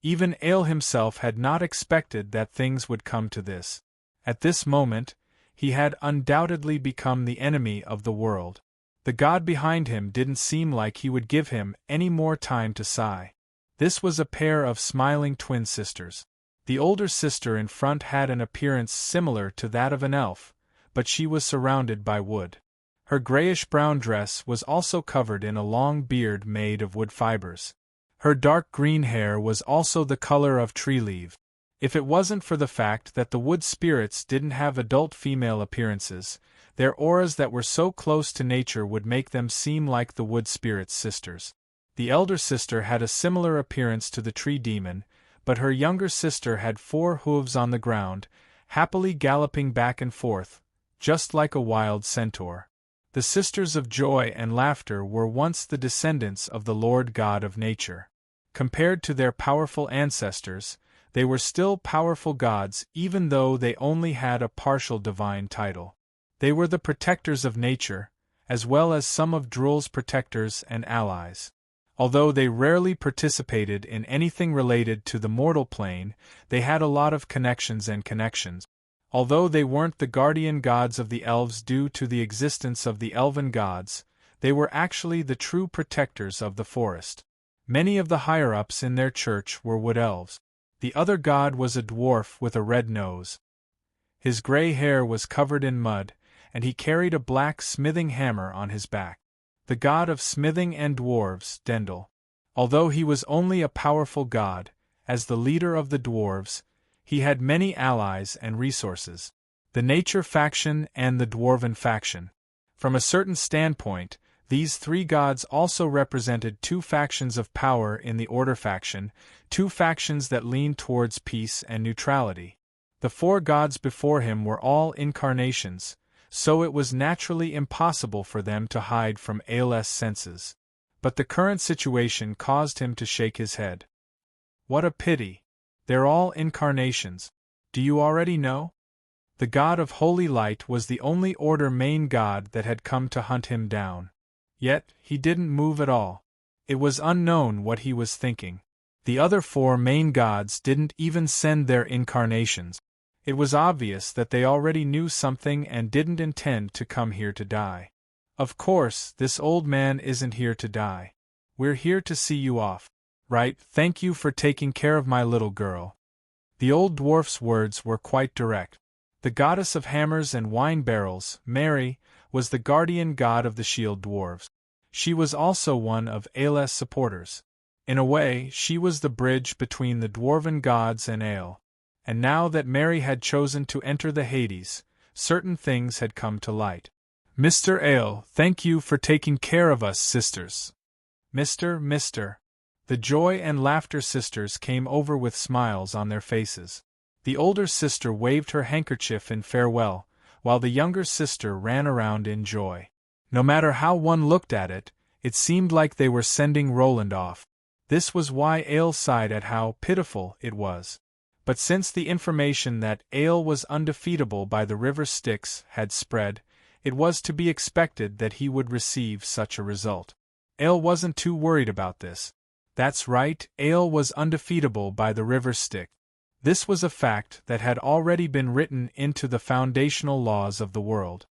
Even Ale himself had not expected that things would come to this. At this moment, he had undoubtedly become the enemy of the world. The god behind him didn't seem like he would give him any more time to sigh. This was a pair of smiling twin sisters. The older sister in front had an appearance similar to that of an elf, but she was surrounded by wood. Her grayish-brown dress was also covered in a long beard made of wood fibers. Her dark green hair was also the color of tree leaves. If it wasn't for the fact that the wood spirits didn't have adult female appearances, their auras that were so close to nature would make them seem like the wood spirits' sisters. The elder sister had a similar appearance to the tree demon, but her younger sister had 4 hooves on the ground, happily galloping back and forth, just like a wild centaur. The sisters of joy and laughter were once the descendants of the Lord God of nature. Compared to their powerful ancestors, they were still powerful gods even though they only had a partial divine title. They were the protectors of nature, as well as some of Drul's protectors and allies. Although they rarely participated in anything related to the mortal plane, they had a lot of connections. Although they weren't the guardian gods of the elves due to the existence of the elven gods, they were actually the true protectors of the forest. Many of the higher-ups in their church were wood elves. The other god was a dwarf with a red nose. His gray hair was covered in mud, and he carried a black smithing hammer on his back. The god of smithing and dwarves, Dendel. Although he was only a powerful god, as the leader of the dwarves, he had many allies and resources. The nature faction and the dwarven faction. From a certain standpoint, these 3 gods also represented 2 factions of power in the Order faction, 2 factions that leaned towards peace and neutrality. The 4 gods before him were all incarnations, so it was naturally impossible for them to hide from Ale's senses. But the current situation caused him to shake his head. What a pity. They're all incarnations. Do you already know? The god of holy light was the only Order main god that had come to hunt him down. Yet, he didn't move at all. It was unknown what he was thinking. The other 4 main gods didn't even send their incarnations. It was obvious that they already knew something and didn't intend to come here to die. Of course, this old man isn't here to die. We're here to see you off. Right, thank you for taking care of my little girl. The old dwarf's words were quite direct. The goddess of hammers and wine barrels, Mary, was the guardian god of the shield dwarves. She was also one of Ael's supporters. In a way, she was the bridge between the dwarven gods and Ael. And now that Mary had chosen to enter the Hades, certain things had come to light. Mr. Ael, thank you for taking care of us, sisters. Mr. The joy and laughter sisters came over with smiles on their faces. The older sister waved her handkerchief in farewell, while the younger sister ran around in joy. No matter how one looked at it, it seemed like they were sending Roland off. This was why Ael sighed at how pitiful it was. But since the information that Ael was undefeatable by the river Styx had spread, it was to be expected that he would receive such a result. Ael wasn't too worried about this. That's right, Ael was undefeatable by the river Styx. This was a fact that had already been written into the foundational laws of the world.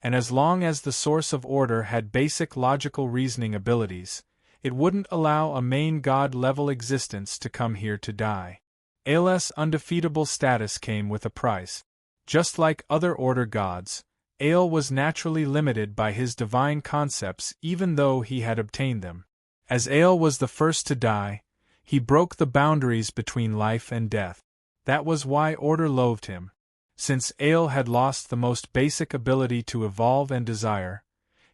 And as long as the source of order had basic logical reasoning abilities, it wouldn't allow a main god-level existence to come here to die. Ael's undefeatable status came with a price. Just like other order gods, Ael was naturally limited by his divine concepts even though he had obtained them. As Ael was the first to die, he broke the boundaries between life and death. That was why order loathed him. Since Ael had lost the most basic ability to evolve and desire,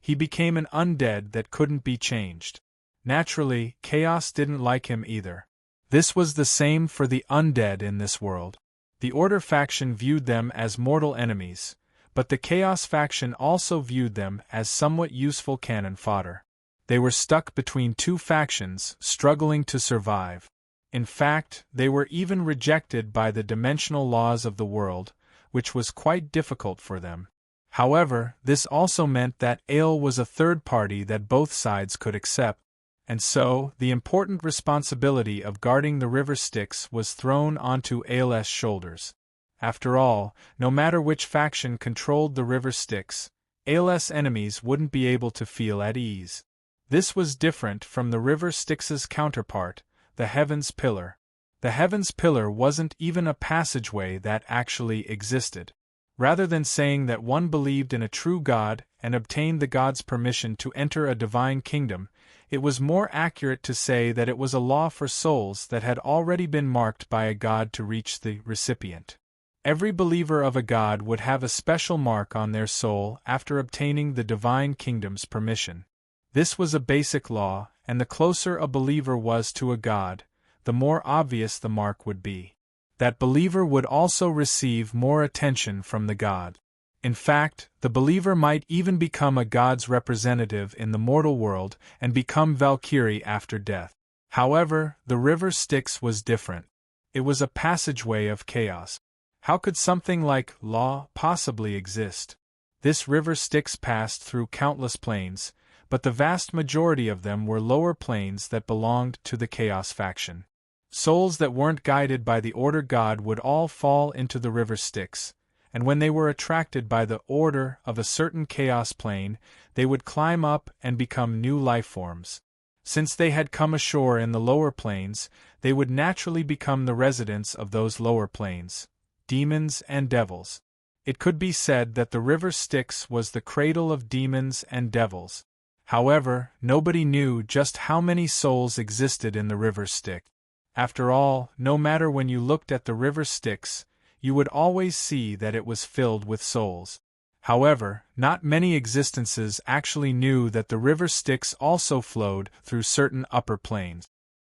he became an undead that couldn't be changed. Naturally, Chaos didn't like him either. This was the same for the undead in this world. The Order faction viewed them as mortal enemies, but the Chaos faction also viewed them as somewhat useful cannon fodder. They were stuck between two factions, struggling to survive. In fact, they were even rejected by the dimensional laws of the world, which was quite difficult for them. However, this also meant that Ael was a third party that both sides could accept, and so, the important responsibility of guarding the river Styx was thrown onto Ael's shoulders. After all, no matter which faction controlled the river Styx, Ael's enemies wouldn't be able to feel at ease. This was different from the river Styx's counterpart, the Heaven's Pillar. The Heaven's Pillar wasn't even a passageway that actually existed. Rather than saying that one believed in a true God and obtained the God's permission to enter a divine kingdom, it was more accurate to say that it was a law for souls that had already been marked by a God to reach the recipient. Every believer of a God would have a special mark on their soul after obtaining the divine kingdom's permission. This was a basic law, and the closer a believer was to a God, the more obvious the mark would be. That believer would also receive more attention from the God. In fact, the believer might even become a god's representative in the mortal world and become Valkyrie after death. However, the river Styx was different. It was a passageway of chaos. How could something like law possibly exist? This river Styx passed through countless planes, but the vast majority of them were lower planes that belonged to the Chaos faction. Souls that weren't guided by the Order God would all fall into the river Styx, and when they were attracted by the order of a certain Chaos plane, they would climb up and become new life forms. Since they had come ashore in the lower planes, they would naturally become the residents of those lower planes, demons and devils. It could be said that the river Styx was the cradle of demons and devils. However, nobody knew just how many souls existed in the river Styx. After all, no matter when you looked at the river Styx, you would always see that it was filled with souls. However, not many existences actually knew that the river Styx also flowed through certain upper planes.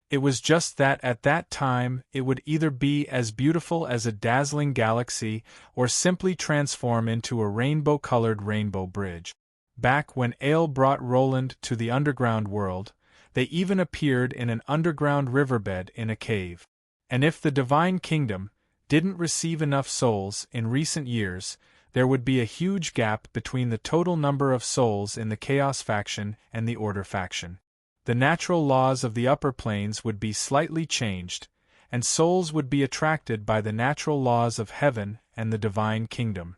It was just that at that time it would either be as beautiful as a dazzling galaxy or simply transform into a rainbow-colored rainbow bridge. Back when Ael brought Roland to the underground world, they even appeared in an underground riverbed in a cave. And if the Divine Kingdom didn't receive enough souls in recent years, there would be a huge gap between the total number of souls in the Chaos faction and the Order faction. The natural laws of the upper planes would be slightly changed, and souls would be attracted by the natural laws of heaven and the Divine Kingdom.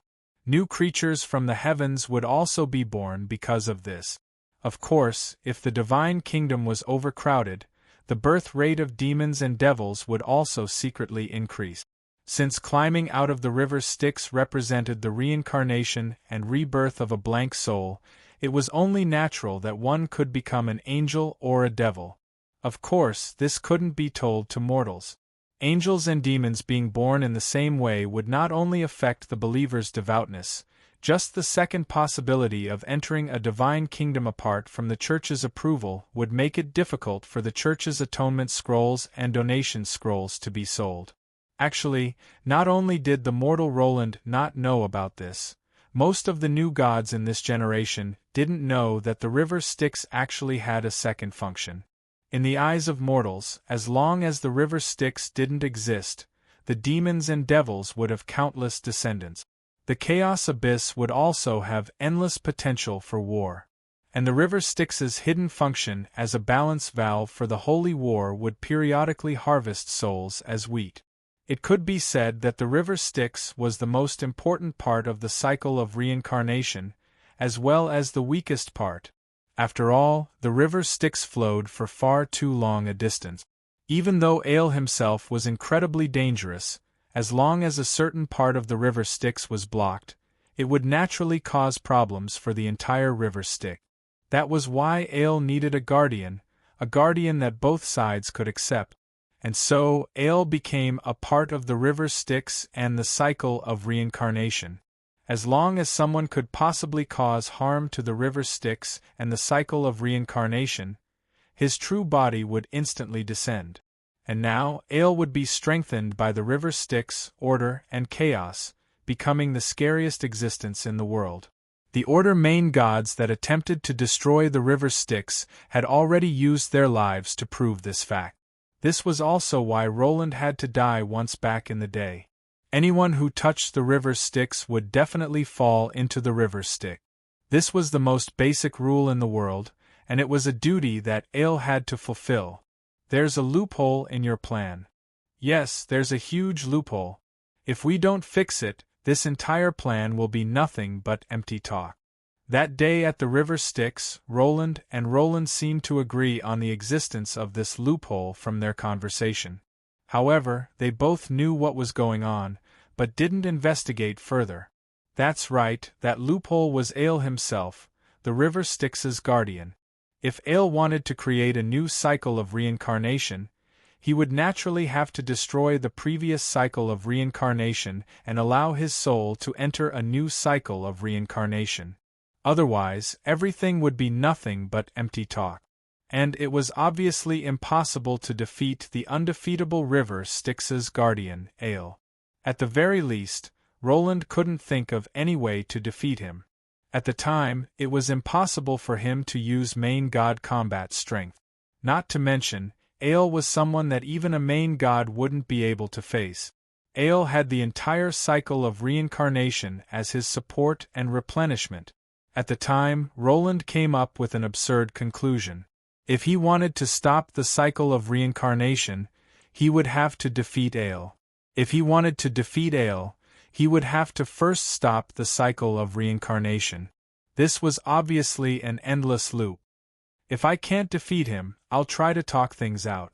New creatures from the heavens would also be born because of this. Of course, if the Divine Kingdom was overcrowded, the birth rate of demons and devils would also secretly increase. Since climbing out of the river Styx represented the reincarnation and rebirth of a blank soul, it was only natural that one could become an angel or a devil. Of course, this couldn't be told to mortals. Angels and demons being born in the same way would not only affect the believer's devoutness, just the second possibility of entering a divine kingdom apart from the Church's approval would make it difficult for the Church's atonement scrolls and donation scrolls to be sold. Actually, not only did the mortal Roland not know about this, most of the new gods in this generation didn't know that the river Styx actually had a second function. In the eyes of mortals, as long as the river Styx didn't exist, the demons and devils would have countless descendants. The chaos abyss would also have endless potential for war. And the river Styx's hidden function as a balance valve for the holy war would periodically harvest souls as wheat. It could be said that the river Styx was the most important part of the cycle of reincarnation, as well as the weakest part. After all, the river Styx flowed for far too long a distance. Even though Ale himself was incredibly dangerous, as long as a certain part of the river Styx was blocked, it would naturally cause problems for the entire river Styx. That was why Ale needed a guardian that both sides could accept. And so, Ale became a part of the river Styx and the cycle of reincarnation. As long as someone could possibly cause harm to the river Styx and the cycle of reincarnation, his true body would instantly descend. And now, Ale would be strengthened by the river Styx, order, and chaos, becoming the scariest existence in the world. The Order main gods that attempted to destroy the river Styx had already used their lives to prove this fact. This was also why Roland had to die once back in the day. Anyone who touched the river Styx would definitely fall into the river Styx. This was the most basic rule in the world, and it was a duty that Ale had to fulfill. There's a loophole in your plan. Yes, there's a huge loophole. If we don't fix it, this entire plan will be nothing but empty talk. That day at the river Styx, Roland seemed to agree on the existence of this loophole from their conversation. However, they both knew what was going on, but didn't investigate further. That's right, that loophole was Ale himself, the river Styx's guardian. If Ale wanted to create a new cycle of reincarnation, he would naturally have to destroy the previous cycle of reincarnation and allow his soul to enter a new cycle of reincarnation. Otherwise, everything would be nothing but empty talk. And it was obviously impossible to defeat the undefeatable river Styx's guardian, Ale. At the very least, Roland couldn't think of any way to defeat him. At the time, it was impossible for him to use main god combat strength. Not to mention, Ale was someone that even a main god wouldn't be able to face. Ale had the entire cycle of reincarnation as his support and replenishment. At the time, Roland came up with an absurd conclusion. If he wanted to stop the cycle of reincarnation, he would have to defeat Ale. If he wanted to defeat Ale, he would have to first stop the cycle of reincarnation. This was obviously an endless loop. If I can't defeat him, I'll try to talk things out.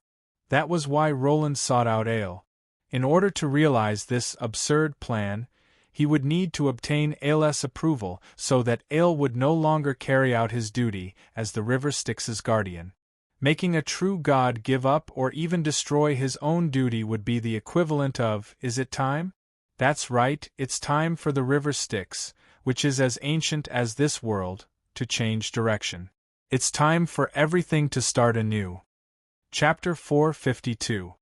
That was why Roland sought out Ale. In order to realize this absurd plan, he would need to obtain Ale's approval so that Ale would no longer carry out his duty as the river Styx's guardian. Making a true god give up or even destroy his own duty would be the equivalent of, is it time? That's right, it's time for the river Styx, which is as ancient as this world, to change direction. It's time for everything to start anew. Chapter 452.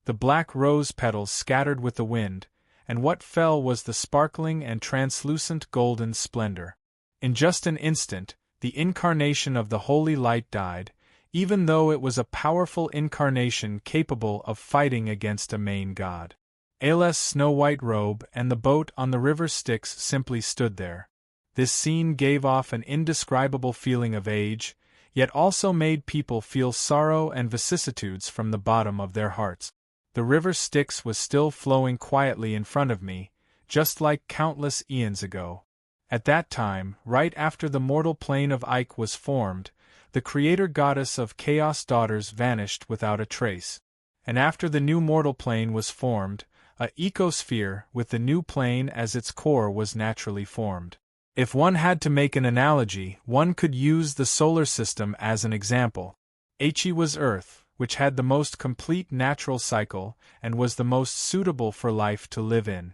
The black rose petals scattered with the wind, and what fell was the sparkling and translucent golden splendor. In just an instant, the incarnation of the holy light died, even though it was a powerful incarnation capable of fighting against a main god. Ale's snow-white robe and the boat on the river Styx simply stood there. This scene gave off an indescribable feeling of age, yet also made people feel sorrow and vicissitudes from the bottom of their hearts. The river Styx was still flowing quietly in front of me, just like countless eons ago. At that time, right after the mortal plane of Ike was formed, the creator goddess of Chaos Daughters vanished without a trace. And after the new mortal plane was formed, a ecosphere with the new plane as its core was naturally formed. If one had to make an analogy, one could use the solar system as an example. He was Earth, which had the most complete natural cycle and was the most suitable for life to live in.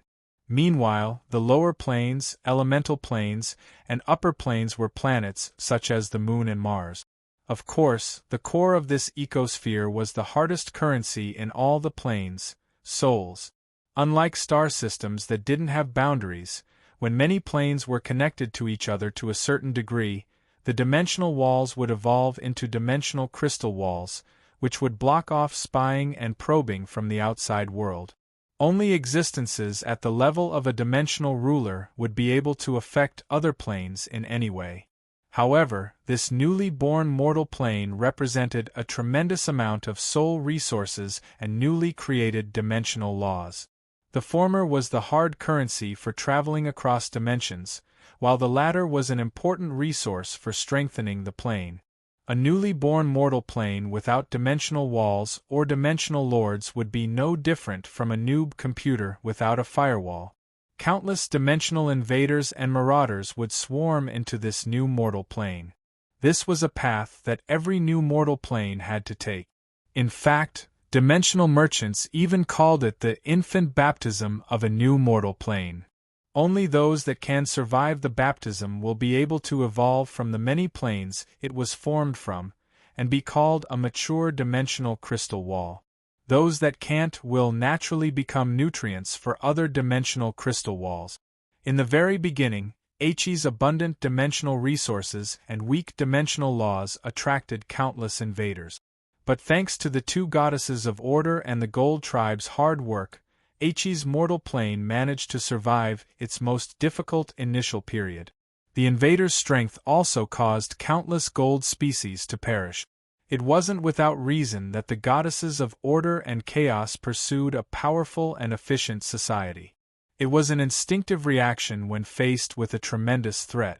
Meanwhile, the lower planes, elemental planes, and upper planes were planets such as the Moon and Mars. Of course, the core of this ecosphere was the hardest currency in all the planes, souls. Unlike star systems that didn't have boundaries, when many planes were connected to each other to a certain degree, the dimensional walls would evolve into dimensional crystal walls, which would block off spying and probing from the outside world. Only existences at the level of a dimensional ruler would be able to affect other planes in any way. However, this newly born mortal plane represented a tremendous amount of soul resources and newly created dimensional laws. The former was the hard currency for traveling across dimensions, while the latter was an important resource for strengthening the plane. A newly born mortal plane without dimensional walls or dimensional lords would be no different from a noob computer without a firewall. Countless dimensional invaders and marauders would swarm into this new mortal plane. This was a path that every new mortal plane had to take. In fact, dimensional merchants even called it the infant baptism of a new mortal plane. Only those that can survive the baptism will be able to evolve from the many planes it was formed from, and be called a mature dimensional crystal wall. Those that can't will naturally become nutrients for other dimensional crystal walls. In the very beginning, Hi's abundant dimensional resources and weak dimensional laws attracted countless invaders. But thanks to the two goddesses of order and the gold tribe's hard work, Hi's mortal plane managed to survive its most difficult initial period. The invaders' strength also caused countless gold species to perish. It wasn't without reason that the goddesses of order and chaos pursued a powerful and efficient society. It was an instinctive reaction when faced with a tremendous threat.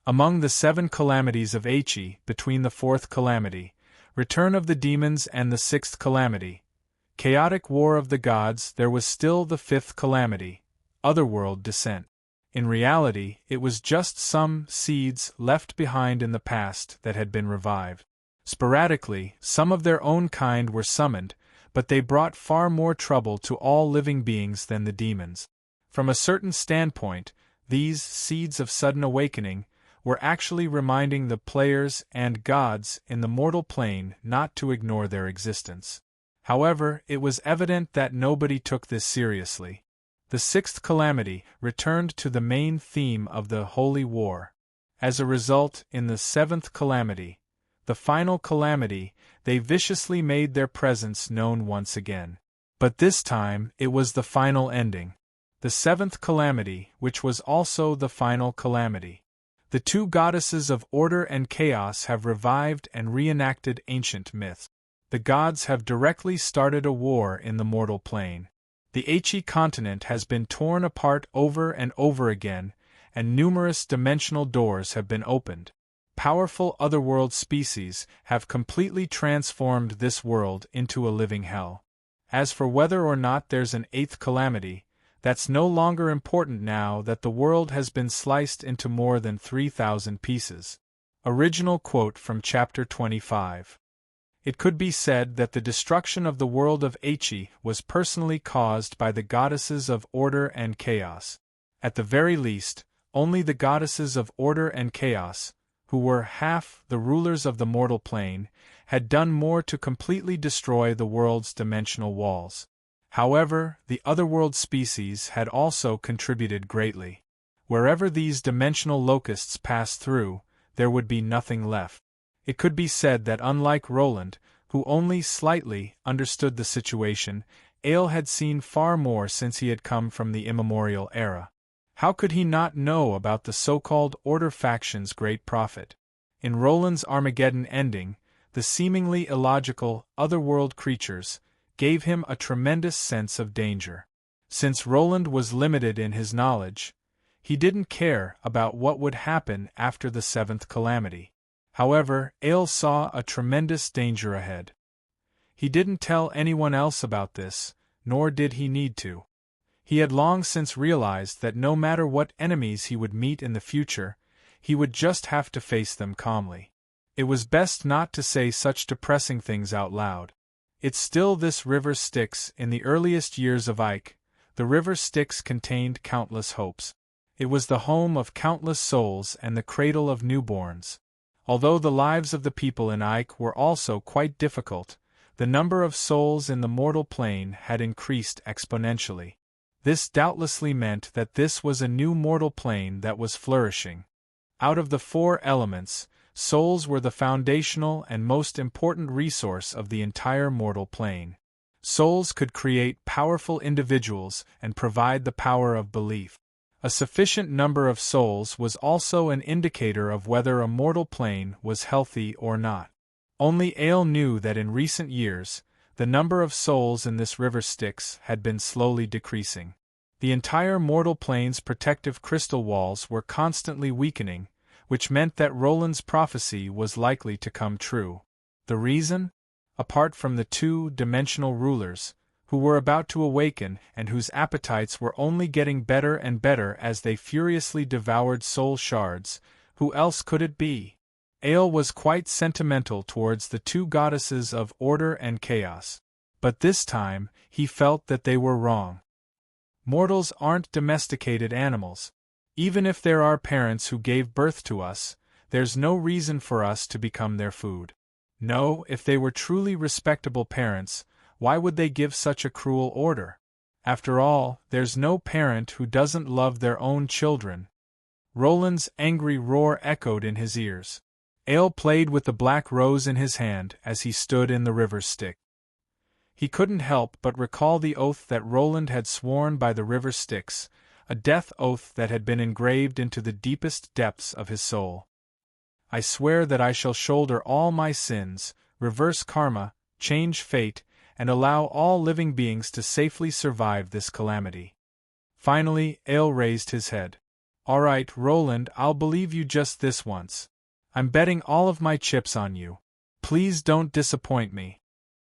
Among the 7 calamities of Hi, between the 4th calamity, Return of the Demons, and the 6th calamity, Chaotic War of the Gods, there was still the 5th calamity, Otherworld Descent. In reality, it was just some seeds left behind in the past that had been revived. Sporadically, some of their own kind were summoned, but they brought far more trouble to all living beings than the demons. From a certain standpoint, these seeds of sudden awakening were actually reminding the players and gods in the mortal plane not to ignore their existence. However, it was evident that nobody took this seriously. The 6th calamity returned to the main theme of the Holy War. As a result, in the 7th calamity, the final calamity, they viciously made their presence known once again. But this time, it was the final ending. The 7th calamity, which was also the final calamity. The two goddesses of order and chaos have revived and reenacted ancient myths. The gods have directly started a war in the mortal plane. The Hi continent has been torn apart over and over again, and numerous dimensional doors have been opened. Powerful otherworld species have completely transformed this world into a living hell. As for whether or not there's an 8th calamity, that's no longer important now that the world has been sliced into more than 3,000 pieces. Original quote from Chapter 25. It could be said that the destruction of the world of Hi was personally caused by the goddesses of order and chaos. At the very least, only the goddesses of order and chaos, who were half the rulers of the mortal plane, had done more to completely destroy the world's dimensional walls. However, the otherworld species had also contributed greatly. Wherever these dimensional locusts passed through, there would be nothing left. It could be said that unlike Roland, who only slightly understood the situation, Ale had seen far more since he had come from the immemorial era. How could he not know about the so-called Order faction's great prophet? In Roland's Armageddon ending, the seemingly illogical, otherworld creatures gave him a tremendous sense of danger. Since Roland was limited in his knowledge, he didn't care about what would happen after the 7th calamity. However, Ale saw a tremendous danger ahead. He didn't tell anyone else about this, nor did he need to. He had long since realized that no matter what enemies he would meet in the future, he would just have to face them calmly. It was best not to say such depressing things out loud. It's still this river Styx. In the earliest years of Ike, the river Styx contained countless hopes. It was the home of countless souls and the cradle of newborns. Although the lives of the people in Ike were also quite difficult, the number of souls in the mortal plane had increased exponentially. This doubtlessly meant that this was a new mortal plane that was flourishing. Out of the four elements, souls were the foundational and most important resource of the entire mortal plane. Souls could create powerful individuals and provide the power of belief. A sufficient number of souls was also an indicator of whether a mortal plane was healthy or not. Only Ale knew that in recent years, the number of souls in this river Styx had been slowly decreasing. The entire mortal plane's protective crystal walls were constantly weakening, which meant that Roland's prophecy was likely to come true. The reason? Apart from the two-dimensional rulers, who were about to awaken and whose appetites were only getting better and better as they furiously devoured soul shards, who else could it be? Ale was quite sentimental towards the two goddesses of order and chaos. But this time, he felt that they were wrong. Mortals aren't domesticated animals. Even if there are parents who gave birth to us, there's no reason for us to become their food. No, if they were truly respectable parents, why would they give such a cruel order? After all, there's no parent who doesn't love their own children. Roland's angry roar echoed in his ears. Ale played with the black rose in his hand as he stood in the river Styx. He couldn't help but recall the oath that Roland had sworn by the river Styx, a death oath that had been engraved into the deepest depths of his soul. I swear that I shall shoulder all my sins, reverse karma, change fate, and allow all living beings to safely survive this calamity. Finally, Ale raised his head. All right, Roland, I'll believe you just this once. I'm betting all of my chips on you. Please don't disappoint me.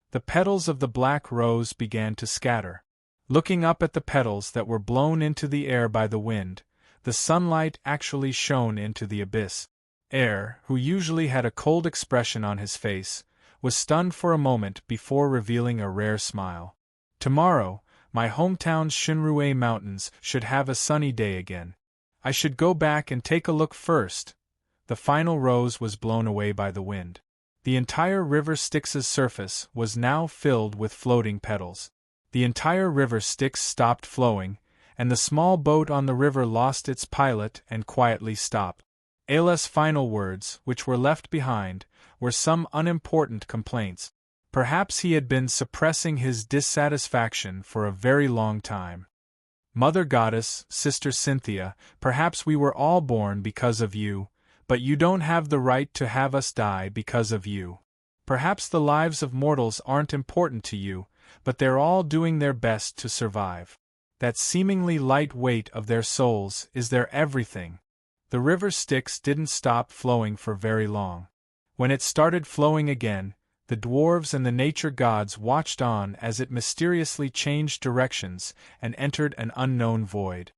The petals of the black rose began to scatter. Looking up at the petals that were blown into the air by the wind, the sunlight actually shone into the abyss. Ale, who usually had a cold expression on his face, was stunned for a moment before revealing a rare smile. Tomorrow, my hometown's Shinrue Mountains should have a sunny day again. I should go back and take a look first. The final rose was blown away by the wind. The entire river Styx's surface was now filled with floating petals. The entire river Styx stopped flowing, and the small boat on the river lost its pilot and quietly stopped. Ale's final words, which were left behind, were some unimportant complaints. Perhaps he had been suppressing his dissatisfaction for a very long time. Mother Goddess, Sister Cynthia, perhaps we were all born because of you, but you don't have the right to have us die because of you. Perhaps the lives of mortals aren't important to you, but they're all doing their best to survive. That seemingly light weight of their souls is their everything. The river Styx didn't stop flowing for very long. When it started flowing again, the dwarves and the nature gods watched on as it mysteriously changed directions and entered an unknown void.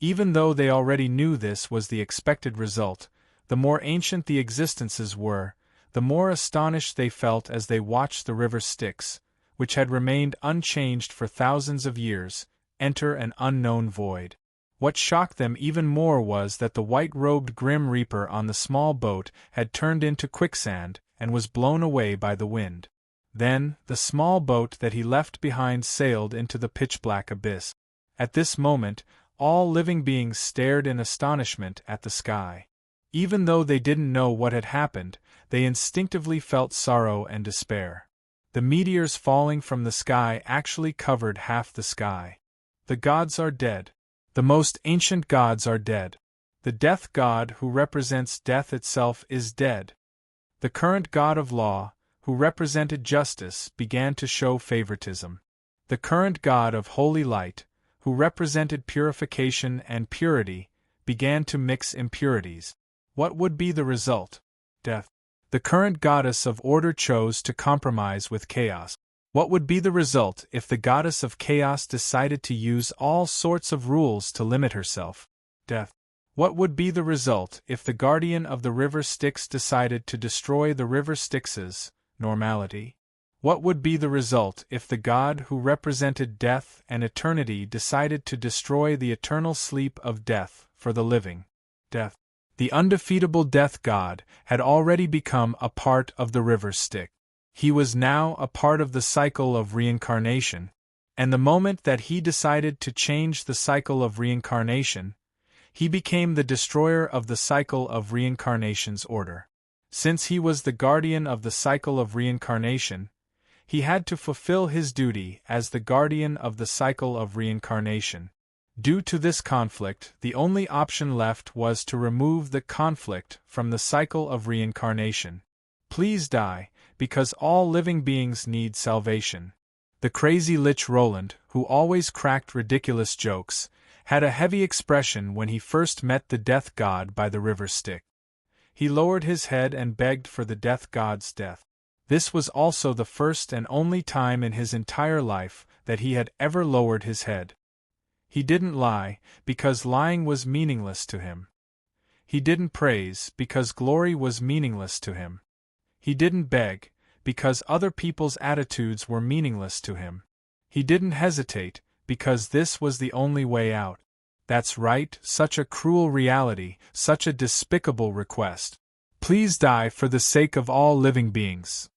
Even though they already knew this was the expected result, the more ancient the existences were, the more astonished they felt as they watched the river Styx, which had remained unchanged for thousands of years, enter an unknown void. What shocked them even more was that the white-robed Grim Reaper on the small boat had turned into quicksand and was blown away by the wind. Then, the small boat that he left behind sailed into the pitch-black abyss. At this moment, all living beings stared in astonishment at the sky. Even though they didn't know what had happened, they instinctively felt sorrow and despair. The meteors falling from the sky actually covered half the sky. The gods are dead. The most ancient gods are dead. The death god who represents death itself is dead. The current god of law, who represented justice, began to show favoritism. The current god of holy light, who represented purification and purity, began to mix impurities. What would be the result? Death. The current goddess of order chose to compromise with chaos. What would be the result if the goddess of chaos decided to use all sorts of rules to limit herself? Death. What would be the result if the guardian of the river Styx decided to destroy the river Styx's normality? What would be the result if the god who represented death and eternity decided to destroy the eternal sleep of death for the living? Death. The undefeatable death god had already become a part of the river Styx. He was now a part of the cycle of reincarnation, and the moment that he decided to change the cycle of reincarnation, he became the destroyer of the cycle of reincarnation's order. Since he was the guardian of the cycle of reincarnation, he had to fulfill his duty as the guardian of the cycle of reincarnation. Due to this conflict, the only option left was to remove the conflict from the cycle of reincarnation. Please die, because all living beings need salvation. The crazy Lich Roland, who always cracked ridiculous jokes, had a heavy expression when he first met the death god by the river Styx. He lowered his head and begged for the death god's death. This was also the first and only time in his entire life that he had ever lowered his head. He didn't lie, because lying was meaningless to him. He didn't praise, because glory was meaningless to him. He didn't beg, because other people's attitudes were meaningless to him. He didn't hesitate, because this was the only way out. That's right, such a cruel reality, such a despicable request. Please die for the sake of all living beings.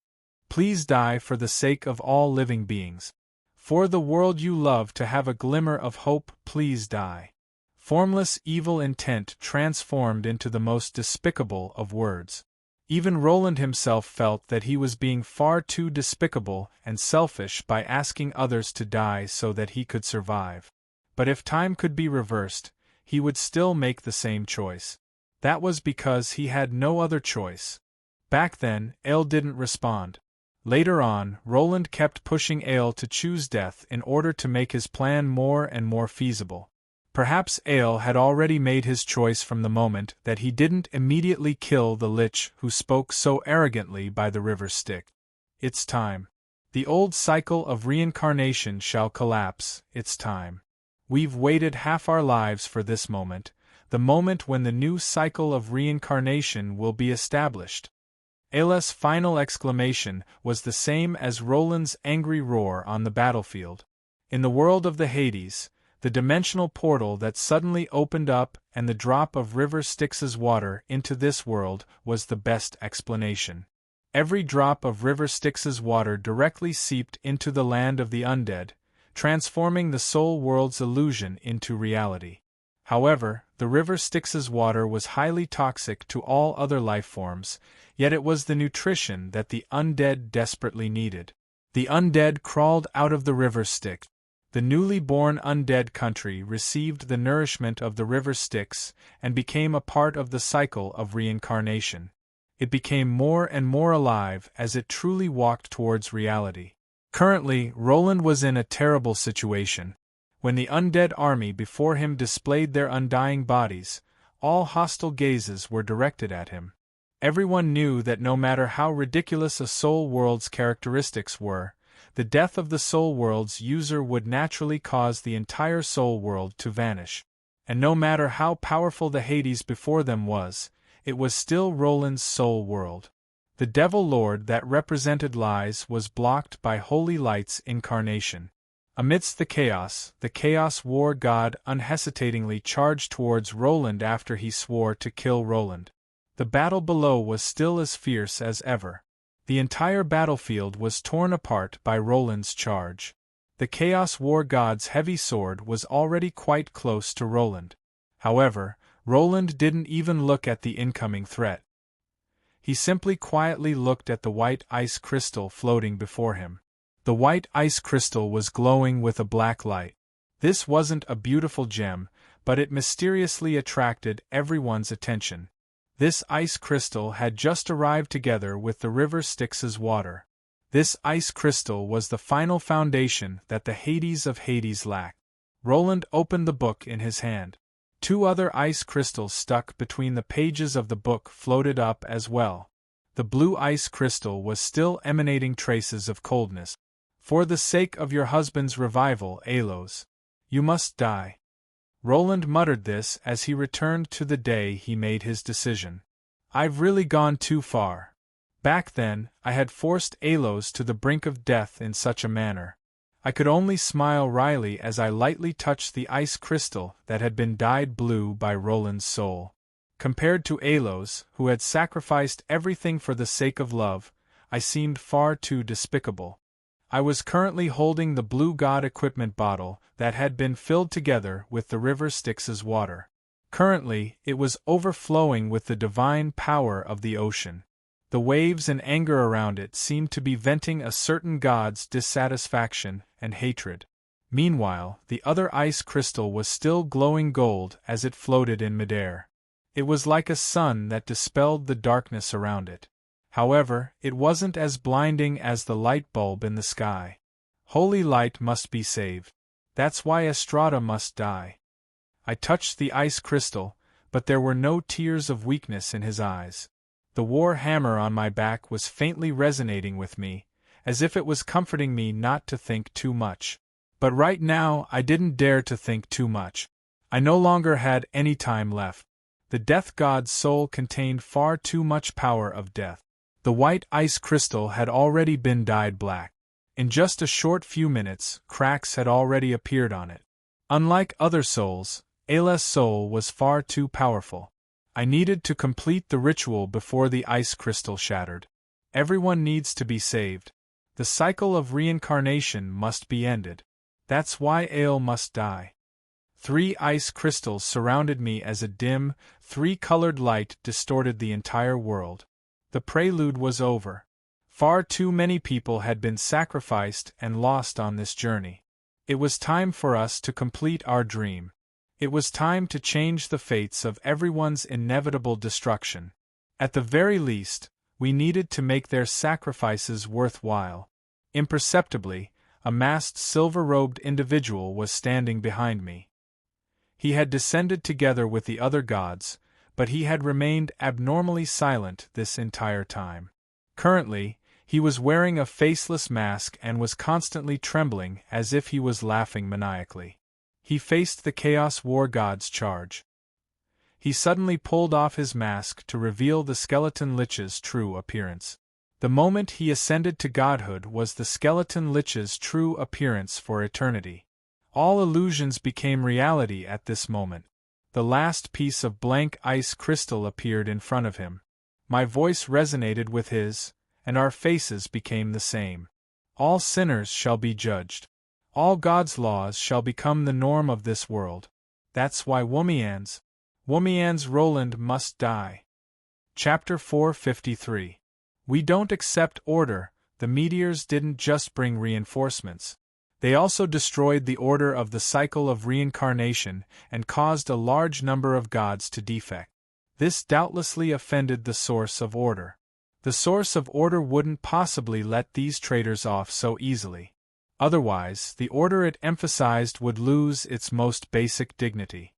Please die for the sake of all living beings. For the world you love to have a glimmer of hope, please die. Formless evil intent transformed into the most despicable of words. Even Roland himself felt that he was being far too despicable and selfish by asking others to die so that he could survive. But if time could be reversed, he would still make the same choice. That was because he had no other choice. Back then, Ale didn't respond. Later on, Roland kept pushing Ale to choose death in order to make his plan more and more feasible. Perhaps Ale had already made his choice from the moment that he didn't immediately kill the Lich who spoke so arrogantly by the river Styx. It's time. The old cycle of reincarnation shall collapse, it's time. We've waited half our lives for this moment, the moment when the new cycle of reincarnation will be established. Ale's final exclamation was the same as Roland's angry roar on the battlefield. In the world of the Hades, the dimensional portal that suddenly opened up and the drop of river Styx's water into this world was the best explanation. Every drop of river Styx's water directly seeped into the land of the undead, transforming the soul world's illusion into reality. However, the river Styx's water was highly toxic to all other life forms, yet it was the nutrition that the undead desperately needed. The undead crawled out of the river Styx. The newly born undead country received the nourishment of the river Styx and became a part of the cycle of reincarnation. It became more and more alive as it truly walked towards reality. Currently, Roland was in a terrible situation. When the undead army before him displayed their undying bodies, all hostile gazes were directed at him. Everyone knew that no matter how ridiculous a soul world's characteristics were, the death of the soul world's user would naturally cause the entire soul world to vanish. And no matter how powerful the Hades before them was, it was still Roland's soul world. The Devil Lord that represented lies was blocked by Holy Light's incarnation. Amidst the chaos war god unhesitatingly charged towards Roland after he swore to kill Roland. The battle below was still as fierce as ever. The entire battlefield was torn apart by Roland's charge. The Chaos War God's heavy sword was already quite close to Roland. However, Roland didn't even look at the incoming threat. He simply quietly looked at the white ice crystal floating before him. The white ice crystal was glowing with a black light. This wasn't a beautiful gem, but it mysteriously attracted everyone's attention. This ice crystal had just arrived together with the river Styx's water. This ice crystal was the final foundation that the Hades of Hades lacked. Roland opened the book in his hand. 2 other ice crystals stuck between the pages of the book floated up as well. The blue ice crystal was still emanating traces of coldness. For the sake of your husband's revival, Alos, you must die. Roland muttered this as he returned to the day he made his decision. I've really gone too far. Back then, I had forced Alos to the brink of death in such a manner. I could only smile wryly as I lightly touched the ice crystal that had been dyed blue by Roland's soul. Compared to Alos, who had sacrificed everything for the sake of love, I seemed far too despicable. I was currently holding the blue god equipment bottle that had been filled together with the river Styx's water. Currently, it was overflowing with the divine power of the ocean. The waves and anger around it seemed to be venting a certain god's dissatisfaction and hatred. Meanwhile, the other ice crystal was still glowing gold as it floated in midair. It was like a sun that dispelled the darkness around it. However, it wasn't as blinding as the light bulb in the sky. Holy light must be saved. That's why Estrada must die. I touched the ice crystal, but there were no tears of weakness in his eyes. The war hammer on my back was faintly resonating with me, as if it was comforting me not to think too much. But right now I didn't dare to think too much. I no longer had any time left. The death god's soul contained far too much power of death. The white ice crystal had already been dyed black. In just a short few minutes, cracks had already appeared on it. Unlike other souls, Ayla's soul was far too powerful. I needed to complete the ritual before the ice crystal shattered. Everyone needs to be saved. The cycle of reincarnation must be ended. That's why Ale must die. 3 ice crystals surrounded me as a dim, 3-colored light distorted the entire world. The prelude was over. Far too many people had been sacrificed and lost on this journey. It was time for us to complete our dream. It was time to change the fates of everyone's inevitable destruction. At the very least, we needed to make their sacrifices worthwhile. Imperceptibly, a masked silver-robed individual was standing behind me. He had descended together with the other gods, but he had remained abnormally silent this entire time. Currently, he was wearing a faceless mask and was constantly trembling as if he was laughing maniacally. He faced the Chaos War God's charge. He suddenly pulled off his mask to reveal the skeleton Lich's true appearance. The moment he ascended to godhood was the skeleton Lich's true appearance for eternity. All illusions became reality at this moment. The last piece of blank ice crystal appeared in front of him. My voice resonated with his, and our faces became the same. All sinners shall be judged. All God's laws shall become the norm of this world. That's why Womian's Roland must die. Chapter 453. We don't accept order. The meteors didn't just bring reinforcements. They also destroyed the order of the cycle of reincarnation and caused a large number of gods to defect. This doubtlessly offended the source of order. The source of order wouldn't possibly let these traitors off so easily. Otherwise, the order it emphasized would lose its most basic dignity.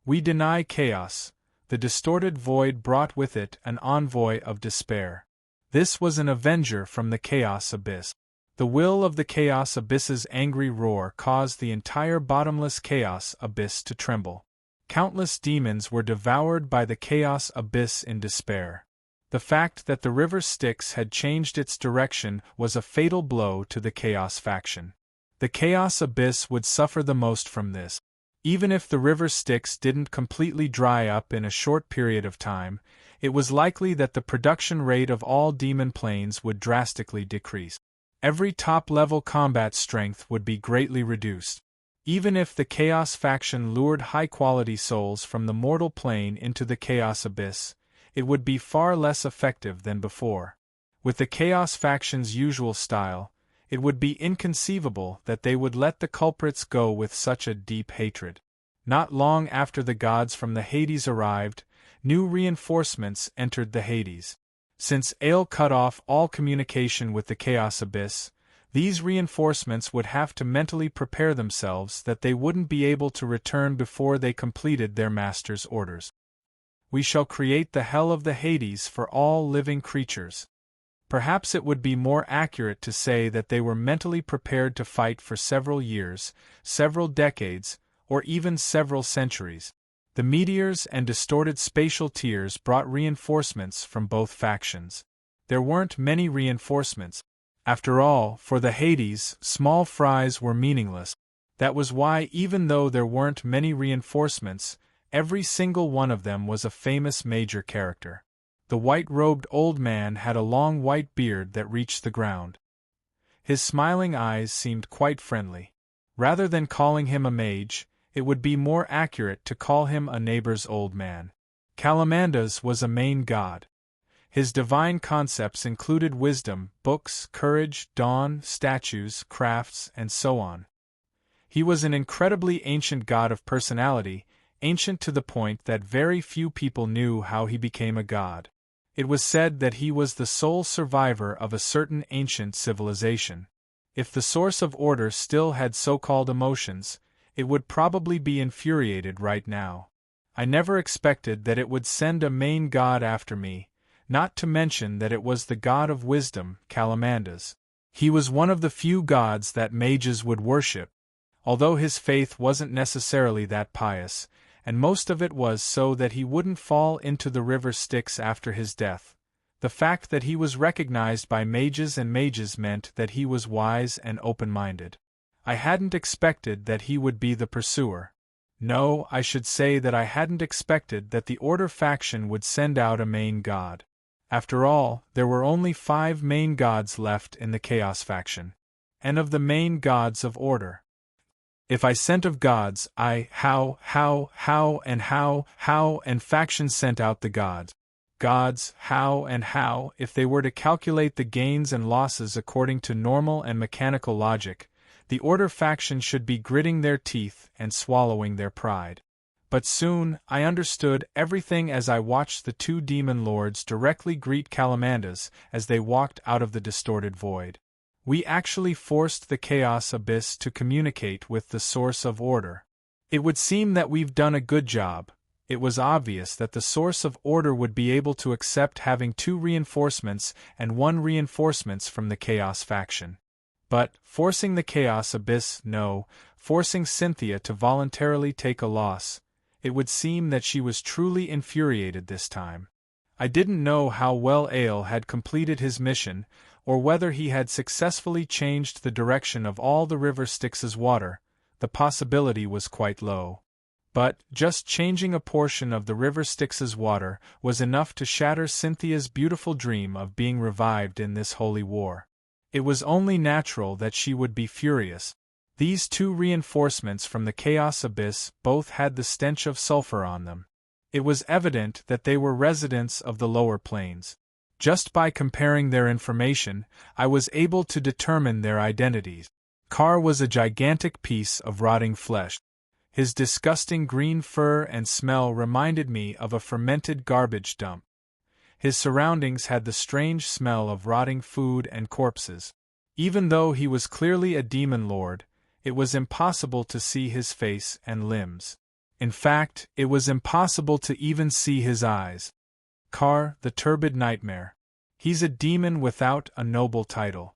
We deny chaos. The distorted void brought with it an envoy of despair. This was an avenger from the chaos abyss. The will of the chaos abyss's angry roar caused the entire bottomless chaos abyss to tremble. Countless demons were devoured by the chaos abyss in despair. The fact that the river Styx had changed its direction was a fatal blow to the chaos faction. The chaos abyss would suffer the most from this. Even if the river Styx didn't completely dry up in a short period of time, it was likely that the production rate of all demon planes would drastically decrease. Every top-level combat strength would be greatly reduced. Even if the Chaos faction lured high-quality souls from the mortal plane into the Chaos abyss, it would be far less effective than before. With the Chaos faction's usual style, it would be inconceivable that they would let the culprits go with such a deep hatred. Not long after the gods from the Hades arrived, new reinforcements entered the Hades. Since Ale cut off all communication with the Chaos Abyss, these reinforcements would have to mentally prepare themselves that they wouldn't be able to return before they completed their master's orders. We shall create the hell of the Hades for all living creatures. Perhaps it would be more accurate to say that they were mentally prepared to fight for several years, several decades, or even several centuries. The meteors and distorted spatial tears brought reinforcements from both factions. There weren't many reinforcements. After all, for the Hades, small fries were meaningless. That was why, even though there weren't many reinforcements, every single one of them was a famous major character. The white-robed old man had a long white beard that reached the ground. His smiling eyes seemed quite friendly. Rather than calling him a mage, it would be more accurate to call him a neighbor's old man. Calamandas was a main god. His divine concepts included wisdom, books, courage, dawn, statues, crafts, and so on. He was an incredibly ancient god of personality, ancient to the point that very few people knew how he became a god. It was said that he was the sole survivor of a certain ancient civilization. If the source of order still had so-called emotions, it would probably be infuriated right now. I never expected that it would send a main god after me, not to mention that it was the god of wisdom, Calamandas. He was one of the few gods that mages would worship, although his faith wasn't necessarily that pious, and most of it was so that he wouldn't fall into the river Styx after his death. The fact that he was recognized by mages and mages meant that he was wise and open-minded. I hadn't expected that he would be the pursuer. No, I should say that I hadn't expected that the Order faction would send out a main god. After all, there were only 5 main gods left in the Chaos faction. And of the main gods of Order. If I sent of gods, how, and factions sent out the gods. Gods, how, if they were to calculate the gains and losses according to normal and mechanical logic, the Order faction should be gritting their teeth and swallowing their pride. But soon, I understood everything as I watched the 2 demon lords directly greet Calamandas as they walked out of the distorted void. We actually forced the Chaos Abyss to communicate with the source of order. It would seem that we've done a good job. It was obvious that the source of order would be able to accept having 2 reinforcements and 1 reinforcements from the Chaos faction. But, forcing the Chaos Abyss, no, forcing Cynthia to voluntarily take a loss, it would seem that she was truly infuriated this time. I didn't know how well Ale had completed his mission, or whether he had successfully changed the direction of all the river Styx's water. The possibility was quite low. But, just changing a portion of the river Styx's water was enough to shatter Cynthia's beautiful dream of being revived in this holy war. It was only natural that she would be furious. These 2 reinforcements from the Chaos Abyss both had the stench of sulfur on them. It was evident that they were residents of the lower planes. Just by comparing their information, I was able to determine their identities. Carr was a gigantic piece of rotting flesh. His disgusting green fur and smell reminded me of a fermented garbage dump. His surroundings had the strange smell of rotting food and corpses. Even though he was clearly a demon lord, it was impossible to see his face and limbs. In fact, it was impossible to even see his eyes. Carr, the turbid nightmare. He's a demon without a noble title.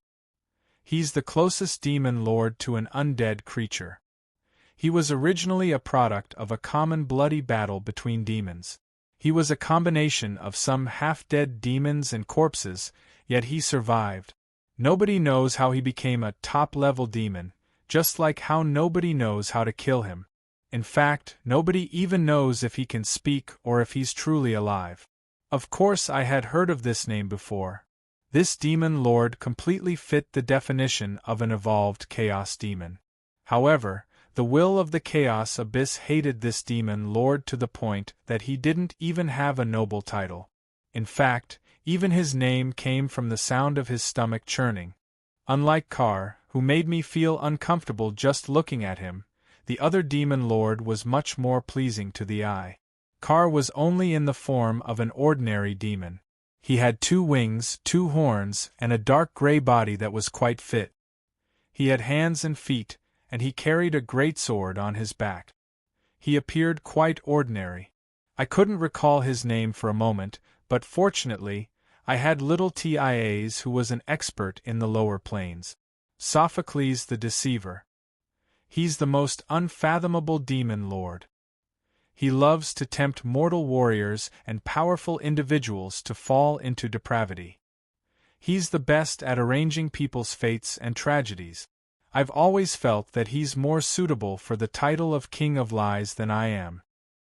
He's the closest demon lord to an undead creature. He was originally a product of a common bloody battle between demons. He was a combination of some half-dead demons and corpses, yet he survived. Nobody knows how he became a top-level demon, just like how nobody knows how to kill him. In fact, nobody even knows if he can speak or if he's truly alive. Of course, I had heard of this name before. This demon lord completely fit the definition of an evolved chaos demon. However, the will of the Chaos Abyss hated this demon lord to the point that he didn't even have a noble title. In fact, even his name came from the sound of his stomach churning. Unlike Carr, who made me feel uncomfortable just looking at him, the other demon lord was much more pleasing to the eye. Carr was only in the form of an ordinary demon. He had 2 wings, 2 horns, and a dark gray body that was quite fit. He had hands and feet, and he carried a great sword on his back. He appeared quite ordinary. I couldn't recall his name for a moment, but fortunately, I had little TIAs who was an expert in the lower planes. Sophocles the Deceiver. He's the most unfathomable demon lord. He loves to tempt mortal warriors and powerful individuals to fall into depravity. He's the best at arranging people's fates and tragedies. I've always felt that he's more suitable for the title of King of Lies than I am.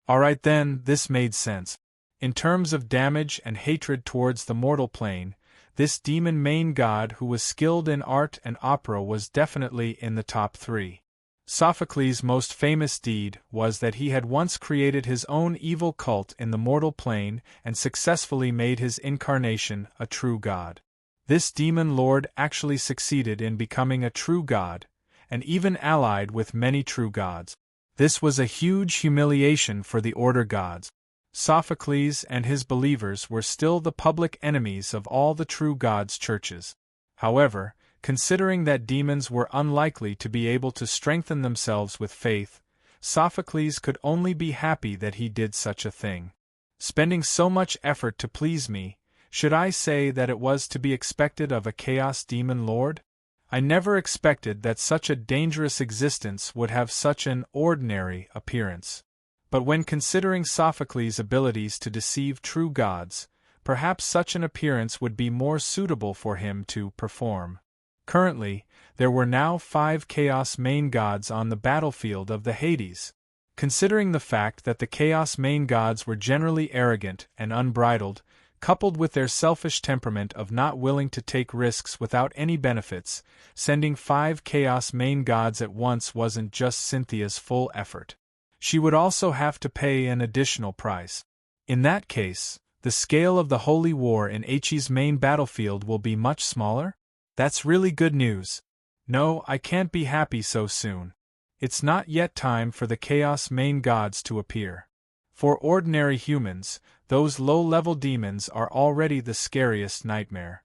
Alright then, this made sense. In terms of damage and hatred towards the mortal plane, this demon main god who was skilled in art and opera was definitely in the top 3. Sophocles' most famous deed was that he had once created his own evil cult in the mortal plane and successfully made his incarnation a true god. This demon lord actually succeeded in becoming a true god, and even allied with many true gods. This was a huge humiliation for the Order gods. Sophocles and his believers were still the public enemies of all the true gods' churches. However, considering that demons were unlikely to be able to strengthen themselves with faith, Sophocles could only be happy that he did such a thing. Spending so much effort to please me, should I say that it was to be expected of a chaos demon lord? I never expected that such a dangerous existence would have such an ordinary appearance. But when considering Sophocles' abilities to deceive true gods, perhaps such an appearance would be more suitable for him to perform. Currently, there were now 5 Chaos main gods on the battlefield of the Hades. Considering the fact that the Chaos main gods were generally arrogant and unbridled, coupled with their selfish temperament of not willing to take risks without any benefits, sending 5 Chaos main gods at once wasn't just Cynthia's full effort. She would also have to pay an additional price. In that case, the scale of the holy war in H's main battlefield will be much smaller? That's really good news. No, I can't be happy so soon. It's not yet time for the Chaos main gods to appear. For ordinary humans, those low-level demons are already the scariest nightmare.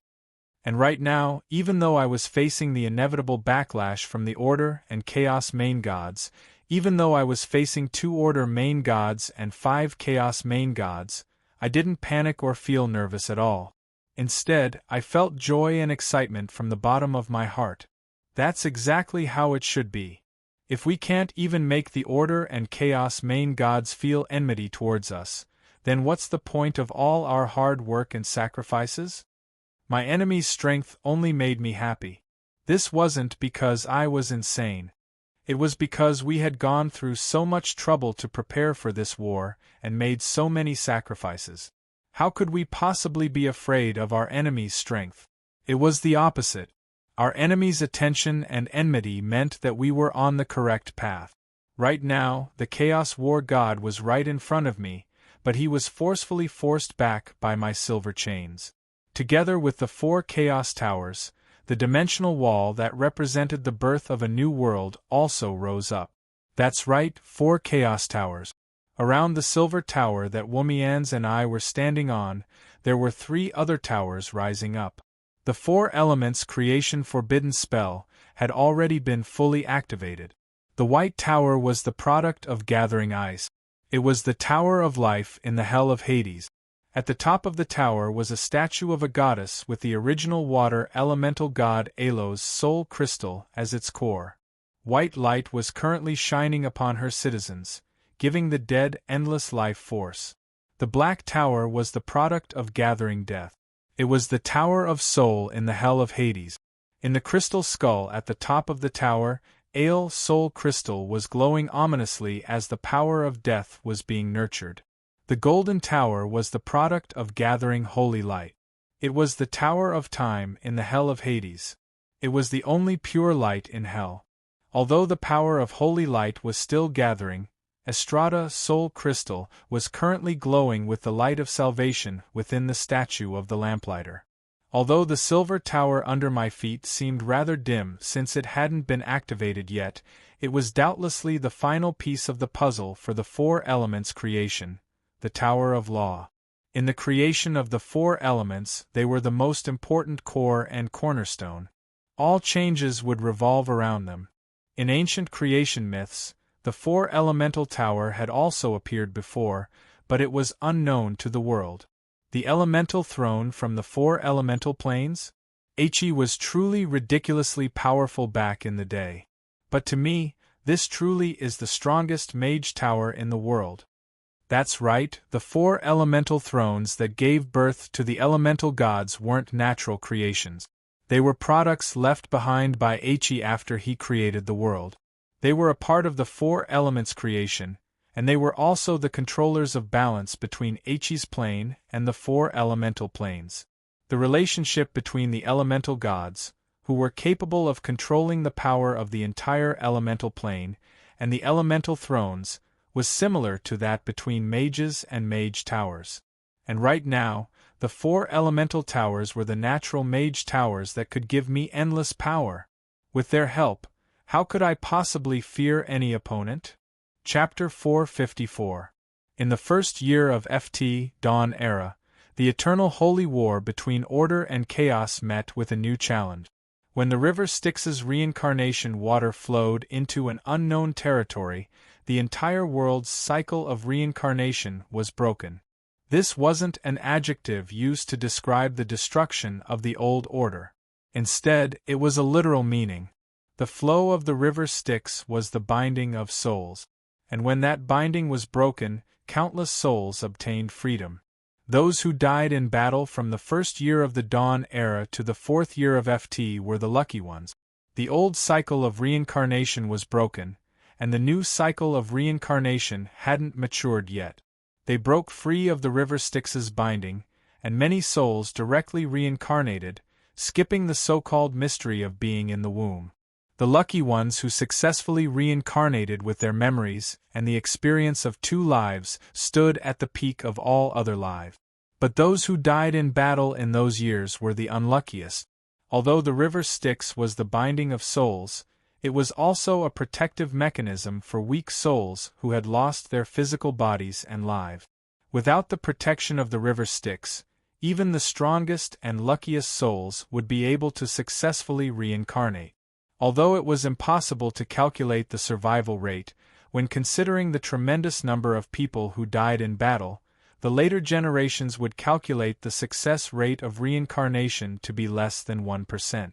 And right now, even though I was facing the inevitable backlash from the Order and Chaos main gods, even though I was facing 2 Order main gods and 5 Chaos main gods, I didn't panic or feel nervous at all. Instead, I felt joy and excitement from the bottom of my heart. That's exactly how it should be. If we can't even make the Order and Chaos main gods feel enmity towards us, then what's the point of all our hard work and sacrifices? My enemy's strength only made me happy. This wasn't because I was insane. It was because we had gone through so much trouble to prepare for this war and made so many sacrifices. How could we possibly be afraid of our enemy's strength? It was the opposite. Our enemy's attention and enmity meant that we were on the correct path. Right now, the Chaos War God was right in front of me, but he was forcefully forced back by my silver chains. Together with the 4 Chaos Towers, the dimensional wall that represented the birth of a new world also rose up. That's right, 4 Chaos Towers. Around the silver tower that Womians and I were standing on, there were 3 other towers rising up. The 4 elements creation forbidden spell had already been fully activated. The white tower was the product of gathering ice. It was the Tower of Life in the Hell of Hades. At the top of the tower was a statue of a goddess with the original water elemental god Elo's soul crystal as its core. White light was currently shining upon her citizens, giving the dead endless life force. The black tower was the product of gathering death. It was the Tower of Soul in the Hell of Hades. In the crystal skull at the top of the tower, Ael's soul crystal was glowing ominously as the power of death was being nurtured. The golden tower was the product of gathering holy light. It was the Tower of Time in the Hell of Hades. It was the only pure light in hell. Although the power of holy light was still gathering, Estrada's soul crystal was currently glowing with the light of salvation within the statue of the lamplighter. Although the silver tower under my feet seemed rather dim since it hadn't been activated yet, it was doubtlessly the final piece of the puzzle for the 4 elements creation, the Tower of Law. In the creation of the 4 elements, they were the most important core and cornerstone. All changes would revolve around them. In ancient creation myths, the 4 elemental tower had also appeared before, but it was unknown to the world. The elemental throne from the 4 elemental planes? He was truly ridiculously powerful back in the day. But to me, this truly is the strongest mage tower in the world. That's right, the 4 elemental thrones that gave birth to the elemental gods weren't natural creations. They were products left behind by He after he created the world. They were a part of the 4 elements creation, and they were also the controllers of balance between He's plane and the 4 elemental planes. The relationship between the elemental gods, who were capable of controlling the power of the entire elemental plane, and the elemental thrones, was similar to that between mages and mage towers. And right now, the 4 elemental towers were the natural mage towers that could give me endless power. With their help, how could I possibly fear any opponent? Chapter 454. In the first year of FT Dawn Era, the eternal holy war between order and chaos met with a new challenge. When the river Styx's reincarnation water flowed into an unknown territory, the entire world's cycle of reincarnation was broken. This wasn't an adjective used to describe the destruction of the old order. Instead, it was a literal meaning. The flow of the river Styx was the binding of souls. And when that binding was broken, countless souls obtained freedom. Those who died in battle from the first year of the Dawn Era to the 4th year of FT were the lucky ones. The old cycle of reincarnation was broken, and the new cycle of reincarnation hadn't matured yet. They broke free of the river Styx's binding, and many souls directly reincarnated, skipping the so-called mystery of being in the womb. The lucky ones who successfully reincarnated with their memories and the experience of 2 lives stood at the peak of all other lives. But those who died in battle in those years were the unluckiest. Although the river Styx was the binding of souls, it was also a protective mechanism for weak souls who had lost their physical bodies and lives. Without the protection of the river Styx, even the strongest and luckiest souls would be able to successfully reincarnate. Although it was impossible to calculate the survival rate, when considering the tremendous number of people who died in battle, the later generations would calculate the success rate of reincarnation to be less than 1%.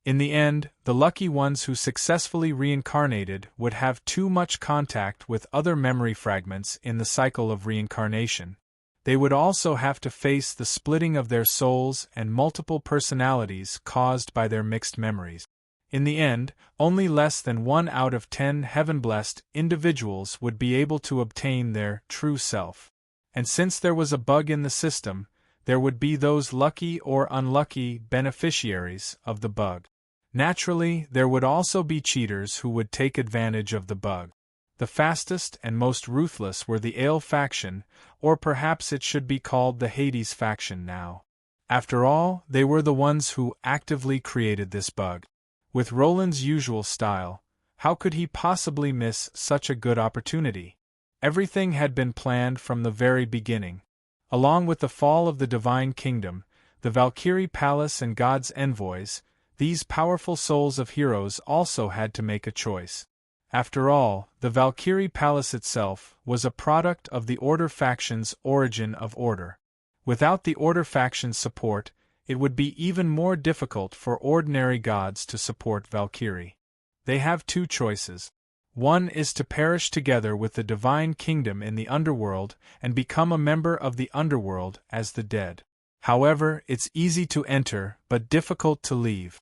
In the end, the lucky ones who successfully reincarnated would have too much contact with other memory fragments in the cycle of reincarnation. They would also have to face the splitting of their souls and multiple personalities caused by their mixed memories. In the end, only less than 1 out of 10 heaven-blessed individuals would be able to obtain their true self. And since there was a bug in the system, there would be those lucky or unlucky beneficiaries of the bug. Naturally, there would also be cheaters who would take advantage of the bug. The fastest and most ruthless were the Ale faction, or perhaps it should be called the Hades faction now. After all, they were the ones who actively created this bug. With Roland's usual style, how could he possibly miss such a good opportunity? Everything had been planned from the very beginning. Along with the fall of the Divine Kingdom, the Valkyrie Palace and God's envoys, these powerful souls of heroes also had to make a choice. After all, the Valkyrie Palace itself was a product of the Order faction's origin of order. Without the Order faction's support, it would be even more difficult for ordinary gods to support Valkyrie. They have 2 choices. One is to perish together with the Divine Kingdom in the underworld and become a member of the underworld as the dead. However, it's easy to enter but difficult to leave.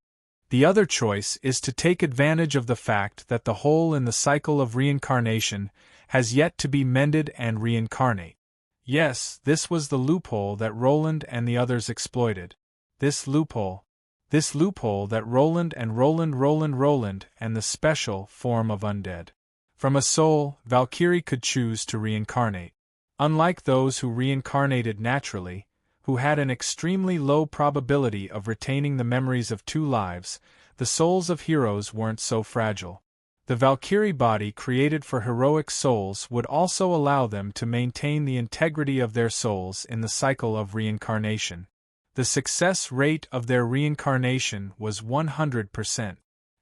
The other choice is to take advantage of the fact that the hole in the cycle of reincarnation has yet to be mended and reincarnate. Yes, this was the loophole that Roland and the others exploited. This loophole that Roland and the special form of undead. From a soul, Valkyrie could choose to reincarnate. Unlike those who reincarnated naturally, who had an extremely low probability of retaining the memories of 2 lives, the souls of heroes weren't so fragile. The Valkyrie body created for heroic souls would also allow them to maintain the integrity of their souls in the cycle of reincarnation. The success rate of their reincarnation was 100%,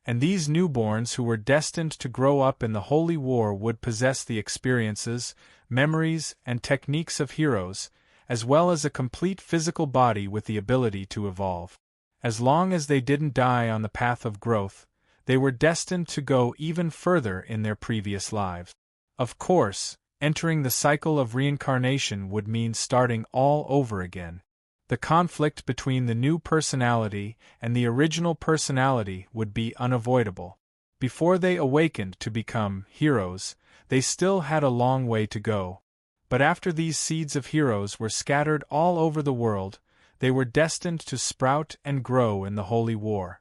and these newborns who were destined to grow up in the Holy War would possess the experiences, memories, and techniques of heroes, as well as a complete physical body with the ability to evolve. As long as they didn't die on the path of growth, they were destined to go even further in their previous lives. Of course, entering the cycle of reincarnation would mean starting all over again. The conflict between the new personality and the original personality would be unavoidable. Before they awakened to become heroes, they still had a long way to go. But after these seeds of heroes were scattered all over the world, they were destined to sprout and grow in the holy war.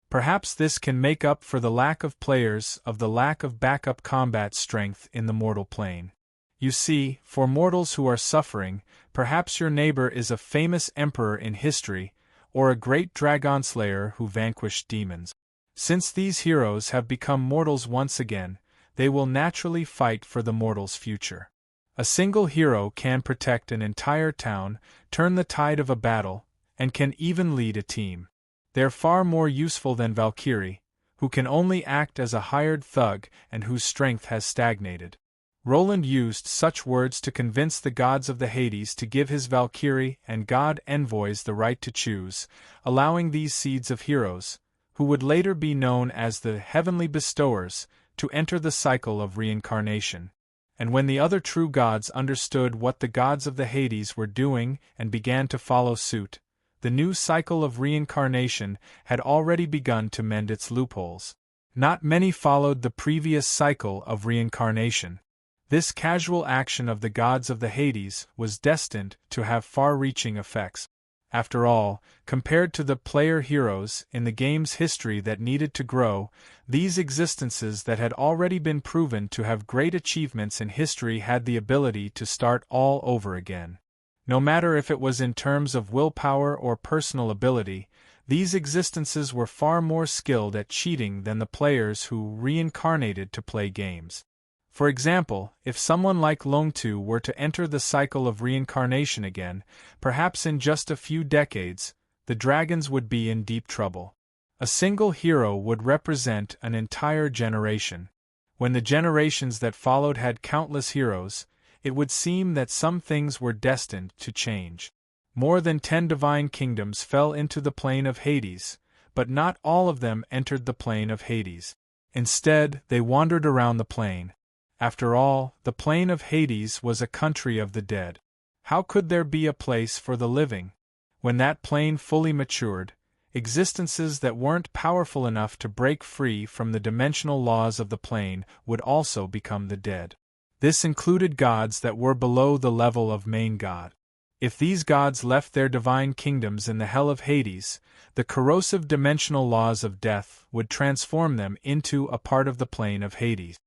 Perhaps this can make up for the lack of players of the lack of backup combat strength in the mortal plane. You see, for mortals who are suffering, perhaps your neighbor is a famous emperor in history, or a great dragon slayer who vanquished demons. Since these heroes have become mortals once again, they will naturally fight for the mortal's future. A single hero can protect an entire town, turn the tide of a battle, and can even lead a team. They're far more useful than Valkyrie, who can only act as a hired thug and whose strength has stagnated. Roland used such words to convince the gods of the Hades to give his Valkyrie and god envoys the right to choose, allowing these seeds of heroes, who would later be known as the heavenly bestowers, to enter the cycle of reincarnation. And when the other true gods understood what the gods of the Hades were doing and began to follow suit, the new cycle of reincarnation had already begun to mend its loopholes. Not many followed the previous cycle of reincarnation. This casual action of the gods of the Hades was destined to have far-reaching effects. After all, compared to the player heroes in the game's history that needed to grow, these existences that had already been proven to have great achievements in history had the ability to start all over again. No matter if it was in terms of willpower or personal ability, these existences were far more skilled at cheating than the players who reincarnated to play games. For example, if someone like Longtu were to enter the cycle of reincarnation again, perhaps in just a few decades, the dragons would be in deep trouble. A single hero would represent an entire generation. When the generations that followed had countless heroes, it would seem that some things were destined to change. More than 10 divine kingdoms fell into the plane of Hades, but not all of them entered the plane of Hades. Instead, they wandered around the plane. After all, the plane of Hades was a country of the dead. How could there be a place for the living? When that plane fully matured, existences that weren't powerful enough to break free from the dimensional laws of the plane would also become the dead. This included gods that were below the level of main god. If these gods left their divine kingdoms in the hell of Hades, the corrosive dimensional laws of death would transform them into a part of the plane of Hades.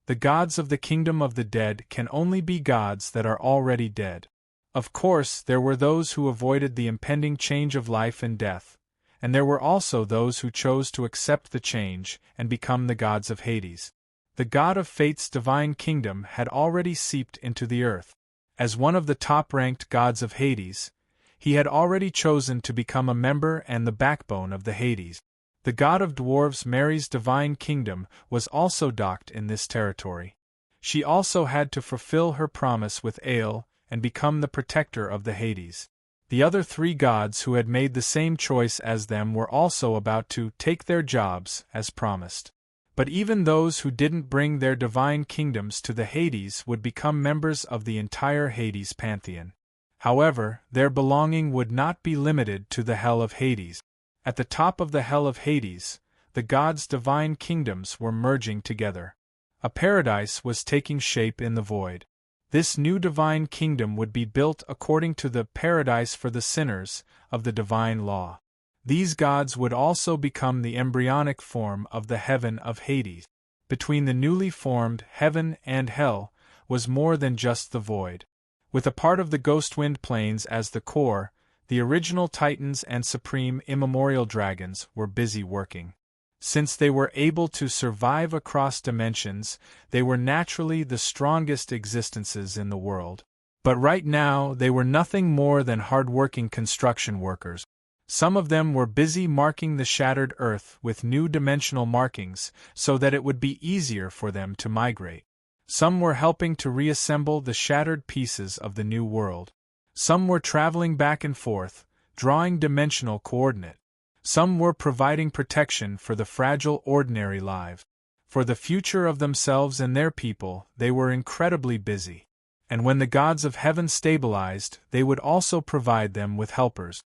The gods of the kingdom of the dead can only be gods that are already dead. Of course, there were those who avoided the impending change of life and death, and there were also those who chose to accept the change and become the gods of Hades. The god of fate's divine kingdom had already seeped into the earth. As one of the top-ranked gods of Hades, he had already chosen to become a member and the backbone of the Hades. The god of dwarves Mary's divine kingdom was also docked in this territory. She also had to fulfill her promise with Ale and become the protector of the Hades. The other 3 gods who had made the same choice as them were also about to take their jobs as promised. But even those who didn't bring their divine kingdoms to the Hades would become members of the entire Hades pantheon. However, their belonging would not be limited to the hell of Hades. At the top of the hell of Hades, the gods' divine kingdoms were merging together. A paradise was taking shape in the void. This new divine kingdom would be built according to the paradise for the sinners of the divine law. These gods would also become the embryonic form of the heaven of Hades. Between the newly formed heaven and hell was more than just the void. With a part of the Ghostwind Plains as the core, the original Titans and supreme immemorial dragons were busy working. Since they were able to survive across dimensions, they were naturally the strongest existences in the world. But right now, they were nothing more than hard-working construction workers. Some of them were busy marking the shattered Earth with new dimensional markings so that it would be easier for them to migrate. Some were helping to reassemble the shattered pieces of the new world. Some were traveling back and forth, drawing dimensional coordinate. Some were providing protection for the fragile ordinary lives. For the future of themselves and their people, they were incredibly busy. And when the gods of heaven stabilized, they would also provide them with helpers.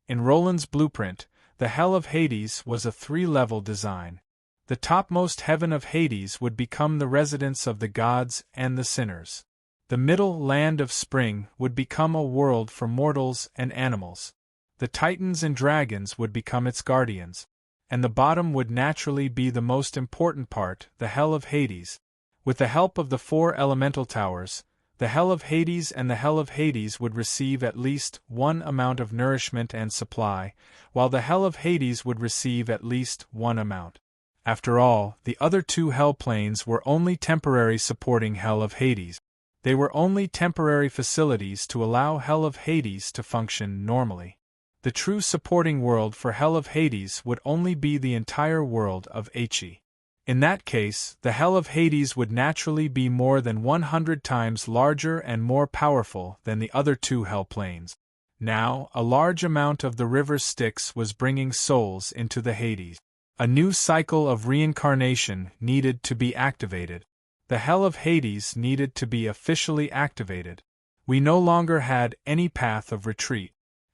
In Roland's blueprint, the Hell of Hades was a 3-level design. The topmost heaven of Hades would become the residence of the gods and the sinners. The middle land of spring would become a world for mortals and animals. The titans and dragons would become its guardians. And the bottom would naturally be the most important part, the Hell of Hades. With the help of the 4 elemental towers, the Hell of Hades and the Hell of Hades would receive at least one amount of nourishment and supply, while the Hell of Hades would receive at least one amount. After all, the other 2 hell planes were only temporary supporting Hell of Hades. They were only temporary facilities to allow Hell of Hades to function normally. The true supporting world for Hell of Hades would only be the entire world of He. In that case, the Hell of Hades would naturally be more than 100 times larger and more powerful than the other 2 hell planes. Now, a large amount of the river Styx was bringing souls into the Hades. A new cycle of reincarnation needed to be activated. The Hell of Hades needed to be officially activated. We no longer had any path of retreat.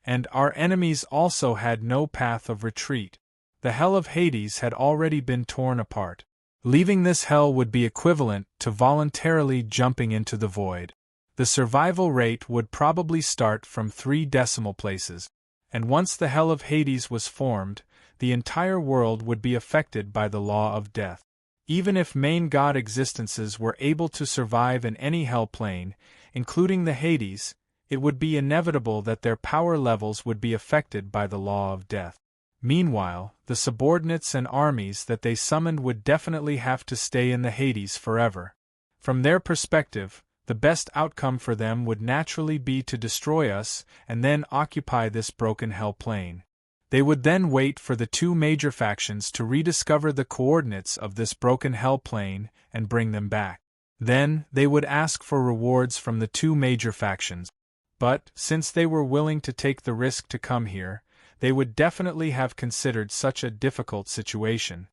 And our enemies also had no path of retreat. The Hell of Hades had already been torn apart. Leaving this hell would be equivalent to voluntarily jumping into the void. The survival rate would probably start from 3 decimal places. And once the Hell of Hades was formed, the entire world would be affected by the law of death. Even if main god existences were able to survive in any hell plane, including the Hades, it would be inevitable that their power levels would be affected by the law of death. Meanwhile, the subordinates and armies that they summoned would definitely have to stay in the Hades forever. From their perspective, the best outcome for them would naturally be to destroy us and then occupy this broken hell plane. They would then wait for the 2 major factions to rediscover the coordinates of this broken hell plane and bring them back. Then, they would ask for rewards from the 2 major factions. But, since they were willing to take the risk to come here, they would definitely have considered such a difficult situation.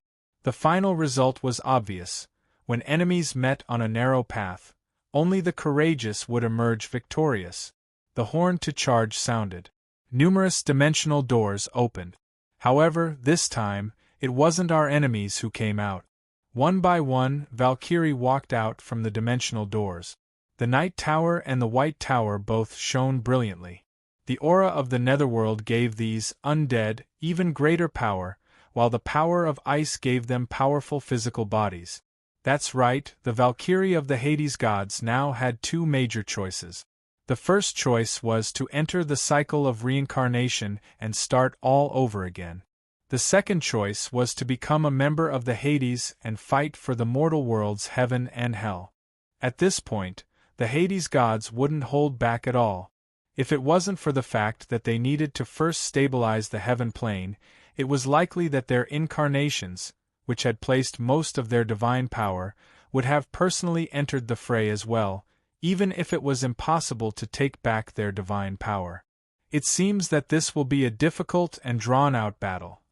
The final result was obvious. When enemies met on a narrow path, only the courageous would emerge victorious. The horn to charge sounded. Numerous dimensional doors opened. However, this time, it wasn't our enemies who came out. One by one, Valkyrie walked out from the dimensional doors. The Night Tower and the White Tower both shone brilliantly. The aura of the Netherworld gave these undead even greater power, while the power of ice gave them powerful physical bodies. That's right, the Valkyrie of the Hades gods now had 2 major choices. The first choice was to enter the cycle of reincarnation and start all over again. The second choice was to become a member of the Hades and fight for the mortal worlds heaven and hell. At this point, the Hades gods wouldn't hold back at all. If it wasn't for the fact that they needed to first stabilize the heaven plane, it was likely that their incarnations, which had placed most of their divine power, would have personally entered the fray as well, even if it was impossible to take back their divine power. It seems that this will be a difficult and drawn-out battle.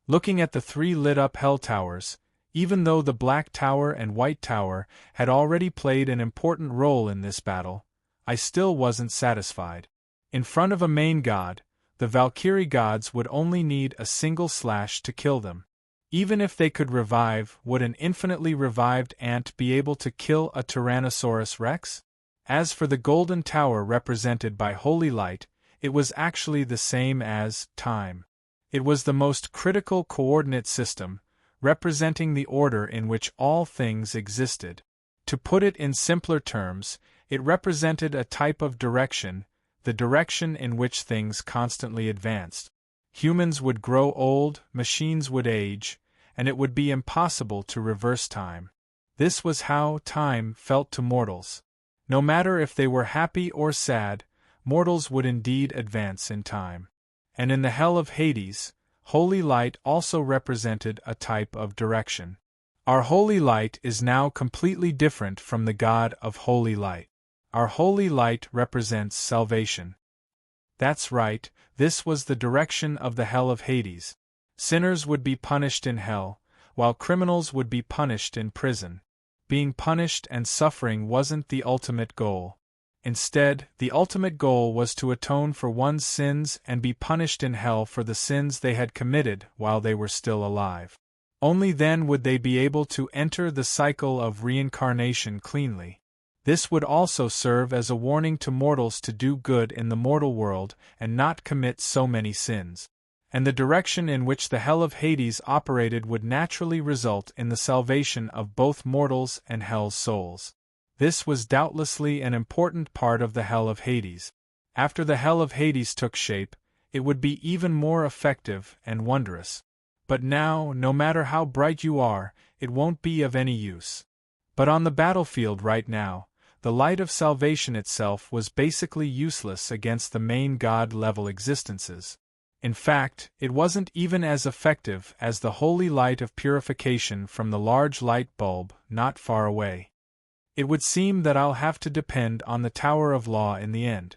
Looking at the 3 lit-up hell towers, even though the Black Tower and White Tower had already played an important role in this battle, I still wasn't satisfied. In front of a main god, the Valkyrie gods would only need a single slash to kill them. Even if they could revive, would an infinitely revived ant be able to kill a Tyrannosaurus Rex? As for the Golden Tower represented by Holy Light, it was actually the same as time. It was the most critical coordinate system, representing the order in which all things existed. To put it in simpler terms, it represented a type of direction, the direction in which things constantly advanced. Humans would grow old, machines would age, and it would be impossible to reverse time. This was how time felt to mortals. No matter if they were happy or sad, mortals would indeed advance in time. And in the Hell of Hades, Holy Light also represented a type of direction. Our Holy Light is now completely different from the God of Holy Light. Our Holy Light represents salvation. That's right, this was the direction of the hell of Hades. Sinners would be punished in hell, while criminals would be punished in prison. Being punished and suffering wasn't the ultimate goal. Instead, the ultimate goal was to atone for one's sins and be punished in hell for the sins they had committed while they were still alive. Only then would they be able to enter the cycle of reincarnation cleanly. This would also serve as a warning to mortals to do good in the mortal world and not commit so many sins. And the direction in which the hell of Hades operated would naturally result in the salvation of both mortals and hell's souls. This was doubtlessly an important part of the hell of Hades. After the hell of Hades took shape, it would be even more effective and wondrous. But now, no matter how bright you are, it won't be of any use. But on the battlefield right now, the light of salvation itself was basically useless against the main god-level existences. In fact, it wasn't even as effective as the holy light of purification from the large light bulb not far away. It would seem that I'll have to depend on the Tower of Law in the end.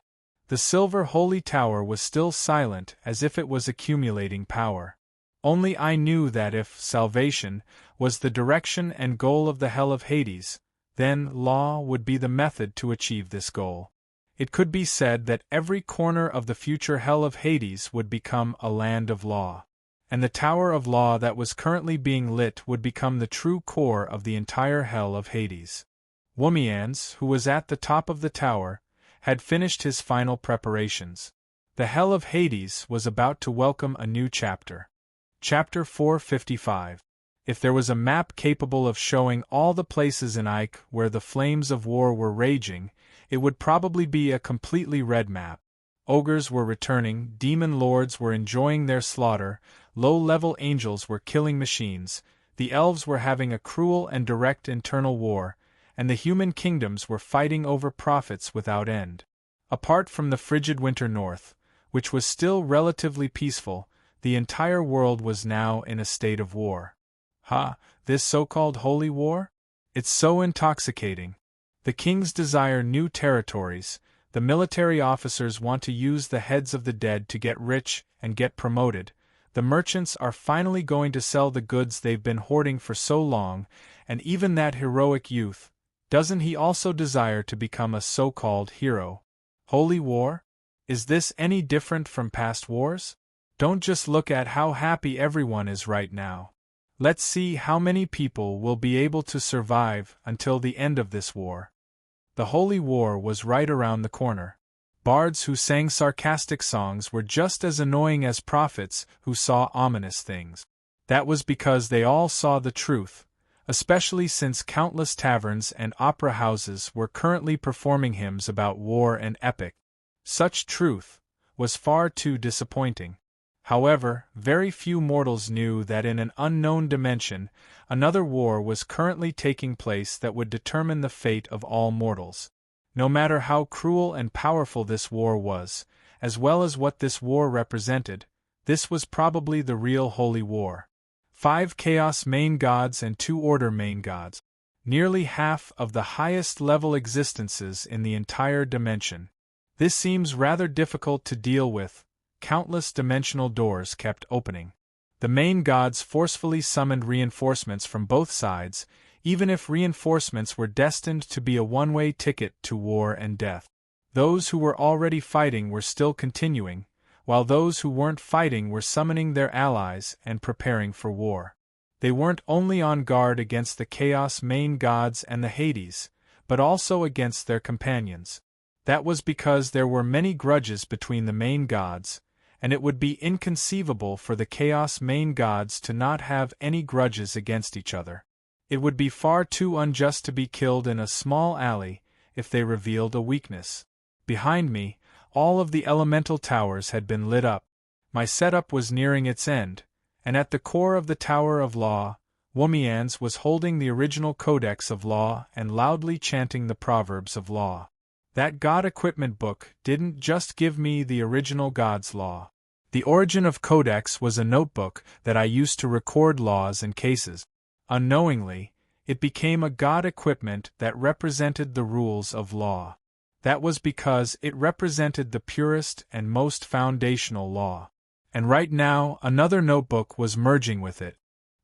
The silver holy tower was still silent as if it was accumulating power. Only I knew that if salvation was the direction and goal of the hell of Hades, then law would be the method to achieve this goal. It could be said that every corner of the future hell of Hades would become a land of law. And the Tower of Law that was currently being lit would become the true core of the entire hell of Hades. Womians, who was at the top of the tower, had finished his final preparations. The hell of Hades was about to welcome a new chapter. Chapter 455. If there was a map capable of showing all the places in Ike where the flames of war were raging, it would probably be a completely red map. Ogres were returning, demon lords were enjoying their slaughter, low-level angels were killing machines, the elves were having a cruel and direct internal war, and the human kingdoms were fighting over profits without end. Apart from the frigid winter north, which was still relatively peaceful, the entire world was now in a state of war. This so-called holy war? It's so intoxicating. The kings desire new territories, the military officers want to use the heads of the dead to get rich and get promoted, the merchants are finally going to sell the goods they've been hoarding for so long, and even that heroic youth, doesn't he also desire to become a so-called hero? Holy war? Is this any different from past wars? Don't just look at how happy everyone is right now. Let's see how many people will be able to survive until the end of this war. The holy war was right around the corner. Bards who sang sarcastic songs were just as annoying as prophets who saw ominous things. That was because they all saw the truth, especially since countless taverns and opera houses were currently performing hymns about war and epic. Such truth was far too disappointing. However, very few mortals knew that in an unknown dimension, another war was currently taking place that would determine the fate of all mortals. No matter how cruel and powerful this war was, as well as what this war represented, this was probably the real holy war. 5 Chaos main gods and 2 Order main gods. Nearly half of the highest-level existences in the entire dimension. This seems rather difficult to deal with. Countless dimensional doors kept opening. The main gods forcefully summoned reinforcements from both sides, even if reinforcements were destined to be a one-way ticket to war and death. Those who were already fighting were still continuing, while those who weren't fighting were summoning their allies and preparing for war. They weren't only on guard against the Chaos main gods and the Hades, but also against their companions. That was because there were many grudges between the main gods, and it would be inconceivable for the Chaos main gods to not have any grudges against each other. It would be far too unjust to be killed in a small alley if they revealed a weakness. Behind me, all of the elemental towers had been lit up. My setup was nearing its end, and at the core of the Tower of Law, Womians was holding the original Codex of Law and loudly chanting the Proverbs of Law. That God equipment book didn't just give me the original God's law. The origin of Codex was a notebook that I used to record laws and cases. Unknowingly, it became a God equipment that represented the rules of law. That was because it represented the purest and most foundational law. And right now, another notebook was merging with it.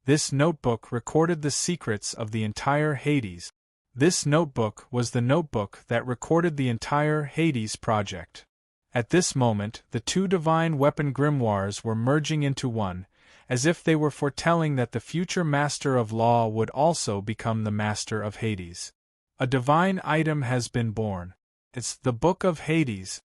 This notebook recorded the secrets of the entire Hades. This notebook was the notebook that recorded the entire Hades project. At this moment, the two divine weapon grimoires were merging into one, as if they were foretelling that the future Master of Law would also become the Master of Hades. A divine item has been born. It's the Book of Hades.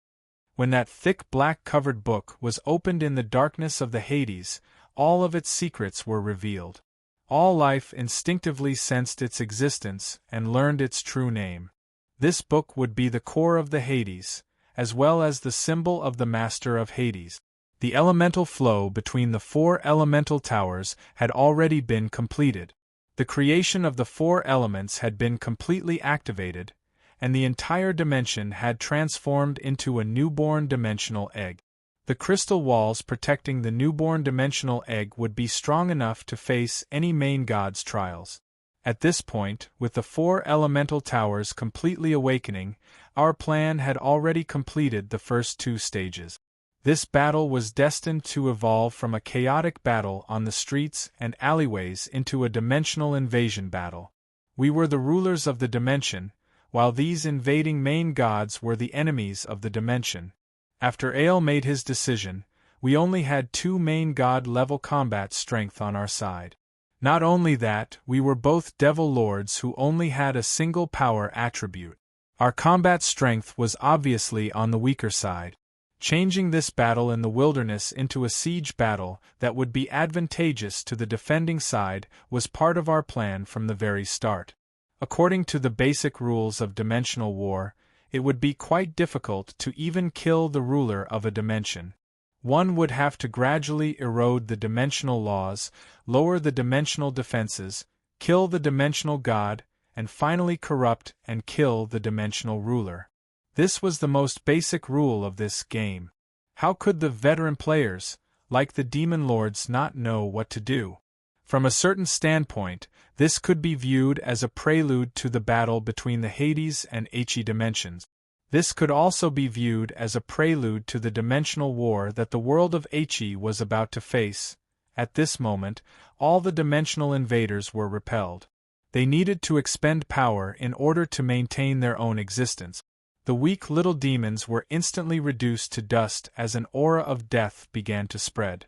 When that thick black-covered book was opened in the darkness of the Hades, all of its secrets were revealed. All life instinctively sensed its existence and learned its true name. This book would be the core of the Hades, as well as the symbol of the Master of Hades. The elemental flow between the 4 elemental towers had already been completed. The creation of the 4 elements had been completely activated, and the entire dimension had transformed into a newborn dimensional egg. The crystal walls protecting the newborn dimensional egg would be strong enough to face any main god's trials. At this point, with the 4 elemental towers completely awakening, our plan had already completed the first 2 stages. This battle was destined to evolve from a chaotic battle on the streets and alleyways into a dimensional invasion battle. We were the rulers of the dimension, while these invading main gods were the enemies of the dimension. After Ale made his decision, we only had 2 main god-level combat strength on our side. Not only that, we were both devil lords who only had a single power attribute. Our combat strength was obviously on the weaker side. Changing this battle in the wilderness into a siege battle that would be advantageous to the defending side was part of our plan from the very start. According to the basic rules of dimensional war, it would be quite difficult to even kill the ruler of a dimension. One would have to gradually erode the dimensional laws, lower the dimensional defenses, kill the dimensional god, and finally corrupt and kill the dimensional ruler. This was the most basic rule of this game. How could the veteran players, like the demon lords, not know what to do? From a certain standpoint, this could be viewed as a prelude to the battle between the Hades and He dimensions. This could also be viewed as a prelude to the dimensional war that the world of He was about to face. At this moment, all the dimensional invaders were repelled. They needed to expend power in order to maintain their own existence. The weak little demons were instantly reduced to dust as an aura of death began to spread.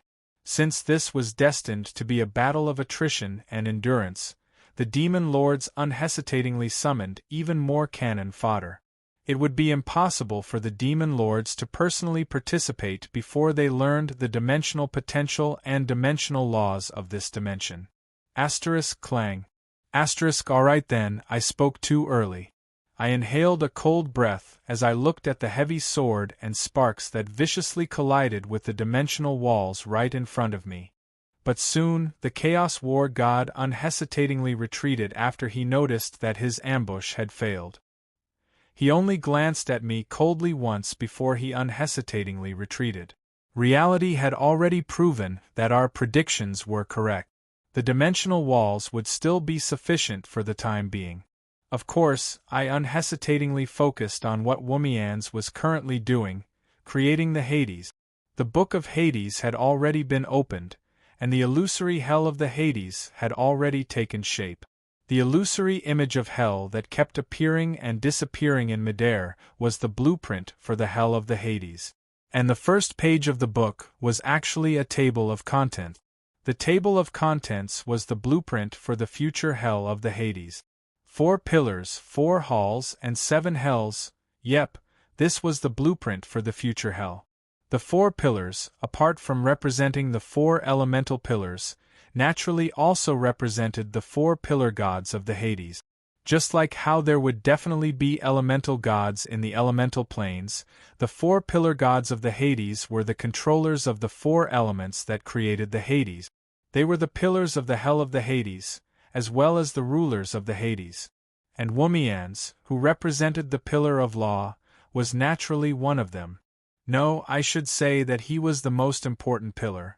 Since this was destined to be a battle of attrition and endurance, the demon lords unhesitatingly summoned even more cannon fodder. It would be impossible for the demon lords to personally participate before they learned the dimensional potential and dimensional laws of this dimension. Clang. Alright then, I spoke too early. I inhaled a cold breath as I looked at the heavy sword and sparks that viciously collided with the dimensional walls right in front of me. But soon, the Chaos War God unhesitatingly retreated after he noticed that his ambush had failed. He only glanced at me coldly once before he unhesitatingly retreated. Reality had already proven that our predictions were correct. The dimensional walls would still be sufficient for the time being. Of course, I unhesitatingly focused on what Womians was currently doing, creating the Hades. The Book of Hades had already been opened, and the illusory hell of the Hades had already taken shape. The illusory image of hell that kept appearing and disappearing in midair was the blueprint for the hell of the Hades. And the first page of the book was actually a table of contents. The table of contents was the blueprint for the future hell of the Hades. 4 pillars, 4 halls, and 7 hells. Yep, this was the blueprint for the future hell. The 4 pillars, apart from representing the 4 elemental pillars, naturally also represented the 4 pillar gods of the Hades. Just like how there would definitely be elemental gods in the elemental planes, the 4 pillar gods of the Hades were the controllers of the 4 elements that created the Hades. They were the pillars of the hell of the Hades, as well as the rulers of the Hades. And Womians, who represented the pillar of law, was naturally one of them. No, I should say that he was the most important pillar.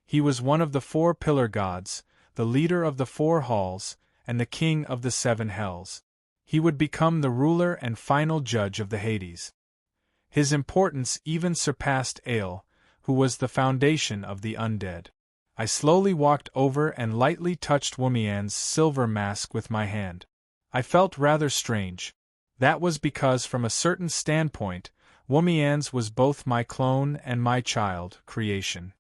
He was one of the 4 pillar gods, the leader of the 4 halls, and the king of the 7 hells. He would become the ruler and final judge of the Hades. His importance even surpassed Ale, who was the foundation of the undead. I slowly walked over and lightly touched Wumian's silver mask with my hand. I felt rather strange. That was because from a certain standpoint, Wumian's was both my clone and my child creation.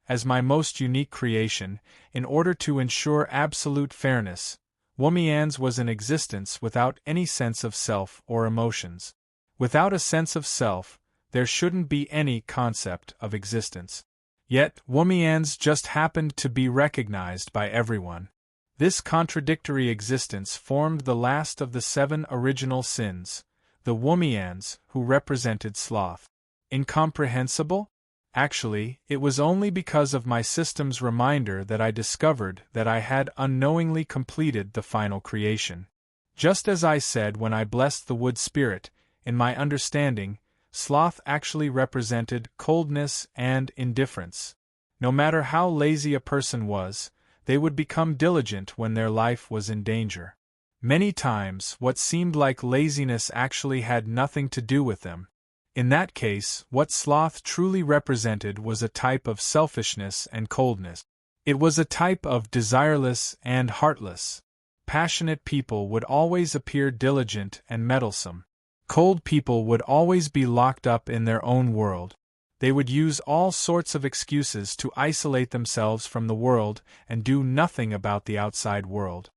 As my most unique creation, in order to ensure absolute fairness, Wumian's was in existence without any sense of self or emotions. Without a sense of self, there shouldn't be any concept of existence. Yet, Wumian's just happened to be recognized by everyone. This contradictory existence formed the last of the 7 original sins, the Wumian's, who represented sloth. Incomprehensible? Actually, it was only because of my system's reminder that I discovered that I had unknowingly completed the final creation. Just as I said when I blessed the wood spirit, in my understanding, sloth actually represented coldness and indifference. No matter how lazy a person was, they would become diligent when their life was in danger. Many times, what seemed like laziness actually had nothing to do with them. In that case, what sloth truly represented was a type of selfishness and coldness. It was a type of desireless and heartless. Passionate people would always appear diligent and meddlesome. Cold people would always be locked up in their own world. They would use all sorts of excuses to isolate themselves from the world and do nothing about the outside world.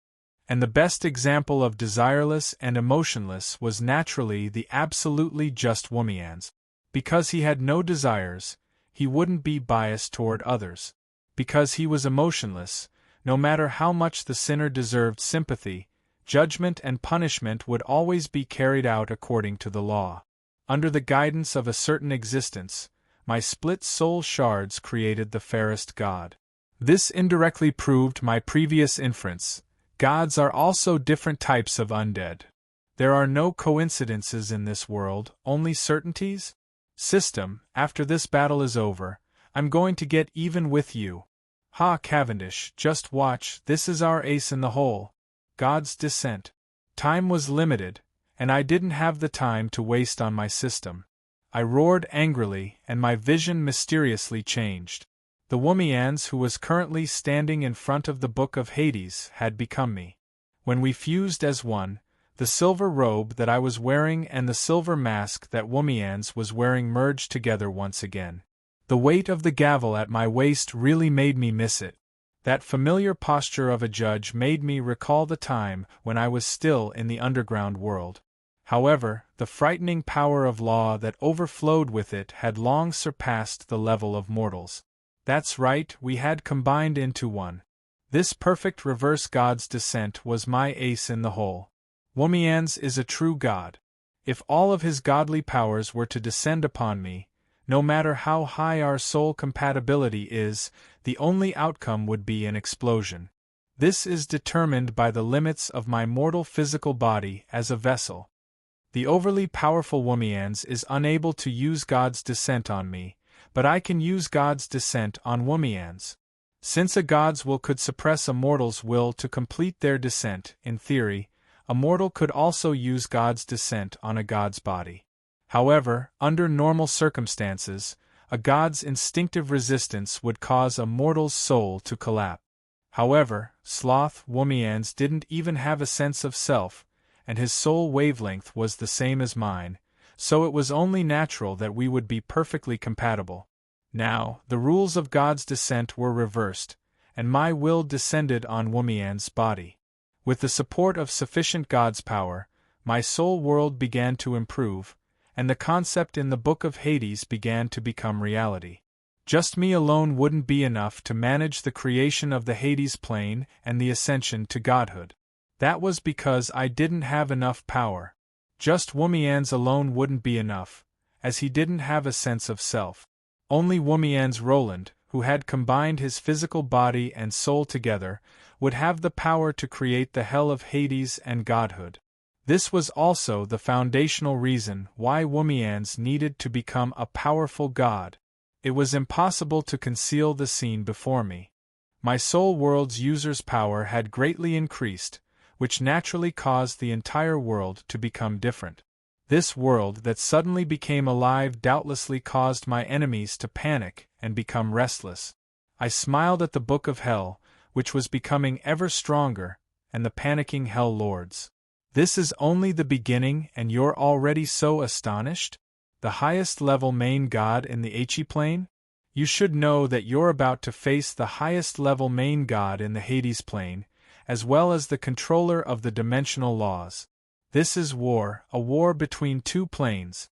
And the best example of desireless and emotionless was naturally the absolutely just Wumian's. Because he had no desires, he wouldn't be biased toward others. Because he was emotionless, no matter how much the sinner deserved sympathy, judgment and punishment would always be carried out according to the law. Under the guidance of a certain existence, my split soul shards created the fairest god. This indirectly proved my previous inference. Gods are also different types of undead. There are no coincidences in this world, only certainties. System, after this battle is over, I'm going to get even with you. Ha, Cavendish, just watch, this is our ace in the hole. God's descent. Time was limited, and I didn't have the time to waste on my system. I roared angrily, and my vision mysteriously changed. The Wumian's who was currently standing in front of the Book of Hades had become me. When we fused as one, the silver robe that I was wearing and the silver mask that Wumian's was wearing merged together once again. The weight of the gavel at my waist really made me miss it. That familiar posture of a judge made me recall the time when I was still in the underground world. However, the frightening power of law that overflowed with it had long surpassed the level of mortals. That's right, we had combined into one. This perfect reverse god's descent was my ace in the hole. Wumian's is a true god. If all of his godly powers were to descend upon me, no matter how high our soul compatibility is, the only outcome would be an explosion. This is determined by the limits of my mortal physical body as a vessel. The overly powerful Wumian's is unable to use God's descent on me, but I can use God's descent on Wumian's. Since a God's will could suppress a mortal's will to complete their descent, in theory, a mortal could also use God's descent on a God's body. However, under normal circumstances, a God's instinctive resistance would cause a mortal's soul to collapse. However, Sloth Wumian's didn't even have a sense of self, and his soul wavelength was the same as mine, so it was only natural that we would be perfectly compatible. Now, the rules of God's descent were reversed, and my will descended on Wumian's body. With the support of sufficient God's power, my soul world began to improve, and the concept in the Book of Hades began to become reality. Just me alone wouldn't be enough to manage the creation of the Hades plane and the ascension to godhood. That was because I didn't have enough power. Just Wumian's alone wouldn't be enough, as he didn't have a sense of self. Only Wumian's Roland, who had combined his physical body and soul together, would have the power to create the hell of Hades and godhood. This was also the foundational reason why Wumian's needed to become a powerful god. It was impossible to conceal the scene before me. My soul world's user's power had greatly increased, which naturally caused the entire world to become different. This world that suddenly became alive doubtlessly caused my enemies to panic and become restless. I smiled at the Book of Hell, which was becoming ever stronger, and the panicking Hell Lords. This is only the beginning, and you're already so astonished? The highest level main god in the He plane? You should know that you're about to face the highest level main god in the Hades plane, as well as the controller of the dimensional laws. This is war, a war between two planes,